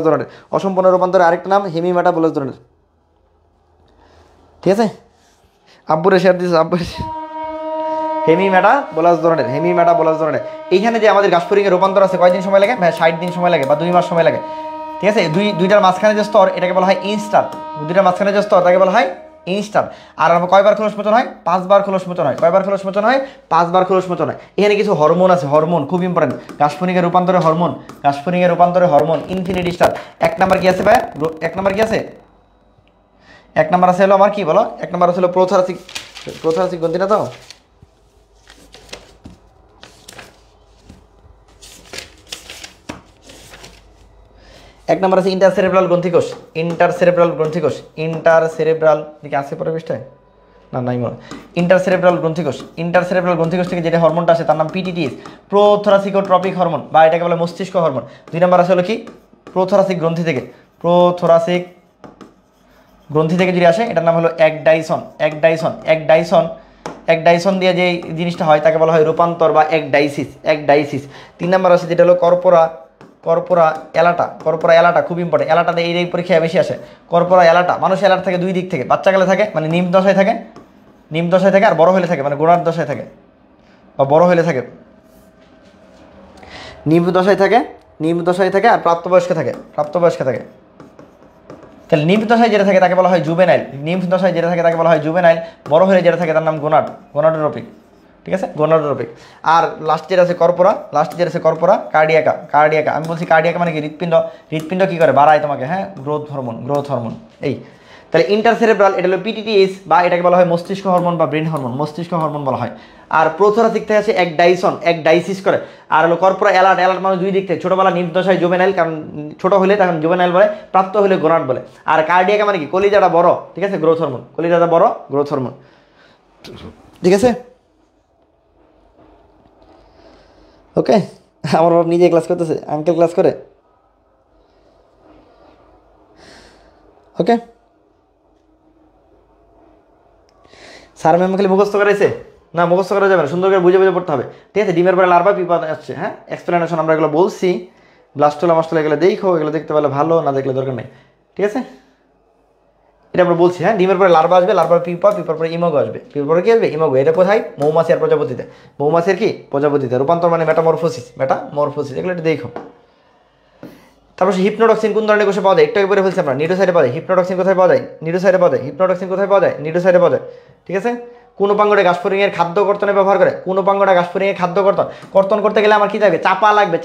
জোনের। অসম্পূর্ণ রূপান্তরের আরেকটা নাম হেমি মেটাবোলাস জোনের। ঠিক আছে, আব্বুরে শেয়ার দিস, হেমি মেটাবোলাস জোনের। এইখানে যে আমাদের গাছফড়িংয়ের রূপান্তর আছে, কয়দিন সময় লাগে? 60 দিন সময় লাগে বা 2 মাস সময় লাগে। ঠিক আছে, দুইটার মাঝখানে যে স্তর, এটাকে বলা হয় ইনস্টার। দুইটার মাঝখানে যে স্তর, তাকে বলা হয় ইনস্টার। আর কয়বার খোলস মোচন হয়? 5 বার খোলস মোচন হয়। কয়বার খোলস মোচন হয়? 5 বার খোলস মোচন হয়। এখানে কিছু হরমোন আছে, হরমোন খুব ইম্পর্টেন্ট। গাছফড়িংয়ের রূপান্তরে হরমোন ইনফিনিটি স্টার। 1 নাম্বার কি আছে ভাই? 1 নাম্বার কি আছে? 1 নাম্বার আছে হলো আমার কি বলো? 1 নাম্বার আছে হলো প্রোথোরাসিক গ্রন্থি না তো? এক নম্বর আছে ইন্টারসেরেব্রাল গ্রন্থিকোষ। দিকে আছে পরে পৃষ্ঠায়? না, নাই মনে। ইন্টারসেরেব্রাল গ্রন্থিকোষ থেকে যেটা হরমোনটা আসে তার নাম পিটিটিএস, প্রোথোরাসিকোট্রপিক হরমোন, বা এটাকে বলে মস্তিষ্ক হরমোন। 2 নম্বর আছে হলো কি? প্রোথোরাসিক গ্রন্থি থেকে যদি আসে, এটার নাম হলো একডাইসন দিয়ে যে জিনিসটা হয় তাকে বলা হয় রূপান্তর বা একডাইসিস। 3 নম্বর আছে যেটা হলো কর্পোরা এলাটা, খুব ইম্পর্টেন্ট। এলাটাতে এই পরীক্ষায় বেশি আসে। কর্পোরা এলাটা, মানুষ এলাটা থাকে 2 দিক থেকে। বাচ্চাকালে থাকে মানে নিম্ন দশায় থাকে, আর বড় হলে থাকে মানে গোড়ার দশায় থাকে, বা বড় হলে থাকে নিম্ন দশায় থাকে, আর প্রাপ্তবয়স্কে থাকে। তাহলে নিম্ন দশায় যেটা থাকে তাকে বলা হয় জুভেনাইল। বড় হলে যেটা থাকে তার নাম গোনাডোট্রপিক। ঠিক আছে, গোনাডোট্রপিক। আর লাস্ট যেটা আছে কর্পোরা কার্ডিয়াকা। আমি বলছি কার্ডিয়াকা মানে কি? হৃৎপিণ্ড কি করে? বাড়ায় তোমাকে, হ্যাঁ, গ্রোথ হরমোন। এই তাহলে ইন্টারসেরেব্রাল, এটা হলো পিটিটিএস, বা এটাকে বলা হয় মস্তিষ্ক হরমোন বা ব্রেন হরমোন বলা হয়। আর প্রোথোরাসিক থেকে আছে একডাইসিস করে। আর হলো কর্পোরা এলাট মানে 2 দিক থেকে। ছোটবেলা নিম্ন দশায় জুভেনাইল, কারণ ছোট হলে তখন জুভেনাইল বলে, প্রাপ্ত হলে গোনাড বলে। আর কার্ডিয়াকা মানে কি? কলিজাটা বড়, ঠিক আছে, গ্রোথ হরমোন। ঠিক আছে, ওকে। আমার বাপ নিজে ক্লাস করতেছে, আঙ্কেল ক্লাস করে, ওকে। স্যার ম্যাম খালি মুখস্থ করাইছে না? মুখস্থ করা যাবে না, সুন্দর করে বুঝে পড়তে হবে। ঠিক আছে, ডিমের পরে লার্ভা পিপা আসছে, হ্যাঁ, এক্সপ্লেনেশন আমরা এগুলো বলছি। ব্লাস্টোলা এগুলো এগুলো দেখতে পারলে ভালো, না দেখলে দরকার নেই। ঠিক আছে, এটা আমরা বলছি, হ্যাঁ। ডিমের পরে লার্ভা আসবে, লার্ভার পিপার পরে ইমোগো আসবে। পিপার পরে কি আসবে? ইমোগো। এটা কোথায়? মৌমাছি আর প্রজাপতিতে। প্রজাপতিতে রূপান্তর মানে মেটামরফোসিস। এগুলো একটু দেখো। তারপর হিপনোটক্সিন কোন ধরনের কোষে পাওয়া যায়? একটু বলে ফেলছি আমরা, নিউরোসাইটে পাওয়া যায়। হিপনোটক্সিন কোথায় পাওয়া যায়? নিউরোসাইটে পাওয়া যায়। নিউরোসাইটে পাওয়া যায়। ঠিক আছে, কোন উপাঙ্গটা গাছফড়িংয়ের খাদ্য কর্তনে ব্যবহার করে? কর্তন করতে গেলে আমার কি লাগবে? চাপা লাগবে।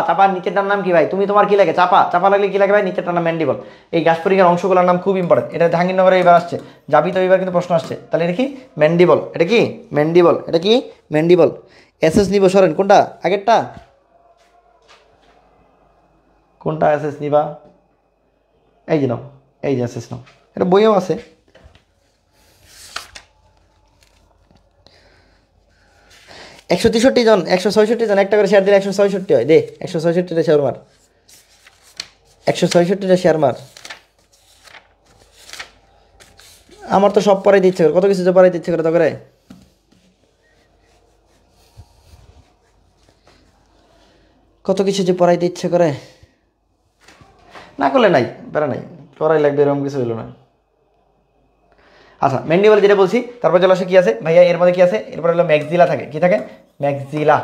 চাপার নিচেরটার নাম কি ভাই? তোমার কি লাগে? চাপা লাগলে কি লাগে ভাই? নিচেরটার নাম ম্যান্ডিবল। এই গাছফড়িংয়ের অংশগুলোর নাম খুব ইম্পর্টেন্ট। এটা জাহাঙ্গীরনগরে এবার আসছে, যাবি তো এবার কিন্তু প্রশ্ন আসছে। তাহলে এটা কি? ম্যান্ডিবল। এটা কি? ম্যান্ডিবল। এসএস নিব, সরেন কোনটা? আগেরটা কোনটা? এসএস নিবা, এই যে নাও, এই যে এসএস নাও। এটা বইও আছে। একশো 63 জন, 166 জন একটা করে শেয়ার দিলে 166 হয়। দে 166টা শেয়ার মার, 166টা শেয়ার মার। আমার তো সব পড়াই দিচ্ছে, কত কিছু যে পড়াই দিচ্ছে করে তো করে। কত কিছু যে পড়াইতে ইচ্ছে করে, না করলে নাই বেড়া নাই, পড়াই লাগবে এরকম কিছু হলো না। আচ্ছা ম্যান্ডিবল যেটা বলছি, তারপর চলে আসে কি আছে ভাইয়া, এর মধ্যে কি আছে, এরপর হলো ম্যাক্সিলা থাকে, কি থাকে ম্যাক্সিলা,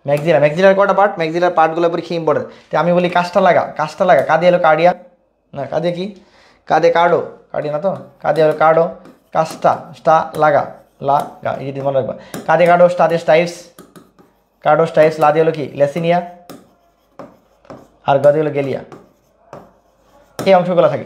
ম্যাক্সিলার কটা পার্ট, ম্যাক্সিলার পার্টগুলো পরীক্ষা ইম্পর্টেন্ট। তো আমি বলি কাজটা লাগা, কাঁদে হলো কার্ডিয়া, না কাঁদে কি, কাঁদে কার্ডো, কার্ডিয়া না তো, কাঁদে হলো কার্ডো, কাজটা স্টা লাগা, এই যদি মনে রাখবা, কাঁদে কার্ডো স্টাদে স্টাইপস, কার্ডো স্টাইপস, লাদে হলো কি লেসিনিয়া, আর গদে হলো গেলিয়া, এই অংশগুলো থাকে।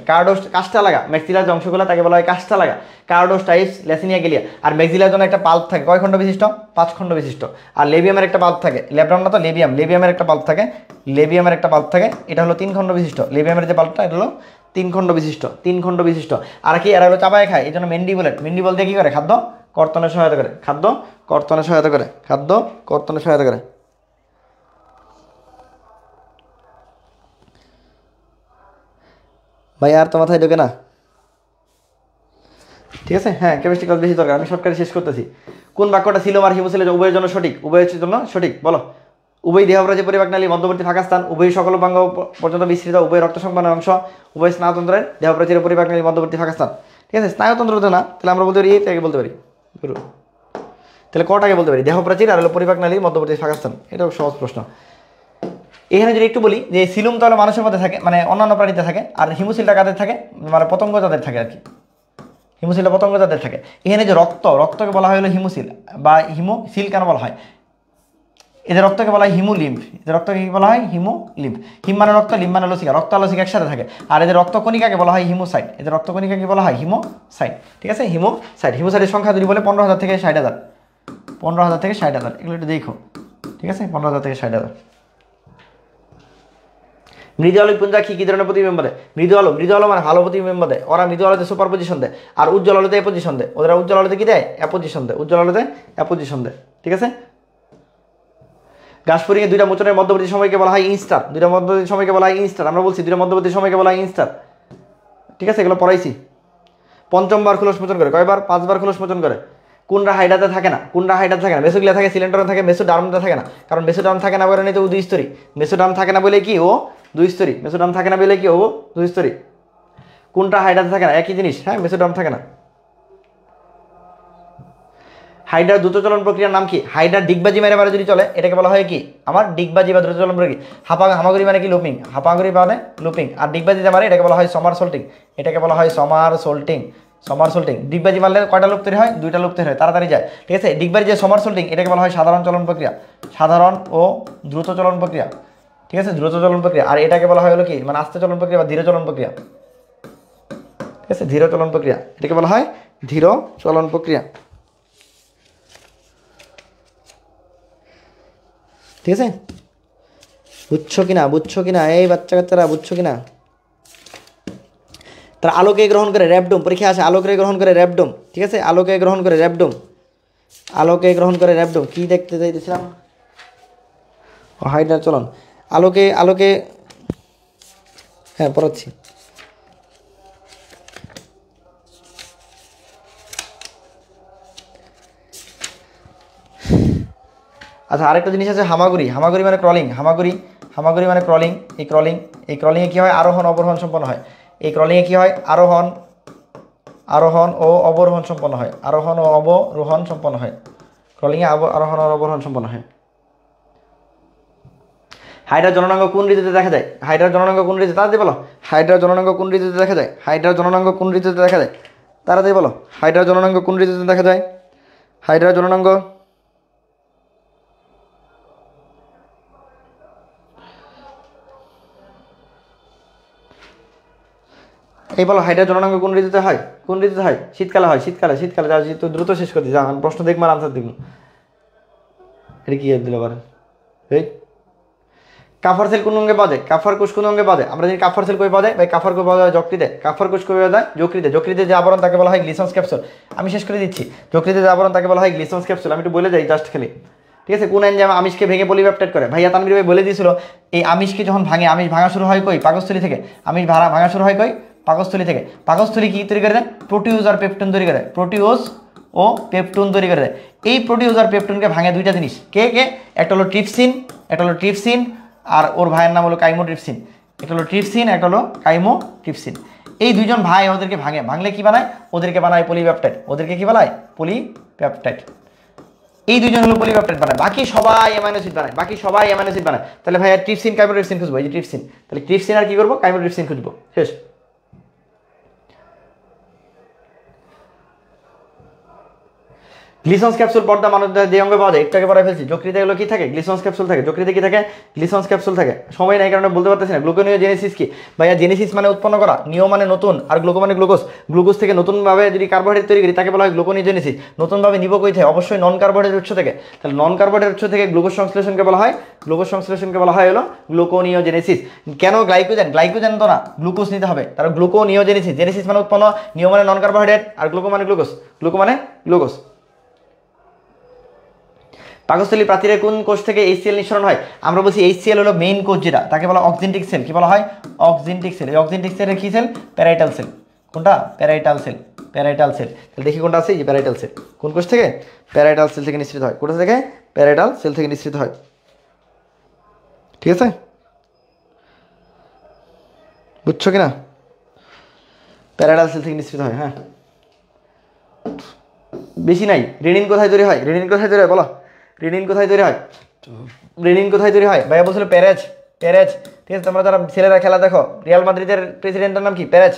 কাজটা লাগা ম্যাক্সিলার যে অংশগুলো তাকে বলা হয় কাজটা লাগা, কার্ডোস্টাইপস, লেসিনিয়া, গেলিয়া। আর ম্যাক্সিলার জন্য একটা পাল্প থাকে, কয় খণ্ড বিশিষ্ট, 5 খণ্ড বিশিষ্ট। আর লেবিয়ামের একটা পাল্প থাকে, লেব্রাম না তো লেবিয়ামের একটা পাল্প থাকে, এটা হলো 3 খণ্ড বিশিষ্ট। লেবিয়ামের যে পাল্পটা এটা হলো 3 খণ্ড বিশিষ্ট। আর কি এরা হলো চাবায় খায়, এই জন্য মেন্ডিবল দিয়ে কি করে, খাদ্য কর্তনে সহায়তা করে, ভাই আর তো মাথায় ঢোকে না, ঠিক আছে। হ্যাঁ কেমিস্ট্রি ক্লাস বেশি দরকার, আমি সরকারি শেষ করতেছি। কোন বাক্যটা সিলোম আর হিমোসিলেজ উভয়ের জন্য সঠিক, বলো। উভয় দেহপ্রাচীর পরিপাকনালী মধ্যবর্তী ফাঁকা স্থান, উভয় সকল অঙ্গ পর্যন্ত বিস্তৃত, উভয় রক্ত সংবানের অংশ, উভয় স্নায়ুতন্ত্রের দেহপ্রাচীর পরিপাকনালী মধ্যবর্তী ফাঁকা স্থান, ঠিক আছে। স্নায়ুতন্ত্র তো না, তাহলে আমরা বলতে পারি এটাকে বলতে পারি, তাহলে কটাকে বলতে পারি, দেহপ্রাচীর আর হলো পরিপাকনালী মধ্যবর্তী ফাঁকা স্থান, এটাও সহজ প্রশ্ন। এখানে যদি একটু বলি যে সিলুম তাহলে মানুষের মধ্যে থাকে, মানে অন্যান্য প্রাণীতে থাকে, আর হিমোসিলটা কাদের থাকে, মানে পতঙ্গ যাদের থাকে আর কি, হিমোসিলটা পতঙ্গ যাদের থাকে। এখানে যে রক্তকে বলা হয় হলো হিমোসিল বা হিমোসিল কেন বলা হয়, এদের রক্তকে বলা হয় হিমোলিম্ফ, এদের রক্তকে কি বলা হয় হিমোলিম্ফ। হিম মানে রক্ত, লিম্ফ মানে লসিকা, রক্ত আর লসিকা একসাথে থাকে। আর এদের রক্তকণিকাকে বলা হয় হিমোসাইট, বলা হয় হিমোসাইট, ঠিক আছে। হিমোসাইটের সংখ্যা যদি বলে 15,000 থেকে 60,000, 15,000 থেকে 60,000, এগুলো একটু দেখো, ঠিক আছে, 15,000 থেকে 60,000। মৃদু আলোক পুঞ্জ কি ধরনের প্রতিবিম্ব দেয়, মৃদু আলো মানে ভালো প্রতিবিম্ব দেয়, ওরা মৃদু আলোতে সুপার পজিশন দেয়, আর উজ্জ্বল আলোতে অ্যাপোজিশন দেয়, ওরা উজ্জ্বল আলোতে কি দেয়, অ্যাপোজিশন দেয়, ঠিক আছে। গাছফড়িংয়ে দুইটা মোচনের মধ্যবর্তী সময়কে বলা হয় ইনস্টার, আমরা বলছি দুইটা মধ্যবর্তী সময়কে বলা হয় ইনস্টার, ঠিক আছে, এগুলো পড়াইছি। পঞ্চমবার খোলস মোচন করে, কয়বার, 5 বার খোলস মোচন করে। কোনটা হাইডাতে থাকে না, মেসোগ্লিয়া থাকে, সিলিন্ডারে থাকে, মেসোডার্মটা থাকে না, কারণ মেসোডার্ম থাকে না বলে তো ও 2 স্তরী, মেসোডার্ম থাকে না বলে কি ও 2 স্তরী, কোনটা হাইডাতে থাকে না, একই জিনিস, হ্যাঁ, মেসোডার্ম থাকে না। হাইড্রার দ্রুত চলন প্রক্রিয়ার নাম কি, হাইড্রার ডিগবাজি মেরে যদি চলে এটাকে বলা হয় কি, আমার ডিগবাজি বা দ্রুত চলন প্রক্রিয়া। হামাগুড়ি মানে কি, লুপিং, আর ডিগবাজিতে মারে এটাকে বলা হয় সমারসোল্টিং, ডিগবাজি মারলে কয়টা লুপ তৈরি হয়, 2টা লুপ তৈরি হয়, তাড়াতাড়ি যায়, ঠিক আছে। ডিগবাজি যে সমারসোল্টিং এটাকে বলা হয় সাধারণ চলন প্রক্রিয়া, সাধারণ ও দ্রুত চলন প্রক্রিয়া, ঠিক আছে, দ্রুত চলন প্রক্রিয়া। আর এটাকে বলা হয় হলো কি, মানে আস্তে চলন প্রক্রিয়া বা ধীর চলন প্রক্রিয়া, ঠিক আছে, ধীর চলন প্রক্রিয়া, এটাকে বলা হয় ধীর চলন প্রক্রিয়া, ঠিক আছে। বুঝছো কিনা এই বাচ্চা কাচ্চারা, বুঝছো কিনা? তারা আলোকে গ্রহণ করে র্যাবডোম, পরীক্ষা আসে আলোকে গ্রহণ করে র্যাবডোম, ঠিক আছে, আলোকে গ্রহণ করে র্যাবডোম, কি দেখতে চাইতেছিলাম, হাইড্রার চলন, আলোকে হ্যাঁ পড়াচ্ছি। আচ্ছা আরেকটা জিনিস আছে হামাগুড়ি মানে ক্রলিং, হামাগুড়ি মানে ক্রলিং, এই ক্রলিংয়ে কী হয়, আরোহণ অবরোহণ সম্পন্ন হয়। এই ক্রলিংয়ে কী হয়, আরোহণ ও অবরোহণ সম্পন্ন হয়, ক্রলিংয়ে আরোহণ ও অবরোহণ সম্পন্ন হয়। হাইড্রার জননাঙ্গ কোন ঋতুতে দেখা যায়, তাড়াতাড়ি বলো, হাইড্রার জননাঙ্গ কোন ঋতুতে দেখা যায়, হাইড্রার জননাঙ্গ কোন ঋতুতে দেখা যায়, হাইড্রার জননাঙ্গ এই বলো, হাইড্রার জননাঙ্গ কোন ঋতুতে হয়, শীতকালে হয়, শীতকালে যা তো দ্রুত শেষ করে দিই, প্রশ্ন দেখবো আর আনসার দেখবো, এটা কি দিল পারে। এই কাফার সেল কোন অঙ্গে পাওয়া যায়, কাফার কোষ কোন অঙ্গে পাওয়া যায়, আমরা জানি কাফার সেল কই পাওয়া যায়, কাফার কোষ পাওয়া যায় যকৃতে, কাফার কোষ কই পাওয়া যায় যকৃতে যে আবরণ তাকে বলা হয় গ্লিসন্স ক্যাপসুল। আমি শেষ করে দিচ্ছি, যকৃতে যে আবরণ তাকে বলা হয় গ্লিসন্স ক্যাপসুল, আমি একটু বলে যাই জাস্ট খালি, ঠিক আছে। কোন এনজাইম আমিষকে ভেঙে পলিপেপটাইড করে, ভাইয়া তানভীর ভাই বলে দিয়েছিল, এই আমিষকে যখন ভাঙে, আমিষ ভাঙা শুরু হয় কই, পাকস্থলী থেকে, পাকস্থলী কি তৈরি করে দেয়, প্রোটিউজ আর পেপটুন তৈরি করে দেয়, এই প্রোটিউজ আর পেপটুনকে ভাঙে 2টা জিনিস, কে, একটা হলো ট্রিপসিন, আর ওর ভাইয়ের নাম হলো কাইমোট্রিপসিন। একটা হলো ট্রিপসিন, একটা হলো কাইমোট্রিপসিন। এই দুইজন ভাই ওদেরকে ভাঙলে কি বানায়? ওদেরকে বানায় পলিপ্যাপটাইড। ওদেরকে কি বানায়? পলিপ্যাপটাইড। এই দুইজন হলো পলিপ্যাপটাইড বানায়, বাকি সবাই অ্যামাইনো অ্যাসিড বানায়, বাকি সবাই অ্যামাইনো অ্যাসিড বানায়। তাহলে ভাই ট্রিপসিন কাইমোট্রিপসিন খুঁজবো, এই যে ট্রিপসিন, তাহলে ট্রিপসিন আর কি করবো? কাইমোট্রিপসিন খুঁজবো, শেষ। গ্লিসন্স ক্যাপসুল পর্দা মানবদেহে যে অঙ্গে পাওয়া যায়, একটু আগে পড়ায় ফেলছি। যকৃতে এগুলো কি থাকে? গ্লিসন্স ক্যাপসুল থাকে। যকৃতে কি থাকে? গ্লিসন্স ক্যাপসুল থাকে। সময় নাই কারণে বলতে পারতেছি না। গ্লুকোনিওজেনেসিস কি ভাইয়া? জেনেসিস মানে উৎপন্ন করা, নিও মানে নতুন, আর গ্লুকো মানে গ্লুকোজ। গ্লুকোজ থেকে নতুনভাবে যদি কার্বোহাইড্রেট তৈরি করি তাকে বলা হয় গ্লুকোনিওজেনেসিস। নতুনভাবে নিব কই থেকে? অবশ্যই নন কার্বোহাইড্রেট উৎস থেকে। তাহলে নন কার্বোহাইড্রেট উৎস থেকে গ্লুকোজ সংশ্লেষণকে বলা হয়, গ্লুকোজ সংশ্লেষণকে বলা হয় হলো গ্লুকোনিওজেনেসিস। কেন গ্লাইকোজেন? গ্লাইকোজেন তো না, গ্লুকোজ নিতে হবে। তার গ্লুকোনিওজেনেসিস। জেনেসিস মানে উৎপন্ন, নিও মানে নন কার্বোহাইড্রেট, আর গ্লুকো মানে গ্লুকোজ। গ্লুকো মানে গ্লুকোজ। পাকস্থলী প্রাচীরের কোন কোষ থেকে HCl নিঃসরণ হয়? আমরা বলছি HCl হলো মেইন কোষ যেটা, তাকে বলা অক্সিনটিক সেল। কি বলা হয়? Oxyntic cell. এই অক্সিনটিক সেলের কি সেল? Parietal cell. কোনটা? Parietal cell. Parietal cell. তাহলে দেখি কোনটা আছে? এই যে প্যারাইটাল সেল। কোন কোষ থেকে? প্যারাইটাল সেল থেকে নিঃসৃত হয়। কোথা থেকে? প্যারাইটাল সেল থেকে নিঃসৃত হয়। ঠিক আছে, বুঝছো কিনা? প্যারাইটাল সেল থেকে নিঃসৃত হয়। হ্যাঁ, বেশি নাই। রেনিন কোথায় তৈরি হয়? রেনিন কোথায় তৈরি হয় বলো? রেনিন কোথায় তৈরি হয়? রেনিন কোথায় তৈরি হয়? ভাইয়া বলছিল প্যারেজ। প্যারেজ, ঠিক আছে। তোমরা যারা ছেলেরা খেলা দেখো, রিয়াল মাদ্রিদের প্রেসিডেন্টের নাম কি? প্যারেজ।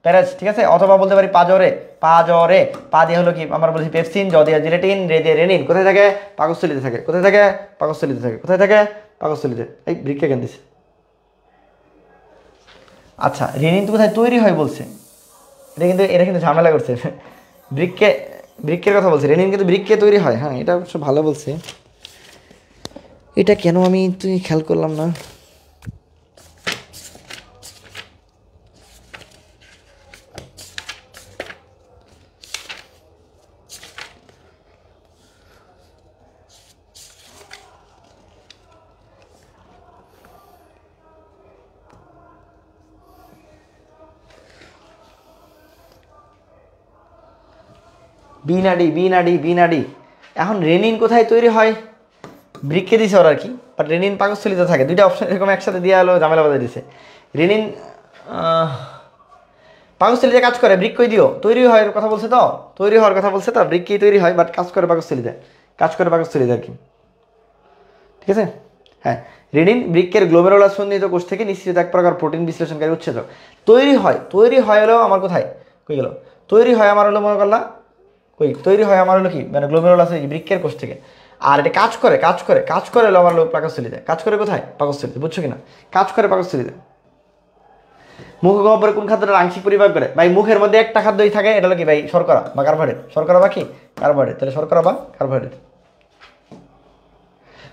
প্যারেজ, ঠিক আছে। অথবা বলতে পারি পাজরে। পাজরে, পা দিয়ে হলো কি? আমরা বলছি পেপসিন, জ দিয়ে জিলেটিন, রে দিয়ে রেনিন। কোথায় থাকে? পাকস্থলীতে থাকে। কোথায় থাকে? পাকস্থলীতে থাকে। কোথায় থাকে? পাকস্থলীতে। এই বৃক্কে কেন দিছে? আচ্ছা, রেনিন তো কোথায় তৈরি হয় বলছে? এটা কিন্তু ঝামেলা করছে। বৃক্কের কথা বলছে, রেনিন কিন্তু বৃক্কে তৈরি হয়। হ্যাঁ, এটা অবশ্য ভালো বলছে। এটা কেন আমি তুই খেয়াল করলাম না? বিনাডি। এখন রেনিন কোথায় তৈরি হয়? বৃক্কে দিছে ওরা আর কি, বাট রেনিন পাকস্থলীতে থাকে। দুইটা অপশন এরকম একসাথে দেওয়া হলো, ঝামেলা বাজায় দিছে। রেনিন পাকস্থলীতে কাজ করে, বৃক্কই দিও তৈরি হয় কথা বলছে তো, তৈরি হওয়ার কথা বলছে তো, বৃক্কেই তৈরি হয়, বাট কাজ করে পাকস্থলীতে, কাজ করে পাকস্থলীতে আর কি। ঠিক আছে, হ্যাঁ। রেনিন বৃক্কের গ্লোমেরুলাস সন্নিহিত কোষ থেকে নিঃসৃত এক প্রকার প্রোটিন বিশ্লেষণকারী উৎসেচক। তৈরি হয় হলো আমার কোথায়? কই গেল? তৈরি হয় আমার হলো মনে করলাম তৈরি হয় আমার হলো কি মানে গ্লোমেরুলাস বৃক্কের কোষ থেকে। আর এটা কাজ করে হলো আমার হলো পাকস্থলীতে। কাজ করে কোথায়? পাকস্থলীতে। বুঝছো কিনা? কাজ করে পাকস্থলীতে। মুখগহ্বরে কোন খাদ্যটা আংশিক পরিপাক করে? ভাই মুখের মধ্যে একটা খাদ্যই থাকে, এটা হলো কি ভাই? শর্করা বা কার্বোহাইড্রেট। শর্করা বা কি? কার্বোহাইড্রেট। তাহলে শর্করা বা কার্বোহাইড্রেট।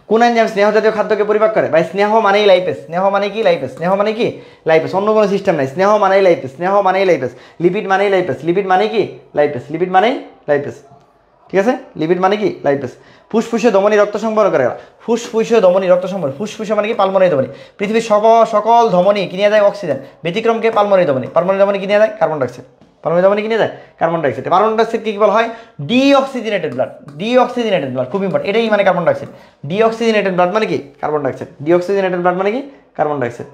কোন এনজাইম স্নেহ জাতীয় খাদ্যকে পরিপাক করে? ভাই স্নেহ মানেই লাইপেস। স্নেহ মানে কি? লাইপেস। স্নেহ মানে কি? লাইপেস। অন্য কোনো সিস্টেম নাই। স্নেহ মানেই লাইপেস। স্নেহ মানেই লাইপেস। লিপিড মানেই লাইপেস। লিপিড মানে কি? লাইপেস। লিপিড মানেই লাইপেস। ঠিক আছে, লিপিড মানে কি? লাইপেস। ফুসফুসে ধমনী রক্ত সংবহন করে। ফুসফুসে ধমনী রক্ত সংবহন। ফুসফুসে মানে কি? পালমোনারি ধমনী। পৃথিবীর সকল ধমনী কিনে যায় অক্সিজেন, ব্যতিক্রমকে পালমোনারি ধমনী। পালমোনারি ধমনী কিনে যায় কার্বন ডাইঅক্সাইড। পালমোনারি ধমনী কিনে যায় কার্বন ডাইঅক্সাইড। কার্বন ডাইঅক্সাইড কি বলা হয়? Deoxygenated blood. ডিঅক্সিজেনেটেড ব্লাড খুব ইম্পর্টেন্ট। এটাই মানে কার্বন ডাইঅক্সাইড। ডিঅক্সিজেনেটেড ব্লাড মানে কি? Carbon dioxide. ডিঅক্সিজেনেটেড ব্লাড মানে কি? Carbon dioxide.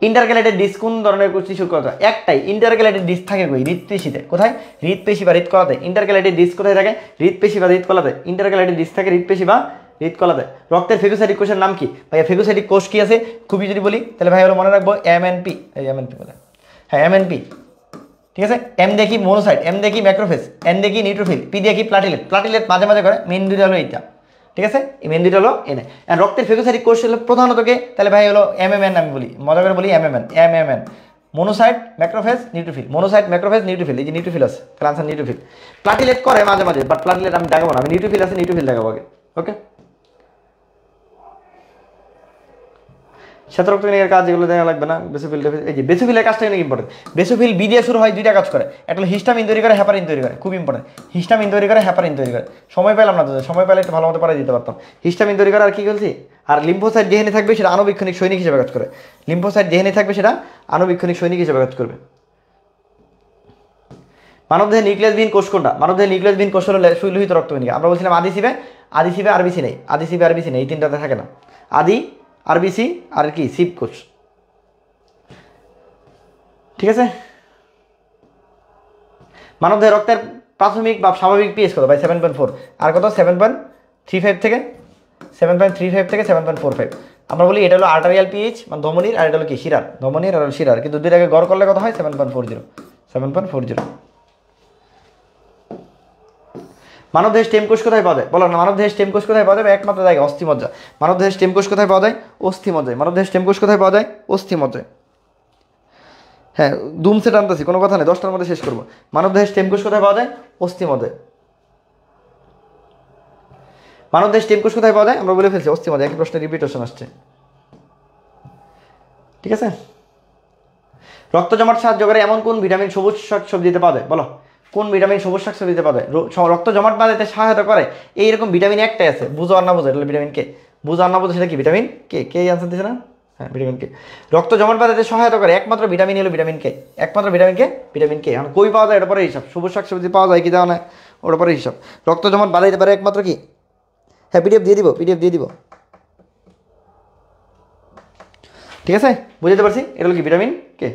ইন্টারক্যালেটেড ডিস্ক কোন ধরনের টিস্যু কথা? একটাই। ইন্টারক্যালেটেড ডিস্ক থাকে কই? হৃৎপেশিতে। কোথায়? হৃৎপেশি বা হৃৎকলাতে। ইন্টারক্যালেটেড ডিস্ক কোথায় থাকে? হৃৎপেশি বা হৃৎকলাতে। ইন্টারক্যালেটেড ডিস্ক থাকে হৃৎপেশি বা হৃৎকলাতে। রক্তের ফেগোসাইটিক কোষের নাম কি? ভাইয়া ফেগোসাইটিক কোষ কি আছে খুবই যদি বলি তাহলে ভাই হলো মনে রাখবো MNP। এই MNP বলে, হ্যাঁ MNP। ঠিক আছে, এম দেখি মোনোসাইট, এম দেখি ম্যাক্রোফেজ, এন দেখি নিউট্রোফিল, পি দেখি প্লাটিলেট। প্লাটিলেট মাঝে মাঝে করে, মেন দুইটা হলো এইটা। ঠিক আছে, এই মেন দুইটা হলো এনে। আর রক্তের ফেগোসাইটিক কোষ হলো প্রধানত কে? তাহলে ভাই হলো MMN আমি বলি, মজা করে বলি MMN। Monocyte, macrophage, neutrophil. Monocyte, macrophage, neutrophil. এই যে নিউট্রোফিল আছে, তাহলে আনসার নিউট্রোফিল। প্লাটিলেট করে মাঝে মাঝে, বাট প্লাটিলেট আমি দেখাবো না, আমি নিউট্রোফিল আছে, নিউট্রোফিল দেখাবো আগে। ওকে, শ্বেতরক্তকণিকার কাজ যেগুলো দেখা লাগবে না। বেসোফিল, এই যে বেসোফিলের কাজটা অনেক ইম্পর্টেন্ট। বেসোফিল বি দিয়ে শুরু হয়, দুইটা কাজ করে। একটা হলো হিস্টামিন তৈরি করে, হ্যাপারিন তৈরি করে। খুব ইম্পর্টেন্ট। হিস্টামিন তৈরি করে, হ্যাপারিন তৈরি করে। সময় পেলাম না তোদের, সময় পেলে একটু ভালো মতো পাঠিয়ে দিতে পারতাম। হিস্টামিন তৈরি করে আর কি বলছি? আর লিম্ফোসাইট যেখানে থাকবে সেটা আণুবীক্ষণিক সৈনিক হিসেবে কাজ করে। লিম্ফোসাইট যেখানে থাকবে সেটা আণুবীক্ষণিক সৈনিক হিসেবে কাজ করবে। মানবদেহে নিউক্লিয়াসবিহীন কোষ কোনটা? মানবদেহে নিউক্লিয়াসবিহীন কোষ হলো লোহিত রক্তকণিকা। আমরা বলছিলাম আদিসিবে, আরবিসি নেই। আদিসিবে, আরবিসি নেই, এই তিনটাতে থাকে না। আদি, আরবিসি আর কি সিপ কোষ। ঠিক আছে, মানবদেহের রক্তের প্রাথমিক বা স্বাভাবিক পিএইচ কত ভাই? 7.4। আর কত? 7.35 থেকে 7.45 আমরা বলি এটা হলো আর্টারিয়াল পিএইচ মানে ধমনির, আর এটা হলো কি শিরার, ধমনির আর শিরার, কিন্তু দুইটাকে গড় করলে কত হয়? 7.40। মানবদেহের স্টেম কোষ কোথায় পাওয়া যায়? বলো না, মানবদেহের স্টেম কোষ কোথায় পাওয়া যায়? একমাত্র জায়গা অস্থিমজ্জা। মানবদেহের স্টেম কোষ কোথায় পাওয়া যায়? অস্থিমজ্জায়। মানবদেহের স্টেম কোষ কোথায় পাওয়া যায়? অস্থিমজ্জায়। হ্যাঁ, দুমসে টানতেছি, কোনো কথা নেই, 10টার মধ্যে শেষ করবো। মানবদেহের স্টেম কোষ কোথায় পাওয়া যায়? অস্থিমজ্জায়। মানবদেহের স্টেম কোষ কোথায় পাওয়া যায়? আমরা বলে ফেলছি অস্থিমজ্জায়। একই প্রশ্ন রিপিটেশন আসছে। ঠিক আছে, রক্ত জমাট সাহায্য করে এমন কোন ভিটামিন সবুজ শাকসবজিতে পাওয়া যায়? বলো, কোন ভিটামিন সবুজ শাকসবজিতে পাওয়া যায়? রক্ত জমাট বাঁধাতে সহায়তা করে এইরকম ভিটামিন একটাই আছে, বুঝো আর না বুঝো, এটা ভিটামিন কে। বুঝো আর না বুঝো সেটা কি? Vitamin K. কে আনসার দিচ্ছে না? হ্যাঁ, ভিটামিন কে। রক্ত জমাট বাঁধাতে সহায়তা করে একমাত্র ভিটামিন হলো ভিটামিন কে। একমাত্র ভিটামিন কে, ভিটামিন কে। এখন কই পাওয়া যায় ওটা পরে হিসাব, সবুজ শাকসবজি পাওয়া যায় কি জানো না, ওটা পরে হিসাব। রক্ত জমাট বাঁধাইতে পারে একমাত্র কি? হ্যাঁ, পিডিএফ দিয়ে দিব। ঠিক আছে, বুঝতে পারছি, এটা হলো কি ভিটামিন কে।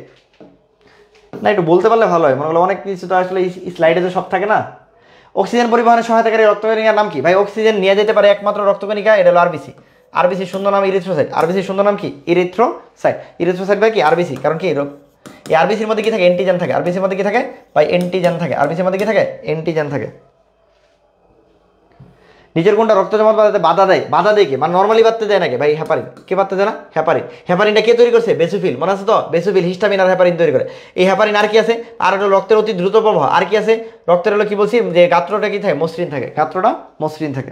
না, একটু বলতে পারলে ভালো হয়, মনে হলো অনেক কিছু তো আসলে স্লাইডে তো সব থাকে না। অক্সিজেন পরিবহনে সহায়তাকারী রক্তকণিকার নাম কি ভাই? অক্সিজেন নিয়ে যেতে পারে একমাত্র রক্তকণিকা, এটা হলো আরবিসি। আরবিসি সুন্দর নাম ইরিথ্রোসাইট। আরবিসি সুন্দর নাম কি? ইরিথ্রোসাইট। ইরিথ্রোসাইট ভাই কি? আরবিসি। কারণ কি এই আরবিসির মধ্যে কি থাকে? অ্যান্টিজেন থাকে। আরবিসির মধ্যে কি থাকে ভাই? অ্যান্টিজেন থাকে। আরবিসির মধ্যে কি থাকে? অ্যান্টিজেন থাকে। নিজের কোনটা রক্ত জমাট বাঁধাতে বাধা দেয় কি? মানে নর্মালি বাঁধতে দেয় নাকি ভাই? হেপারিন। কে বাঁধতে দেয় না? হেপারিন। হেপারিনটা কে তৈরি করছে? বেসোফিল। মনে আছে তো? বেসোফিল হিস্টামিন আর হেপারিন তৈরি করে। এই হেপারিন আর কি আছে? আর হলো রক্তের অতি দ্রুত প্রবাহ। আর কি আছে? রক্তের হলো কি বলছি যে গাত্রটা কি থাকে? মসৃণ থাকে। গাত্রটা মসৃণ থাকে।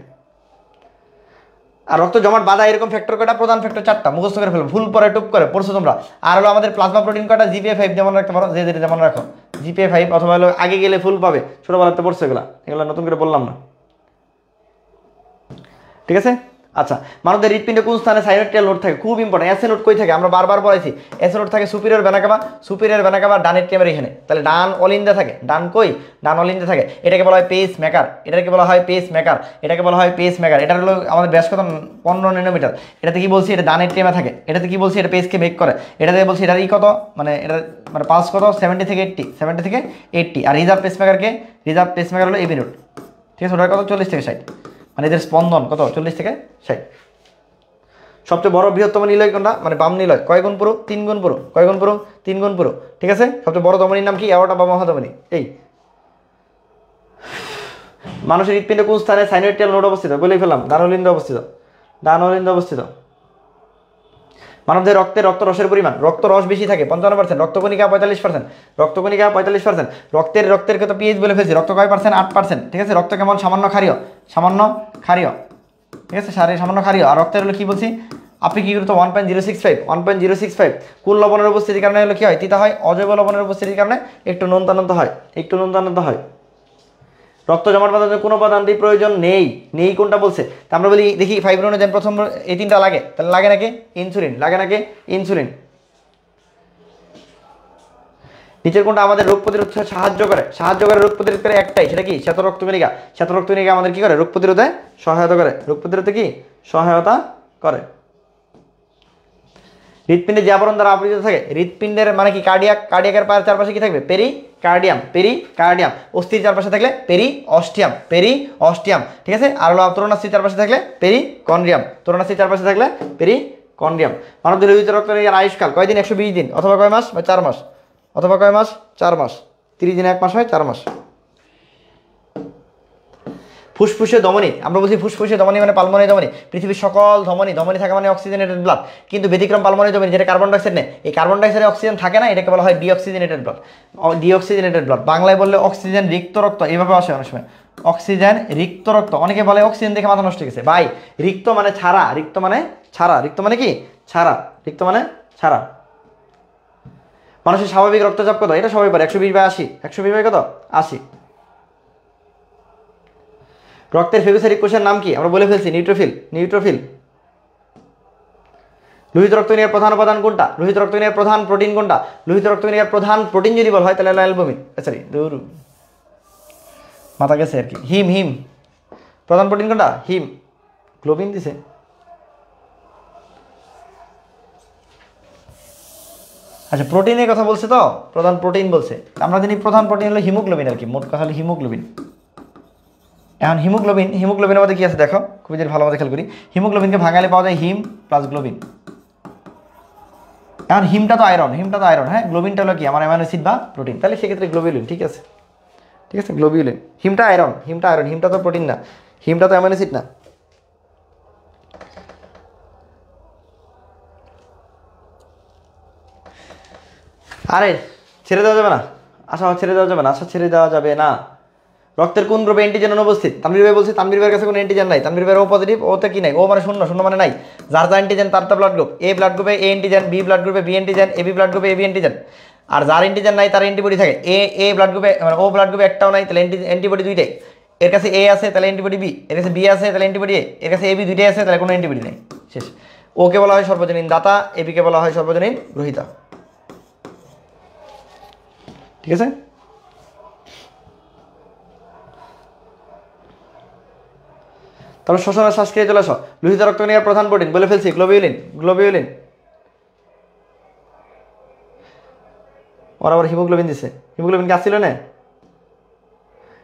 আর রক্ত জমাট বাঁধা এরকম ফ্যাক্টর কয়টা? প্রধান ফ্যাক্টর 4টা, মুখস্থ করে ফেলো, ভুল পরে টুপ করে পড়ছো তোমরা। আর হলো আমাদের প্লাজমা প্রোটিন কয়টা? জিপিএ5 যেমন রাখতে পারো, যে যেমন রাখো জিপিএ5, অথবা হলো আগে গেলে ফুল পাবে, ছোটবেলাতে পড়ছো এগুলো নতুন করে বললাম না। ঠিক আছে, আচ্ছা, মানবদের হৃৎপিণ্ডে কোন স্থানে সাইনোটিয়াল নোড থাকে? খুব ইম্পর্টেন্ট। এসে নোড কই থাকে? আমরা বারবার বলেছি এসে নোড থাকে সুপিরিয়র ভেনা কাভা ডানের টেমের এখানে। তাহলে ডান অলিন্দে থাকে। ডান কই? ডান অলিন্দে থাকে। এটাকে বলা হয় পেস মেকার। এটাকে বলা হয় পেস মেকার। এটা হলো আমাদের ব্যাস কত? 15 ন্যানোমিটার। এটাতে কি বলছি? এটা ডানের টেমে থাকে। এটাতে কি বলছি? এটা পেসকে মেক করে। এটাতে বলছি এটার কত, মানে এটা মানে পালস কত? 70 থেকে 80। আর রিজার্ভ পেস মেকার হলো এবি নোড। ঠিক আছে, ওটার কত? 40 থেকে 60। মানে এদের স্পন্দন কত? 40 থেকে 60। সবচেয়ে বড় বৃহত্তম নিলয় কোনটা? মানে বাম নিলয়। কয় গুণ পুরো? 3 গুণ পুরো। কয় গুণ পুরো? 3 গুণ পুরো। ঠিক আছে, সবচেয়ে বড় ধমনির নাম কি? অ্যাওর্টা বা মহাধমনী। এই মানুষের হৃৎপিণ্ডে কোন স্থানে সাইনোইটিয়াল নোড অবস্থিত? বলেই ফেললাম, ডান অলিন্দে অবস্থিত। মানবদের রক্ত রসের পরিমাণ, রক্ত রস বেশি থাকে 55%, রক্তকণিকা 45%, রক্তকণিকা 45%, রক্তের কত পিএইচ বলে ফেলছি, রক্ত কয় পার্সেন্ট? 8%। ঠিক আছে, রক্ত কেমন? সামান্য ক্ষারীয়। ঠিক আছে, সামান্য ক্ষারীয়। আর রক্তের হলো কি বলছি? আপনি কি করতো? 1.065। কোন লবণের উপস্থিতির কারণে হলো কি হয়? তিতা হয়। অজৈব লবণের উপস্থিতির কারণে একটু নোনতা হয়। রক্ত জমাট বাঁধাতে কোনো উপাদানটি প্রয়োজন নেই কোনটা বলছে? তা আমরা বলি দেখি ফাইব্রিনোজেন প্রথম এই 3টা লাগে, তাহলে লাগে নাকি? ইনসুলিন। নিচের কোনটা আমাদের রোগ প্রতিরোধ সাহায্য করে রোগ প্রতিরোধ করে একটাই, সেটা কি? শ্বেত রক্তকণিকা আমাদের কি করে? রোগ প্রতিরোধে সহায়তা করে। হৃৎপিণ্ডে যে আবরণ দ্বারা আবৃত থাকে, হৃৎপিণ্ডের মানে কি? কার্ডিয়াকের চারপাশে কি থাকবে? পেরিকার্ডিয়াম। অস্থির চারপাশে থাকলে পেরিঅস্টিয়াম। ঠিক আছে, আর হলো তরুণাস্থির চারপাশে থাকলে পেরিকন্ড্রিয়াম। মানবদের লোহিত রক্তকণিকার আয়ুষ্কাল কয়দিন? 120 দিন, অথবা কয় মাস? 4 মাস। 30 দিনে 1 মাস হয়, 4 মাস। ফুসফুসে ধমনী, আমরা বলছি ফুসফুসে ধমনী মানে পালমোনারি ধমনী। পৃথিবীর সকল ধমনী থাকা মানে অক্সিজেনেটেড ব্লাড, কিন্তু ব্যতিক্রম পালমোনারি ধমনী, যেটা কার্বন ডাইঅক্সাইড নেই। এই কার্বন ডাইঅক্সাইডে অক্সিজেন থাকে না, এটাকে বলা হয় ডিঅক্সিজেনেটেড ব্লাড। বাংলায় বললে অক্সিজেন রিক্ত রক্ত, এইভাবে আসে অনেক সময়। অক্সিজেন রিক্ত রক্ত, অনেকে বলে অক্সিজেন দেখে মাথা নষ্ট হয়ে গেছে। ভাই, রিক্ত মানে ছাড়া। রিক্ত মানে কি? ছাড়া। মানুষের স্বাভাবিক রক্তচাপ কত? এটা সবাই পারে, 120/80। 120 কত? 80। রক্তের ফেগোসাইটিক কোষের নাম কি? আমরা বলে ফেলছি নিউট্রোফিল। লোহিত রক্তকণিকার প্রধান উপাদান কোনটা? লোহিত রক্তকণিকার প্রধান প্রোটিন কোনটা? লোহিত রক্তকণিকার প্রধান প্রোটিন যদি বলা হয় তাহলে অ্যালবুমিন। মাথা গেছে আর কি। হিম। প্রধান প্রোটিন কোনটা? হিম। গ্লোবিন দিছে। আচ্ছা প্রোটিনের কথা বলছে তো, প্রধান প্রোটিন বলছে, আমরা জানি প্রধান প্রোটিন হলো হিমোগ্লোবিন আর কি, মোট কথা হলো হিমোগ্লোবিন। এখন হিমোগ্লোবিনের মধ্যে কি আছে দেখো, খুবই যদি ভালো মতো খেয়াল করি, হিমোগ্লোবিনকে ভাঙালে পাওয়া যায় হিম প্লাস গ্লোবিন। এখন হিমটা তো আয়রন, হ্যাঁ, গ্লোবিনটা হলো কি আমার অ্যামাইনো অ্যাসিড বা প্রোটিন, তাহলে সেক্ষেত্রে গ্লোবিউলিন। ঠিক আছে, গ্লোবিউলিন। হিমটা আয়রন, হিমটা তো প্রোটিন না, হিমটা তো অ্যামাইনো অ্যাসিড না। আরে ছেড়ে দেওয়া যাবে না, আশা ছেড়ে দেওয়া যাবে না, ছেড়ে দেওয়া যাবে না। রক্তের কোন গ্রুপে অ্যান্টিজেন অনুপস্থিত? তানভীর ভাই বলছে তানভীর ভাইয়ের কাছে কোনো অ্যান্টিজেন নাই, তানভীর ভাইয়ের ও পজিটিভ, ওতে কি নাই, ও মানে শূন্য, শূন্য মানে নাই। যার যা অ্যান্টিজেন তার তা ব্লাড গ্রুপ, এ ব্লাড গ্রুপে এ অ্যান্টিজেন, বি ব্লাড গ্রুপে B antigen, A B blood গ্রুপে এ বি অ্যান্টিজেন। আর যার অ্যান্টিজেন নাই তার অ্যান্টিবডি থাকে, এ ব্লাড গ্রুপে মানে ও ব্লাড গ্রুপে একটাও নাই, তাহলে অ্যান্টিবডি দুইটাই। এর কাছে এ আছে তাহলে অ্যান্টিবডি বি, এর কাছে বি আছে তাহলে অ্যান্টিবডি এ, এর কাছে এ বি দুইটাই আছে তাহলে কোনো অ্যান্টিবডি নেই, শেষ। ওকে বলা হয় সর্বজনীন দাতা, এবিকে বলা হয় সর্বজনীন গ্রহীতা। ঠিক আছে, তারপর শ্বসনের শ্বাসক্রিয়া চলে আসো। লোহিত রক্তকণিকার প্রধান প্রোটিন বলে ফেলছি, গ্লোবিউলিন। ওরা আবার হিমোগ্লোবিন দিছে, হিমোগ্লোবিন কি আসছিল না?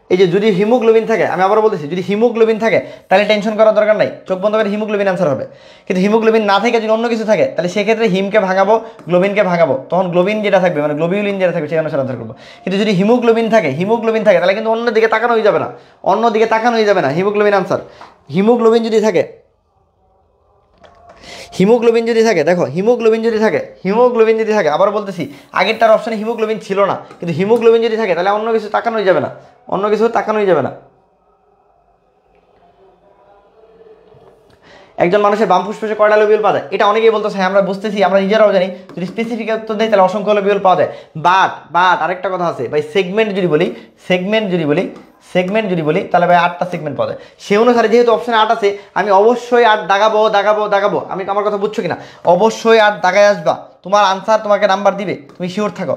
এই যে যদি হিমোগ্লোবিন থাকে, আমি আবার বলতেছি, যদি হিমোগ্লোবিন থাকে তাহলে টেনশন করার দরকার নাই, চোখ বন্ধ করে হিমোগ্লোবিন অ্যান্সার হবে। কিন্তু হিমোগ্লোবিন না থেকে যদি অন্য কিছু থাকে তাহলে সেক্ষেত্রে হিমকে ভাঙাবো, গ্লোবিনকে ভাঙাবো, তখন গ্লোবিন যেটা থাকবে মানে গ্লোবিউলিন যেটা থাকবে সেই অনুসারে অ্যান্সার করবো। কিন্তু যদি হিমোগ্লোবিন থাকে তাহলে কিন্তু অন্যদিকে তাকানো হয়ে যাবে না, হিমোগ্লোবিন অ্যান্সার। হিমোগ্লোবিন যদি থাকে, দেখো হিমোগ্লোবিন যদি থাকে, আবার বলতেছি আগেরটার অপশনে হিমোগ্লোবিন ছিল না, কিন্তু হিমোগ্লোবিন যদি থাকে তাহলে অন্য কিছু তাকানোই যাবে না। একজন মানুষের বাম ফুসফুসে কয়টা লোবিউল পাওয়া যায়? এটা অনেকেই বলতেছে, আমরা বুঝতেছি, আমরা নিজেরাও জানি, যদি স্পেসিফিক উত্তর দেয় তাহলে অসংখ্য লোবিউল পাওয়া যায়। বাট আরেকটা কথা আছে ভাই, সেগমেন্ট যদি বলি তাহলে ভাই 8টা সেগমেন্ট পাওয়া যায়। সে অনুসারে যেহেতু অপশনে 8 আছে, আমি অবশ্যই 8 দাগাবো। আমি আমার কথা বুঝছো কিনা? অবশ্যই 8 দাগায় আসবা, তোমার আনসার তোমাকে নাম্বার দিবে, তুমি শিওর থাকো,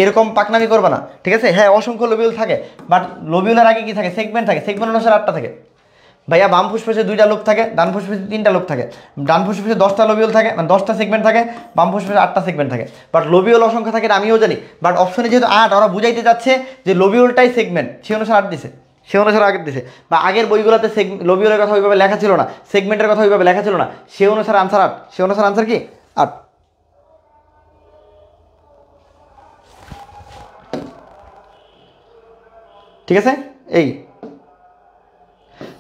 এরকম পাকনামি করবে না। ঠিক আছে, হ্যাঁ অসংখ্য লোবিউল থাকে, বাট লোবিউলের আগে কি থাকে? সেগমেন্ট থাকে, সেগমেন্ট অনুসারে 8টা থাকে। ভাইয়া বাম ফুসফুসে 2টা লোব থাকে, ডান ফুসফুসে 3টা লোব থাকে, ডান ফুসফুসে 10টা লোবিউল থাকে, মানে 10টা সেগমেন্ট থাকে, বাম ফুসফুসে 8টা সেগমেন্ট থাকে। বাট লোবিউল অসংখ্য থাকে এটা আমিও জানি, বাট অপশনে যেহেতু 8, ওরা বুঝাইতে যাচ্ছে যে লোবিউলটাই সেগমেন্ট, সে অনুসারে 8 দিছে, আগের দিছে। বা আগের বইগুলোতে লোবিউলের কথা ওইভাবে লেখা ছিল না, সেগমেন্টের কথা ওইভাবে লেখা ছিল না, সে অনুসারে আনসার 8, আনসার কি 8। ঠিক আছে, এই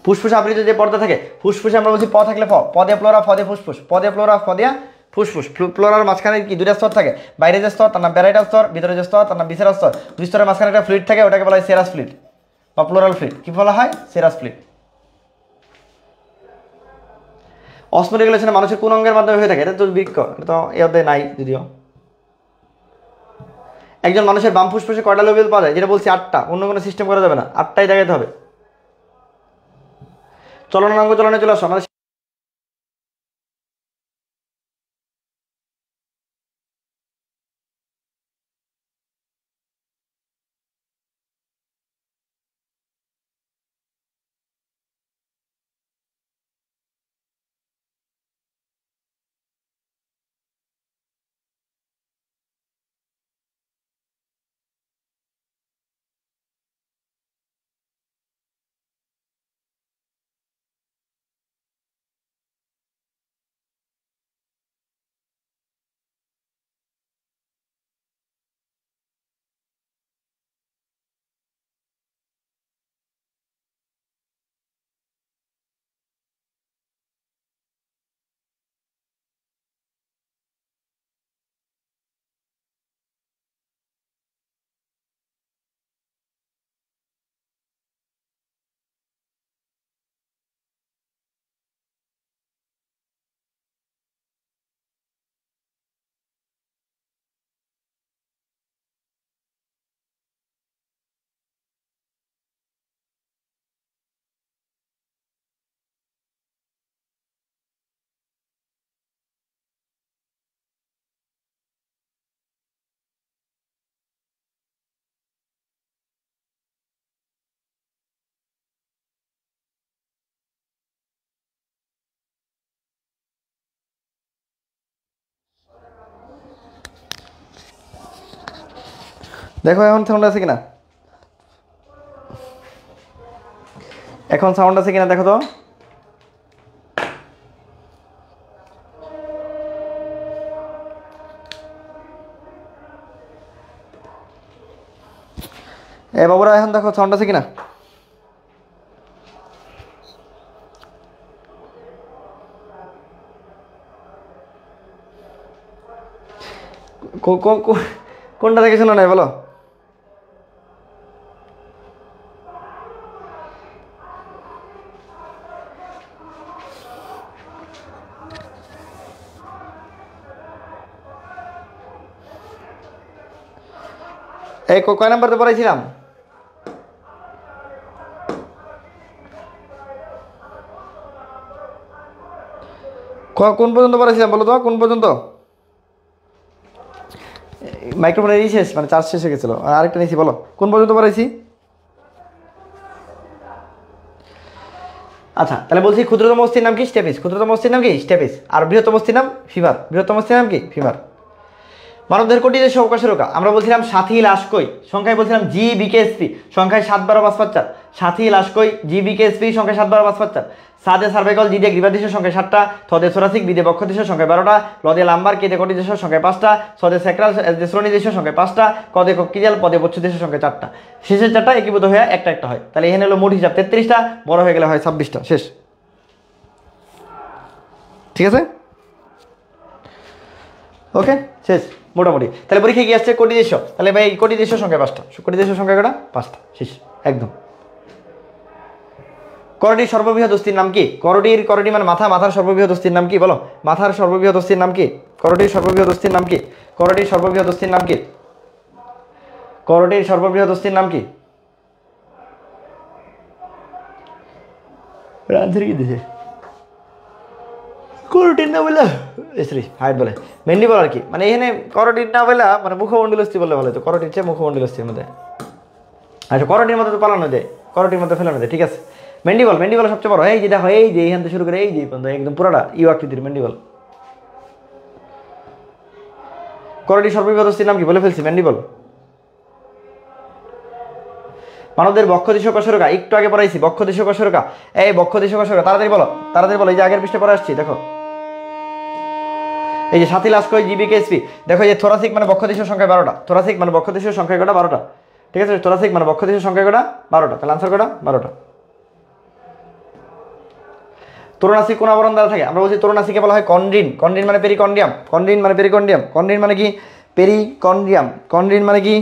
ফুসফুস আবৃত যে পর্দা থাকে, ফুসফুসে আমরা বলছি প থাকলে পদে প্লোরা ফদে ফুসফুস, পদে প্লোরা ফদিয়া ফুসফুস। প্লোরার মাঝখানে কি 2টা স্তর থাকে, বাইরে যে স্তর তার নাম প্যারাইটাল স্তর, ভিতরে যে স্তর তার নাম ভিসেরাল স্তর। 2 স্তরের মাঝখানে একটা ফ্লুইড থাকে, ওটাকে বলা হয় সেরাস ফ্লুইড বা প্লোরাল ফ্লুইড। কি বলা হয়? Serous fluid. অসমোরেগুলেশনে মানুষের কোন অঙ্গের মাধ্যমে হয়ে থাকে? এটা তো বৃক্ক, এটা তো এ অধ্যায়ে নাই যদিও। একজন মানুষের বাম ফুসফুসে কয়টা লোবিউল পাওয়া যায়? যেটা বলছি 8টা, অন্য কোনো সিস্টেম করা যাবে না, 8টাই দেখাতে হবে। চলনাঙ্গ চলনে চলে আসো আমাদের। দেখো এখন সাউন্ড আছে কিনা, এখন সাউন্ড আছে কিনা দেখো তো। এ বাবুরা এখন দেখো সাউন্ড আছে কিনা। কোনটা থেকে শোনো নাই বলো। এই কয় নাম্বারতে পড়াইছিলাম? কোন পর্যন্ত পড়াইছিলাম বলো তো, কোন পর্যন্ত? মাইক্রোফোনের শেষ, মানে চার্জ শেষ হয়ে গেছিলো, আরেকটা নিয়েছি, বলো কোন পর্যন্ত পড়াইছি? আচ্ছা তাহলে বলছি ক্ষুদ্রতম অস্থির নাম কি? স্টেপিস। ক্ষুদ্রতম অস্থির নাম কি? স্টেপিস। আর বৃহত্তম অস্থির নাম ফিমার। বৃহত্তম অস্থির নাম কি? ফিমার। মানবদেহের কোটি দেশ অবকাশের রোকা আমরা বলছিলাম সাথী লাশকই, সংখ্যায় বলছিলাম জি বিকেএসপি, সংখ্যায় 7 12 5 5 4। সাথী লাশকই জি বিকেএসপি সংখ্যায় 7 12 5 5 4। সাদে সার্ভাইকাল জি দিয়ে গ্রীবাদেশের সংখ্যায় 7টা, থদে সোরাসিক বিদে বক্ষ দেশের সংখ্যায় 12টা, লদে লাম্বার কেদে কোটি দেশের সংখ্যায় 5টা, সদে স্যাক্রাল শ্রোণী দেশের সংখ্যায় 5টা, কদে কক্কিজাল পদে বচ্ছ দেশের সংখ্যায় 4টা। শেষের 4টা একীভূত হয়ে একটা একটা হয়। তাহলে এখানে হলো মোট হিসাব 33টা, বড় হয়ে গেলে হয় 26টা। শেষ। ঠিক আছে, ওকে শেষ মোটামুটি। তাহলে পরীক্ষা কি আসছে? কোটি দেশ। তাহলে ভাই কোটি দেশের সংখ্যা 5টা, কোটি দেশের সংখ্যা কটা? 5টা। শেষ একদম। করটির সর্ববৃহৎ অস্থির নাম কি? করটি মানে মাথা, মাথার সর্ববৃহৎ অস্থির নাম কি বলো? মাথার সর্ববৃহৎ অস্থির নাম কি? করটির সর্ববৃহৎ অস্থির নাম কি? করটির সর্ববৃহৎ অস্থির নাম কি? করটির সর্ববৃহৎ অস্থির নাম কি? আনসার কি দিছে? করটির না বলে সরি হাইট বলে, মেন্ডিবল আর কি, মানে এখানে করটির না বলে মানে মুখমণ্ডল অস্থি বললে ভালো, তো করটির চেয়ে মুখমণ্ডল অস্থির মধ্যে। আচ্ছা করটির মধ্যে তো পালানো যায়, করটির মধ্যে ফেলানো যায়, ঠিক আছে। মেন্ডিবল, মেন্ডিবল সবচেয়ে বড়। এই যে দেখো, এই যে এইখান থেকে শুরু করে এই যে পর্যন্ত একদম পুরোটা ইউ আকৃতির মেন্ডিবল। করটির সর্ববৃহৎ অস্থির নাম কি? বলে ফেলছি, মেন্ডিবল। মানবদের বক্ষ দেশীয় কশরকা একটু আগে পড়াইছি, বক্ষ দেশীয় কশরকা। এই বক্ষ দেশীয় কশরকা তাড়াতাড়ি বলো, তাড়াতাড়ি বলো। এই যে আগের পৃষ্ঠে পড়ে আসছি দেখো, এই যে সাথী লাশকই জিবিকেএসপি। দেখো এই যে থোরাসিক মানে বক্ষ দেশীয় সংখ্যা 12টা, থোরাসিক মানে বক্ষ দেশীয় সংখ্যা কটা? 12টা। ঠিক আছে, থোরাসিক মানে বক্ষ দেশীয় সংখ্যা কটা? 12টা। তাহলে আনসার কটা? 12টা। তরুণাসি কোন আবরণ দ্বারা থাকে? আমরা বলছি তরুণাসিকে বলা হয় কন্ড্রিন। কন্ড্রিন মানে পেরিকন্ডিয়াম। কন্ড্রিন মানে পেরিকন্ডিয়াম। কন্ড্রিন মানে কি? পেরিকন্ডিয়াম। কন্ড্রিন মানে কি?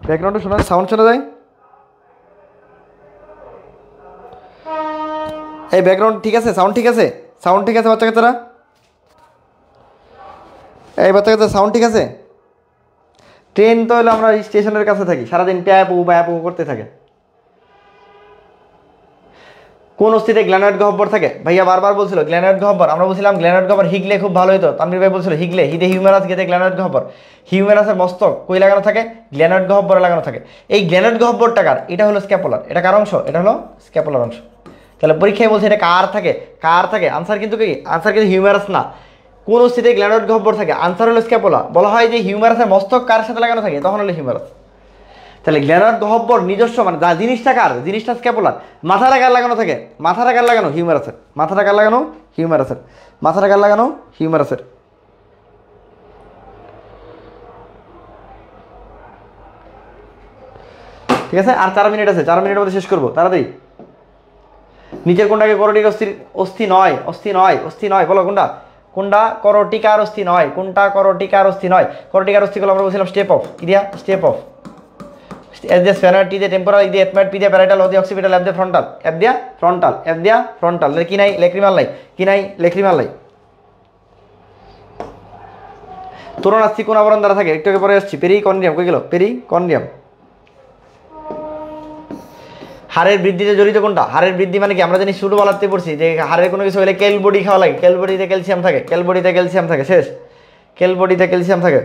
ব্যাকগ্রাউন্ডে শোনা সাউন্ড শোনা যায়? এই ব্যাকগ্রাউন্ড ঠিক আছে? সাউন্ড ঠিক আছে? সাউন্ড ঠিক আছে বাচ্চা কাচ্চারা? এই বাচ্চা কাচ্চা সাউন্ড ঠিক আছে? ট্রেন তো হলো আমরা স্টেশনের কাছে থাকি, সারাদিন প্যাপু ব্যাপু করতে থাকে। কোন অস্থিতে গ্ল্যানয়েড গহ্বর থাকে? ভাইয়া বারবার বলছিল গ্ল্যানয়েড গহ্বর, আমরা বলছিলাম গ্ল্যানয়েড গহ্বর হিগলে খুব ভালো হতো। তানভীর ভাই বলছিল হিগলে, হিদে হিউম্যারাস গেতে গ্ল্যানয়েড গহ্বর। হিউম্যারাসের মস্তক কই লাগানো থাকে? গ্ল্যানয়েড গহ্বরে লাগানো থাকে। এই গ্ল্যানয়েড গহ্বর টাকার এটা হলো স্ক্যাপুলার, এটা কার অংশ? এটা হলো স্ক্যাপুলার অংশ। তাহলে পরীক্ষায় বলছে এটা কার থাকে? কার থাকে? আনসার কিন্তু কি? আনসার কিন্তু হিউম্যারাস না। কোন অস্থিতে গ্ল্যানয়েড গহ্বর থাকে? আনসার হলো স্ক্যাপুলা। বলা হয় যে হিউম্যারাসের মস্তক কার সাথে লাগানো থাকে? তখন হলো হিউম্যারাস। তাহলে গ্ল্যানয়েড গহ্বর নিজস্ব মানে যা জিনিসটা কার? জিনিসটা স্ক্যাপুলার। মাথাটা কার লাগানো থাকে? মাথাটা কার লাগানো? হিউম্যারাসের। মাথাটা কার লাগানো? হিউম্যারাসের। মাথাটা কার লাগানো? হিউম্যারাসের। ঠিক আছে, আর 4 মিনিট আছে, 4 মিনিটের মধ্যে শেষ করবো তাড়াতাড়ি। নিচের কোনটাকে করটিক অস্থি নয়? অস্থি নয়, অস্থি নয় বলো কোনটা? কোনটা করটিকার অস্থি নয়? কোনটা করটিকার অস্থি নয়? করটিকার অস্থিগুলো আমরা বলছিলাম স্টেপ অফ। কি দিয়া? Step of. S দিয়ে স্প্যানার, T দিয়ে টেম্পোরাল, E দিয়ে এথমেট, P দিয়ে প্যারাইটাল, O দিয়ে অক্সিপিটাল, F দিয়ে ফ্রন্টাল। F দিয়া ফ্রন্টাল, F দিয়া ফ্রন্টাল। কি নাই? লেক্রিমাল নাই। কি নাই? লেক্রিমাল নাই। তরুণাস্থি কোন আবরণ দ্বারা থাকে? একটু আগে পরে আসছি। পেরিকন্ডিয়াম। কই গেল? পেরিকন্ডিয়াম। হাড়ের বৃদ্ধিতে জড়িত কোনটা? হাড়ের বৃদ্ধি মানে কি? আমরা জানি ছোটবেলাতে পড়ছি যে হাড়ের কোনো কিছু হলে কেল বডি খাওয়া লাগে। কেল বডিতে ক্যালসিয়াম থাকে, কেল বডিতে ক্যালসিয়াম থাকে। শেষ। কেল বডিতে ক্যালসিয়াম থাকে।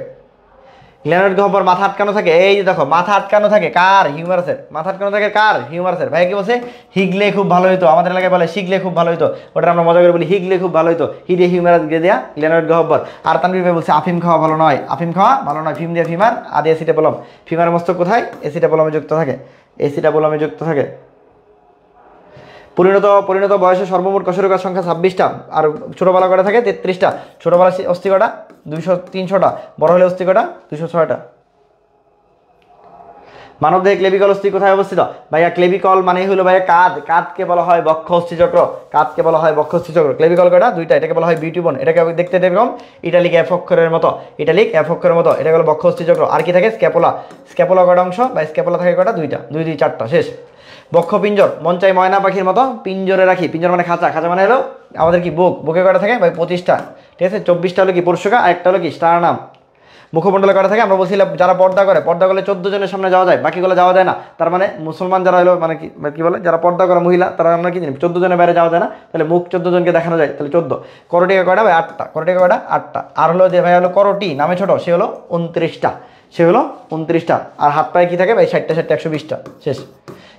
গ্ল্যানোইড গহ্বর মাথা আটকানো থাকে, এই যে দেখো মাথা আটকানো থাকে কার? হিউমারাসের। মাথা আটকানো থাকে কার? হিউমারাসের। ভাই কি বলছে? হিগলে খুব ভালো হতো, আমাদের এলাকায় বলে শিখলে খুব ভালো হতো, ওটা আমরা মজা করে বলি হিগলে খুব ভালো হতো। হিদে হিউমারাস দিয়ে দেয়া গ্ল্যানোইড গহ্বর। আর তানভীর ভাই বলছে আফিম খাওয়া ভালো নয়, আফিম খাওয়া ভালো নয়, ফিম দিয়ে ফিমার আদি অ্যাসিটাবোলাম। ফিমার মস্তক কোথায়? অ্যাসিটাবোলামে যুক্ত থাকে, অ্যাসিটাবোলামে যুক্ত থাকে। পরিণত বয়সে সর্বমোট কশেরুকার সংখ্যা 26টা, আর ছোটোবেলা কটা থাকে 33টা। ছোটোবেলা অস্থি কটা? 300টা। বড় হলে অস্থি কটা? 206টা। মানবদেহে ক্লেবিকল অস্থি কোথায় অবস্থিত? ভাইয়া ক্লেবিকল মানে হলো ভাইয়া কাঁধ, কাঁধকে বলা হয় বক্ষ অস্থিচক্র, কাঁধকে বলা হয় বক্ষ অস্থিচক্র। ক্লেবিকল কটা? দুইটা, এটাকে বলা হয় বিউটি বোন, এটাকে দেখতে এরকম ইটালিক এফ অক্ষরের মতো, ইটালিক এফ অক্ষরের মতো, এটা হলো বক্ষ অস্থিচক্র। আর কি থাকে? স্ক্যাপোলা। স্ক্যাপোলা কটা অংশ? বা স্ক্যাপোলা থাকে কটা? দুইটা, 2 2 4টা, শেষ। বক্ষ পিঞ্জর, মন চাই ময়না পাখির মতো পিঞ্জরে রাখি। পিঞ্জর মানে খাঁচা, খাঁচা মানে হলো আমাদের কি বুক, বুকে কটা থাকে ভাই? 25টা, ঠিক আছে। 24টা হলো কি পুরুষকা, আর একটা হলো কি স্টারনাম। মুখমণ্ডলে কটা থাকে? আমরা বলছিলাম যারা পর্দা করে, পর্দা করলে 14 জনের সামনে যাওয়া যায়, বাকিগুলো যাওয়া যায় না। তার মানে মুসলমান যারা হলো মানে কি বলে, যারা পর্দা করে মহিলা, তারা আমরা কি জানি 14 জনের বাইরে যাওয়া যায় না, তাহলে মুখ 14 জনকে দেখানো যায়, তাহলে 14। করটিকা কয়টা ভাই? 8টা। করটিকা কয়টা? 8টা। আর হলো যে ভাই হলো করটি নামে ছোট, সে হলো 29টা, সে হলো 29টা। আর হাত পায়ে কি থাকে ভাই? 60টা 60টা 120টা, শেষ।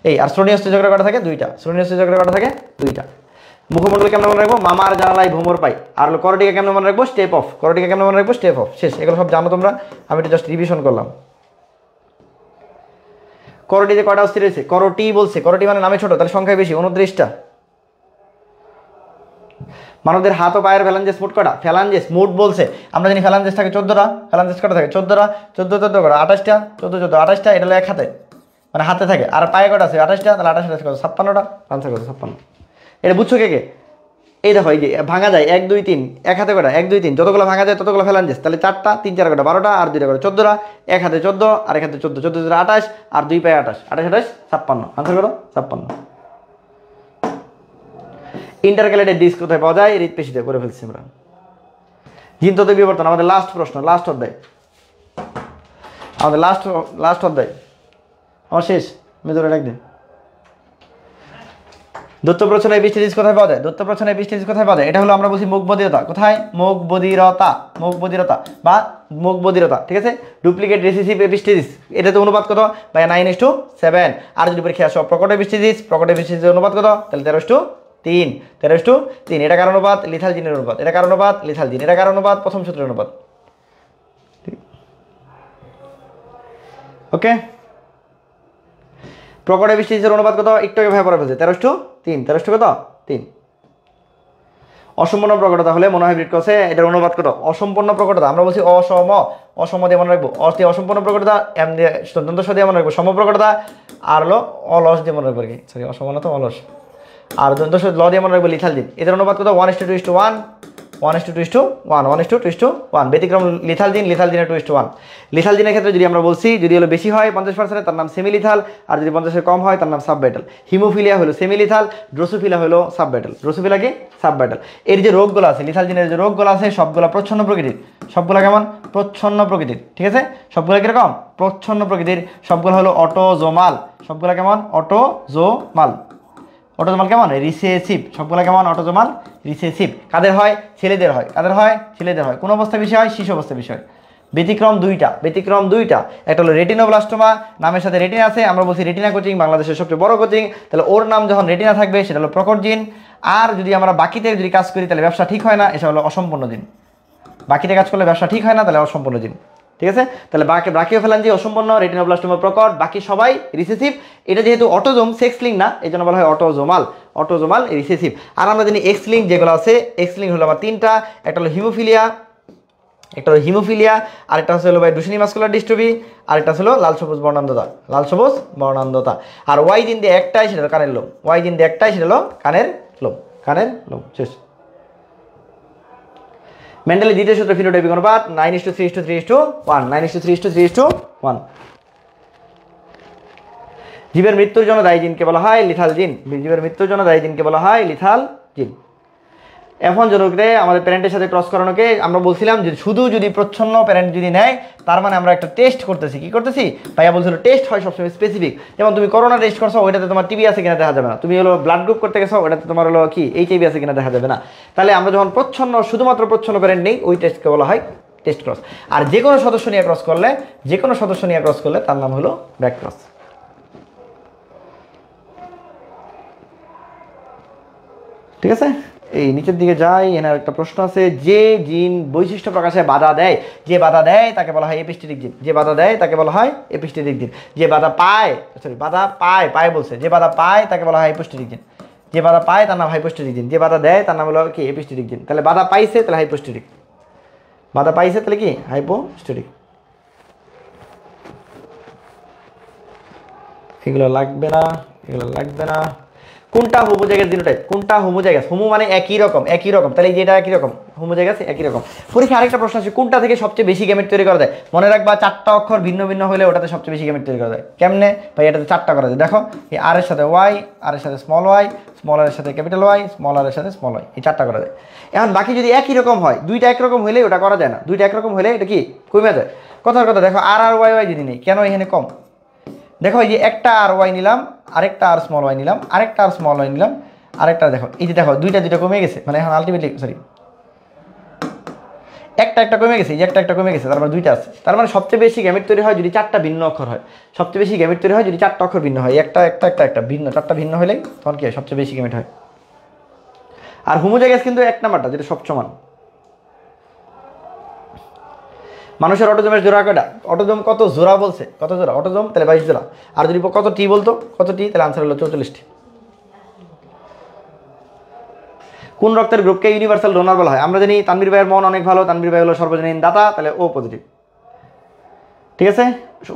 এই আর শ্রোণী অস্থিচক্র কটা থাকে? 2টা। শ্রোণী অস্থিচক্র কটা থাকে? 2টা। মুখমণ্ডল কেমন মনে রাখবো? মামার জানালায় ভ্রমর পাই। আর হলো করটিকা কেমন মনে রাখবো? Step of. করটিকা কেমন মনে রাখবো? স্টেপ অফ, শেষ। এগুলো সব জানো তোমরা, আমি এটা জাস্ট রিভিশন করলাম। করটিতে কয়টা অস্থি রয়েছে? করটি বলছে, করটি মানে নামে ছোট, তাহলে সংখ্যায় বেশি, 29টা। মানবদের হাত ও পায়ের ফ্যালাঞ্জেস মোট কটা? ফ্যালাঞ্জেস মোট বলছে, আমরা জানি ফ্যালাঞ্জেস থাকে 14টা। ফ্যালাঞ্জেস কটা থাকে? 14টা। 14 কটা? 28টা। 14 28টা, এটা হলো এক হাতে, মানে হাতে থাকে। আর পায়ে কটা আছে? 28টা, তাহলে 28 কত? 56টা। আনসার কত? 56। এটা বুঝছো কে কে? এই দেখো, এই যে ভাঙা যায় 1 2 3, এক হাতে কটা? 1 2 3, যতগুলো ভাঙা যায় ততগুলো ফ্যালাঞ্জেস, তাহলে 4টা, 3 4 কটা? 12টা, আর 2টা কটা? 14টা। এক হাতে 14, আর এক হাতে 14, 14 28, আর 2 পায়ে 28, 28 56। আনসার কত? 56। ইন্টারক্যালেটেড ডিস্ক কোথায় পাওয়া যায়? হৃৎপেশিতে। করে ফেলছি আমরা। জিনতত্ত্ব বিবর্তন আমাদের লাস্ট প্রশ্ন, লাস্ট অধ্যায়, আমাদের লাস্ট অধ্যায় আমার শেষ। মেজরে ডাক দিন। দত্ত প্রচ্ছন্নের বৃষ্টিজ কোথায় পাওয়া যায়? দত্ত প্রচ্ছন্নের বৃষ্টিজ কোথায় পাওয়া যায়? এটা হলো আমরা বলছি মুখ বধিরতা। কোথায়? মুখ বধিরতা, মুখ বধিরতা বা মুখ বধিরতা, ঠিক আছে। ডুপ্লিকেট রিসিসিভ বৃষ্টিজ, এটাতে অনুপাত কত ভাই? 9:7। আর যদি পরীক্ষা আসো প্রকটের বৃষ্টিজ, প্রকটের বৃষ্টিজের অনুপাত কত? তাহলে 13:3, 13:3। এটা কার অনুপাত? লিথাল জিনের অনুপাত। এটা কার অনুপাত? লিথাল জিন। এটা কার অনুপাত? প্রথম সূত্রের অনুপাত। ওকে, প্রকটের বৃষ্টিজের অনুপাত কত? একটু আগে ভাই পড়া ফেলছে, 13:3। 13 কত? 3। অসম্পূর্ণ প্রকটতা হলে মনোহাইব্রিড ক্রসে এটার অনুপাত কত? অসম্পূর্ণ প্রকটতা আমরা বলছি অসম দিয়ে মনে রাখবো। অস্তি অসম্পূর্ণ প্রকটতা, এম দিয়ে দন্তস দিয়ে মনে রাখবো। সম প্রকটতা আর হলো অলস দিয়ে মনে রাখবো আর কি, সরি অসমান তো অলস। আর দন্তস ল দিয়ে মনে রাখবো লিথাল দিন। এদের অনুপাত কত? 1:2:1, 1:2:1, 1:2:1। ব্যতিক্রম লিথাল দিন, লিথাল দিনের 2:1। লিথাল দিনের ক্ষেত্রে যদি আমরা বলছি যদি হলো বেশি হয় 50%, তার নাম সেমি লিথাল, আর যদি 50-এর কম হয় তার নাম সাবব্যাটাল। হিমোফিলিয়া হলো সেমি লিথাল, ড্রোসোফিলা হলো সাবব্যাটাল। ড্রোসোফিলা কি? সাবব্যাটাল। এর যে রোগগুলো আছে লিথাল দিনের যে রোগগুলো আছে সবগুলো প্রচ্ছন্ন প্রকৃতির। সবগুলো কেমন? প্রচ্ছন্ন প্রকৃতির, ঠিক আছে। সবগুলো কিরকম? প্রচ্ছন্ন প্রকৃতির। সবগুলো হলো অটোজোমাল। সবগুলো কেমন? অটোজোমাল। অটোজোমাল কেমন? রিসেসিভ। সবগুলো কেমন? Autosomal recessive. কাদের হয়? ছেলেদের হয়। কাদের হয়? ছেলেদের হয়। কোন অবস্থা বেশি হয়? শিশু অবস্থা বেশি হয়। ব্যতিক্রম দুইটা, ব্যতিক্রম দুইটা। একটা হলো রেটিনোব্লাস্টোমা, নামের সাথে রেটিনা আছে, আমরা বলছি রেটিনা কোচিং বাংলাদেশের সবচেয়ে বড় কোচিং, তাহলে ওর নাম যখন রেটিনা থাকবে সেটা হলো প্রকট জিন। আর যদি আমরা বাকিতে যদি কাজ করি তাহলে ব্যবসা ঠিক হয় না, এটা হলো অসম্পূর্ণ জিন। বাকিতে কাজ করলে ব্যবসা ঠিক হয় না, তাহলে অসম্পূর্ণ জিন, ঠিক আছে। তাহলে ব্রাকিওফেলাঞ্জি অসম্পূর্ণ, রেটিনোব্লাস্টোমা প্রকট, বাকি সবাই রিসেসিভ। এটা যেহেতু অটোজোম, সেক্স লিঙ্ক না, এই জন্য বলা হয় অটোজোমাল। Autosomal recessive. আর আমরা জানি এক্স লিঙ্ক যেগুলো আছে, এক্স লিঙ্ক হলো আমার 3টা। একটা হলো হিমোফিলিয়া, একটা হলো হিমোফিলিয়া, আরেকটা হলো ভাই ডুশেনি মাস্কুলার ডিস্ট্রফি, আরেকটা হলো লাল সবুজ বর্ণান্ধতা। লাল সবুজ বর্ণান্ধতা। আর ওয়াই জিন দিয়ে একটাই, সেটা হলো কানের লোম। ওয়াই জিন দিয়ে একটাই, সেটা হলো কানের লোম। কানের লোম, শেষ। মেন্ডেলের দ্বিতীয় সূত্র ফিনোটাইপিক অনুপাত 9:3:3:1, 9:3:3:1। জীবের মৃত্যুর জন্য দায়ী জিনকে বলা হয় লিথাল জিন। জীবের মৃত্যুর জন্য দায়ী জিনকে বলা হয় লিথাল জিন। এখন জনকে আমাদের প্যারেন্টের সাথে ক্রস করানোকে আমরা বলছিলাম যে শুধু যদি প্রচ্ছন্ন প্যারেন্ট যদি নেয় তার মানে আমরা একটা টেস্ট করতেছি। কি করতেছি? ভাইয়া বলছিল টেস্ট হয় সবসময় স্পেসিফিক। যেমন তুমি করোনা টেস্ট করছো, ওইটাতে তোমার টিবি আছে কিনা দেখা যাবে না। তুমি হলো ব্লাড গ্রুপ করতে গেছো, ওইটাতে তোমার হলো কি এইচআইভি আছে কিনা দেখা যাবে না। তাহলে আমরা যখন প্রচ্ছন্ন, শুধুমাত্র প্রচ্ছন্ন প্যারেন্ট নেই, ওই টেস্টকে বলা হয় টেস্ট ক্রস। আর যে কোনো সদস্য নিয়ে ক্রস করলে তার নাম হলো ব্যাক ক্রস। ঠিক আছে, এই নিচের দিকে যাই, এনার একটা প্রশ্ন আছে, যে জিন বৈশিষ্ট্য প্রকাশে বাধা দেয়, যে বাধা দেয় তাকে বলা হয় এপিস্টেটিক জিন, যে বাধা দেয় তাকে বলা হয় এপিস্টেটিক জিন, যে বাধা পায়, সরি বাধা পায় বলছে, যে বাধা পায় তাকে বলা হয় হাইপোস্টেটিক জিন, যে বাধা পায় তার নাম হাইপোস্টেটিক জিন, যে বাধা দেয় তার নাম হলো কি এপিস্টেটিক জিন। তাহলে বাধা পাইছে তাহলে হাইপোস্টেটিক, বাধা পাইছে তাহলে কি হাইপোস্টেটিক। এগুলো লাগবে না। কোনটা হোমোজাইগাস জিনোটাইপ, কোনটা হোমোজাইগাস? হোমো মানে একই রকম, তাহলে যেটা একই রকম, হোমোজাইগাস একই রকম। পরীক্ষা আরেকটা প্রশ্ন আছে, কোনটা থেকে সবচেয়ে বেশি গ্যামেট তৈরি করা যায়? মনে রাখবা 4টা অক্ষর ভিন্ন ভিন্ন হলে ওটাতে সবচেয়ে বেশি গ্যামেট তৈরি করা যায়। কেমনে ভাই? এটাতে 4টা করা যায়। দেখো, এই আর এর সাথে ওয়াই, আর এর সাথে স্মল ওয়াই, স্মল আর এর সাথে ক্যাপিটাল ওয়াই, স্মল আর এর সাথে স্মল ওয়াই, এই 4টা করা যায়। এখন বাকি যদি একই রকম হয়, দুইটা একরকম হলে ওটা করা যায় না, দুইটা একরকম হলে এটা কি কমে যায়। কথার কথা, দেখো আর ওয়াই যদি নেই, কেন এখানে কম? দেখো এই যে একটা আর ওয়াই নিলাম, আরেকটা আর স্মল ওয়াই নিলাম, আরেকটা আর স্মল ওয়াই নিলাম, আরেকটা দেখো, এই যে দেখো দুইটা কমে গেছে, মানে এখন আলটিমেটলি সরি একটা কমে গেছে, এই যে একটা কমে গেছে, তারপর দুইটা আছে। তার মানে সবচেয়ে বেশি গ্যামেট তৈরি হয় যদি 4টা ভিন্ন অক্ষর হয়, সবচেয়ে বেশি গ্যামেট তৈরি হয় যদি 4টা অক্ষর ভিন্ন হয়। একটা ভিন্ন, 4টা ভিন্ন হলেই তখন কি হয়? সবচেয়ে বেশি গ্যামেট হয়। আর হোমোজাইগাস কিন্তু 1 নাম্বারটা, যেটা সব সমান। মানুষের অটোজোমের জোড়া কয়টা? অটোজোম কত জোড়া বলছে? কত জোড়া অটোজোম? তাহলে 22 জোড়া। আর যদি কত টি বলতো, কত টি, তাহলে আনসার হলো 44টি। কোন রক্তের গ্রুপকে ইউনিভার্সাল ডোনার বলা হয়? আমরা জানি তানভীর ভাইয়ের মন অনেক ভালো, তানভীর ভাই হলো সর্বজনীন দাতা, তাহলে ও পজিটিভ। ঠিক আছে,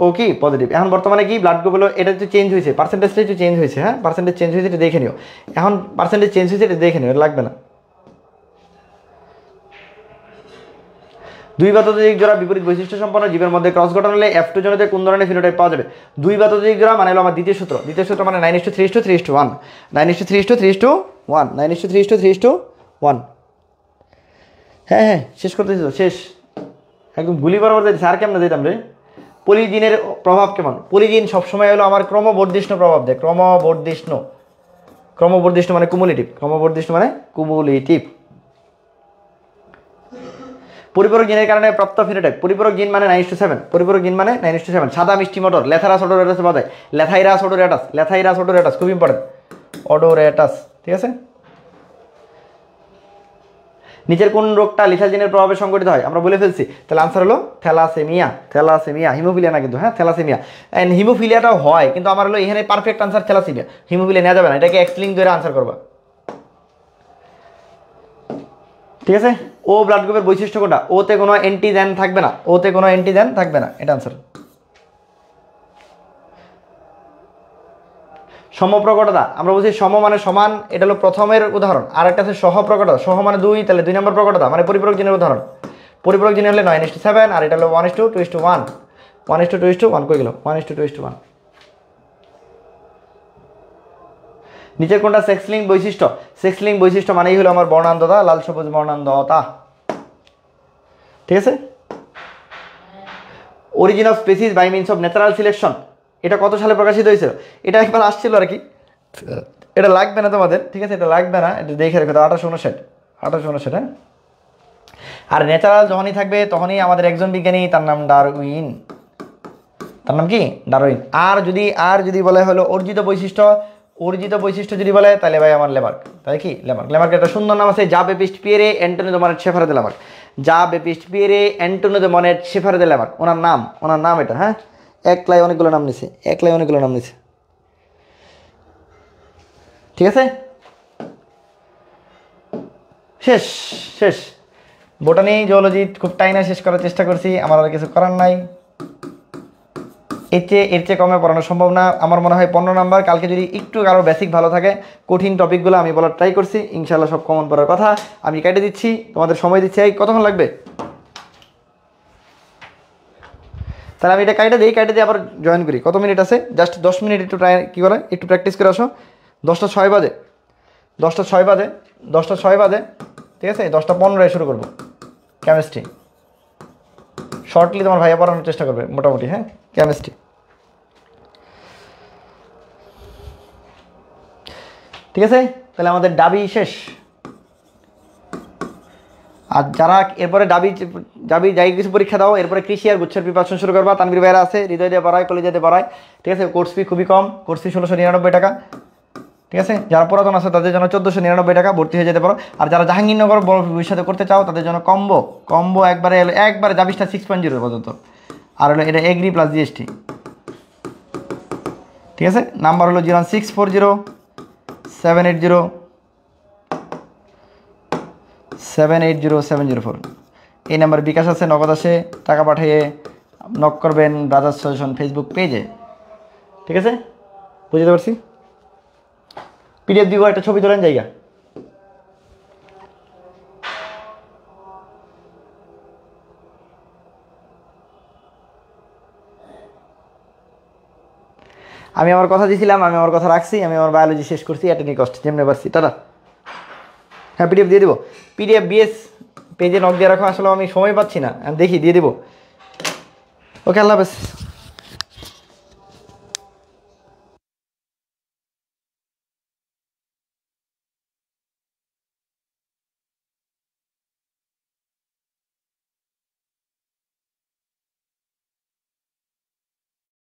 ও কি পজিটিভ। এখন বর্তমানে কি ব্লাড গ্রুপ হলো, এটা একটু চেঞ্জ হয়েছে, পার্সেন্টেজটা একটু চেঞ্জ হয়েছে। হ্যাঁ, পার্সেন্টেজ চেঞ্জ হয়েছে, এটা দেখে নিও। এখন পার্সেন্টেজ চেঞ্জ হয়েছে, এটা দেখে নিও, এটা লাগবে না। দুই বাতজিক জোড়া বিপরীত বৈশিষ্ট্য সম্পন্ন জীবের মধ্যে ক্রস গঠন হলে F2 জনতে কোন ধরনের ফিনোটাইপ পাওয়া যাবে? দুই বাতজিক জোড়া মানে হলো আমার দ্বিতীয় সূত্র মানে 9:3:3:1, 9:3:3:1, 9:3:3:1। হ্যাঁ, শেষ করতেছি তো, শেষ একদম গুলি বরাবর যাইতেছে। আর কেমন যেতাম রে? পলিজিনের প্রভাব কেমন? পলিজিন সবসময় হলো আমার ক্রমবর্ধিষ্ণু প্রভাব দেয়, ক্রমবর্ধিষ্ণু মানে কুমুলেটিভ। পরিপূরক জিনের কারণে প্রাপ্ত ফিনোটাইপ, পরিপূরক জিন মানে 9:7, সাদা মিষ্টি মটর, লেথাইরাস ওডোরেটাস পাওয়া যায়, লেথাইরাস ওডোরেটাস খুব ইম্পর্টেন্ট, ওডোরেটাস। ঠিক আছে, নিচের কোন রোগটা লিথাল জিনের প্রভাবে সংঘটিত হয়? আমরা বলে ফেলছি, তাহলে আনসার হলো থ্যালাসেমিয়া, হিমোফিলিয়া না কিন্তু, হ্যাঁ থ্যালাসেমিয়া। এন্ড হিমোফিলিয়াটাও হয়, কিন্তু আমার হলো এখানে পারফেক্ট আনসার থ্যালাসেমিয়া, হিমোফিলিয়া নেওয়া যাবে না, এটাকে এক্স লিঙ্ক ধরে আনসার করবা। ঠিক আছে, ও ব্লাড গ্রুপের বৈশিষ্ট্য কোনটা? ওতে কোনো অ্যান্টিজেন থাকবে না, এটা আনসার। সমপ্রকটতা, আমরা বলছি সম মানে সমান, এটা হলো প্রথমের উদাহরণ। আর একটা আছে সহপ্রকটতা, সহ মানে 2, তাহলে 2 নম্বর প্রকটতা মানে পরিপূরক জিনের উদাহরণ। পরিপূরক জিন হলে 9:7, আর এটা হলো 1:2:1, 1:2:1 কই গেল? 1:2:1। নিচের কোনটা সেক্স লিঙ্ক বৈশিষ্ট্য মানেই হলো আমার বর্ণান্ধতা, লাল সবুজ বর্ণান্ধতা। ঠিক আছে, origin of species by means of natural selection, এটা কত সালে প্রকাশিত হয়েছিল? এটা একবার আসছিল আর কি, এটা লাগবে না তোমাদের। ঠিক আছে, এটা লাগবে না, এটা দেখে রেখো। 1859, হ্যাঁ। আর ন্যাচারাল যখনই থাকবে তখনই আমাদের একজন বিজ্ঞানী, তার নাম ডারউইন। আর যদি বলে হলো অর্জিত বৈশিষ্ট্য যদি বলে, তাহলে ভাই আমার লেমার্ক। তাই কি লেমার্ক একটা সুন্দর নাম আছে, জা বেপিস্ট পিয়েরে অ্যান্টোনিও দে মনেট শেফারে দে লেমার্ক, ওনার নাম এটা। হ্যাঁ, একলাই অনেকগুলো নাম নিছে। ঠিক আছে, শেষ বোটানি জিওলজি খুব টাইনা শেষ করার চেষ্টা করছি, আমার আর কিছু করার নাই। এর চেয়ে কমে পড়ানো সম্ভব না। আমার মনে হয় 15 নাম্বার। কালকে যদি একটু আরও বেসিক ভালো থাকে, কঠিন টপিকগুলো আমি বলার ট্রাই করছি, ইনশাল্লাহ সব কমন পড়ার কথা। আমি কেটে দিচ্ছি, তোমাদের সময় দিচ্ছি। কতক্ষণ লাগবে? তাহলে আমি এটা কেটে দিয়ে আবার জয়েন করি। কত মিনিট আছে? জাস্ট 10 মিনিট একটু একটু প্র্যাকটিস করে আসো। 10টা 6 বাজে। ঠিক আছে, 10টা 15 শুরু করবো কেমিস্ট্রি। শর্টলি তোমার ভাইয়া পড়ানোর চেষ্টা করবে মোটামুটি। হ্যাঁ, কেমিস্ট্রি। ঠিক আছে, তাহলে আমাদের দাবি শেষ। আর যারা এরপরে যাবি যাই কিছু পরীক্ষা দাও, এরপরে কৃষি আর গুচ্ছের প্রিপারেশন শুরু করবা, তানভীর ভাইরা আছে, হৃদয় দিয়ে পড়ায়, কলেজে দিয়ে পড়ায়, ঠিক আছে। কোর্স ফি খুবই কম, কোর্স ফি 1699 টাকা, ঠিক আছে। যারা পুরাতন আছে তাদের জন্য 1499 টাকা, ভর্তি হয়ে যেতে পারো। আর যারা জাহাঙ্গীরনগর বড় ভবিষ্যতে করতে চাও তাদের জন্য কম্বো একবারে যাবিসটা 6.0 পর্যন্ত, আর হলো এটা এগ্রি প্লাস জিএসটি, ঠিক আছে। নাম্বার হলো 0640780 এই নাম্বার বিকাশ আছে, নগদ আছে, টাকা পাঠিয়ে নক করবেন ব্রাদার্স সলিউশন ফেসবুক পেজে, ঠিক আছে। বুঝতে পারছি। পিডিএফ দিব, একটা ছবি তোলেন জায়গা। আমি আমার কথা দিয়েছিলাম, আমি আমার কথা রাখছি, আমি আমার বায়োলজি শেষ করছি, এটা নিয়ে কষ্ট যেমনি পারছি। টাটা। হ্যাঁ পিডিএফ দিয়ে দেবো, পিডিএফ বিএস পেজে নক দিয়ে রাখো, আসলে আমি সময় পাচ্ছি না, আমি দেখি দিয়ে দেবো। ওকে, আল্লাহ হাফেজ।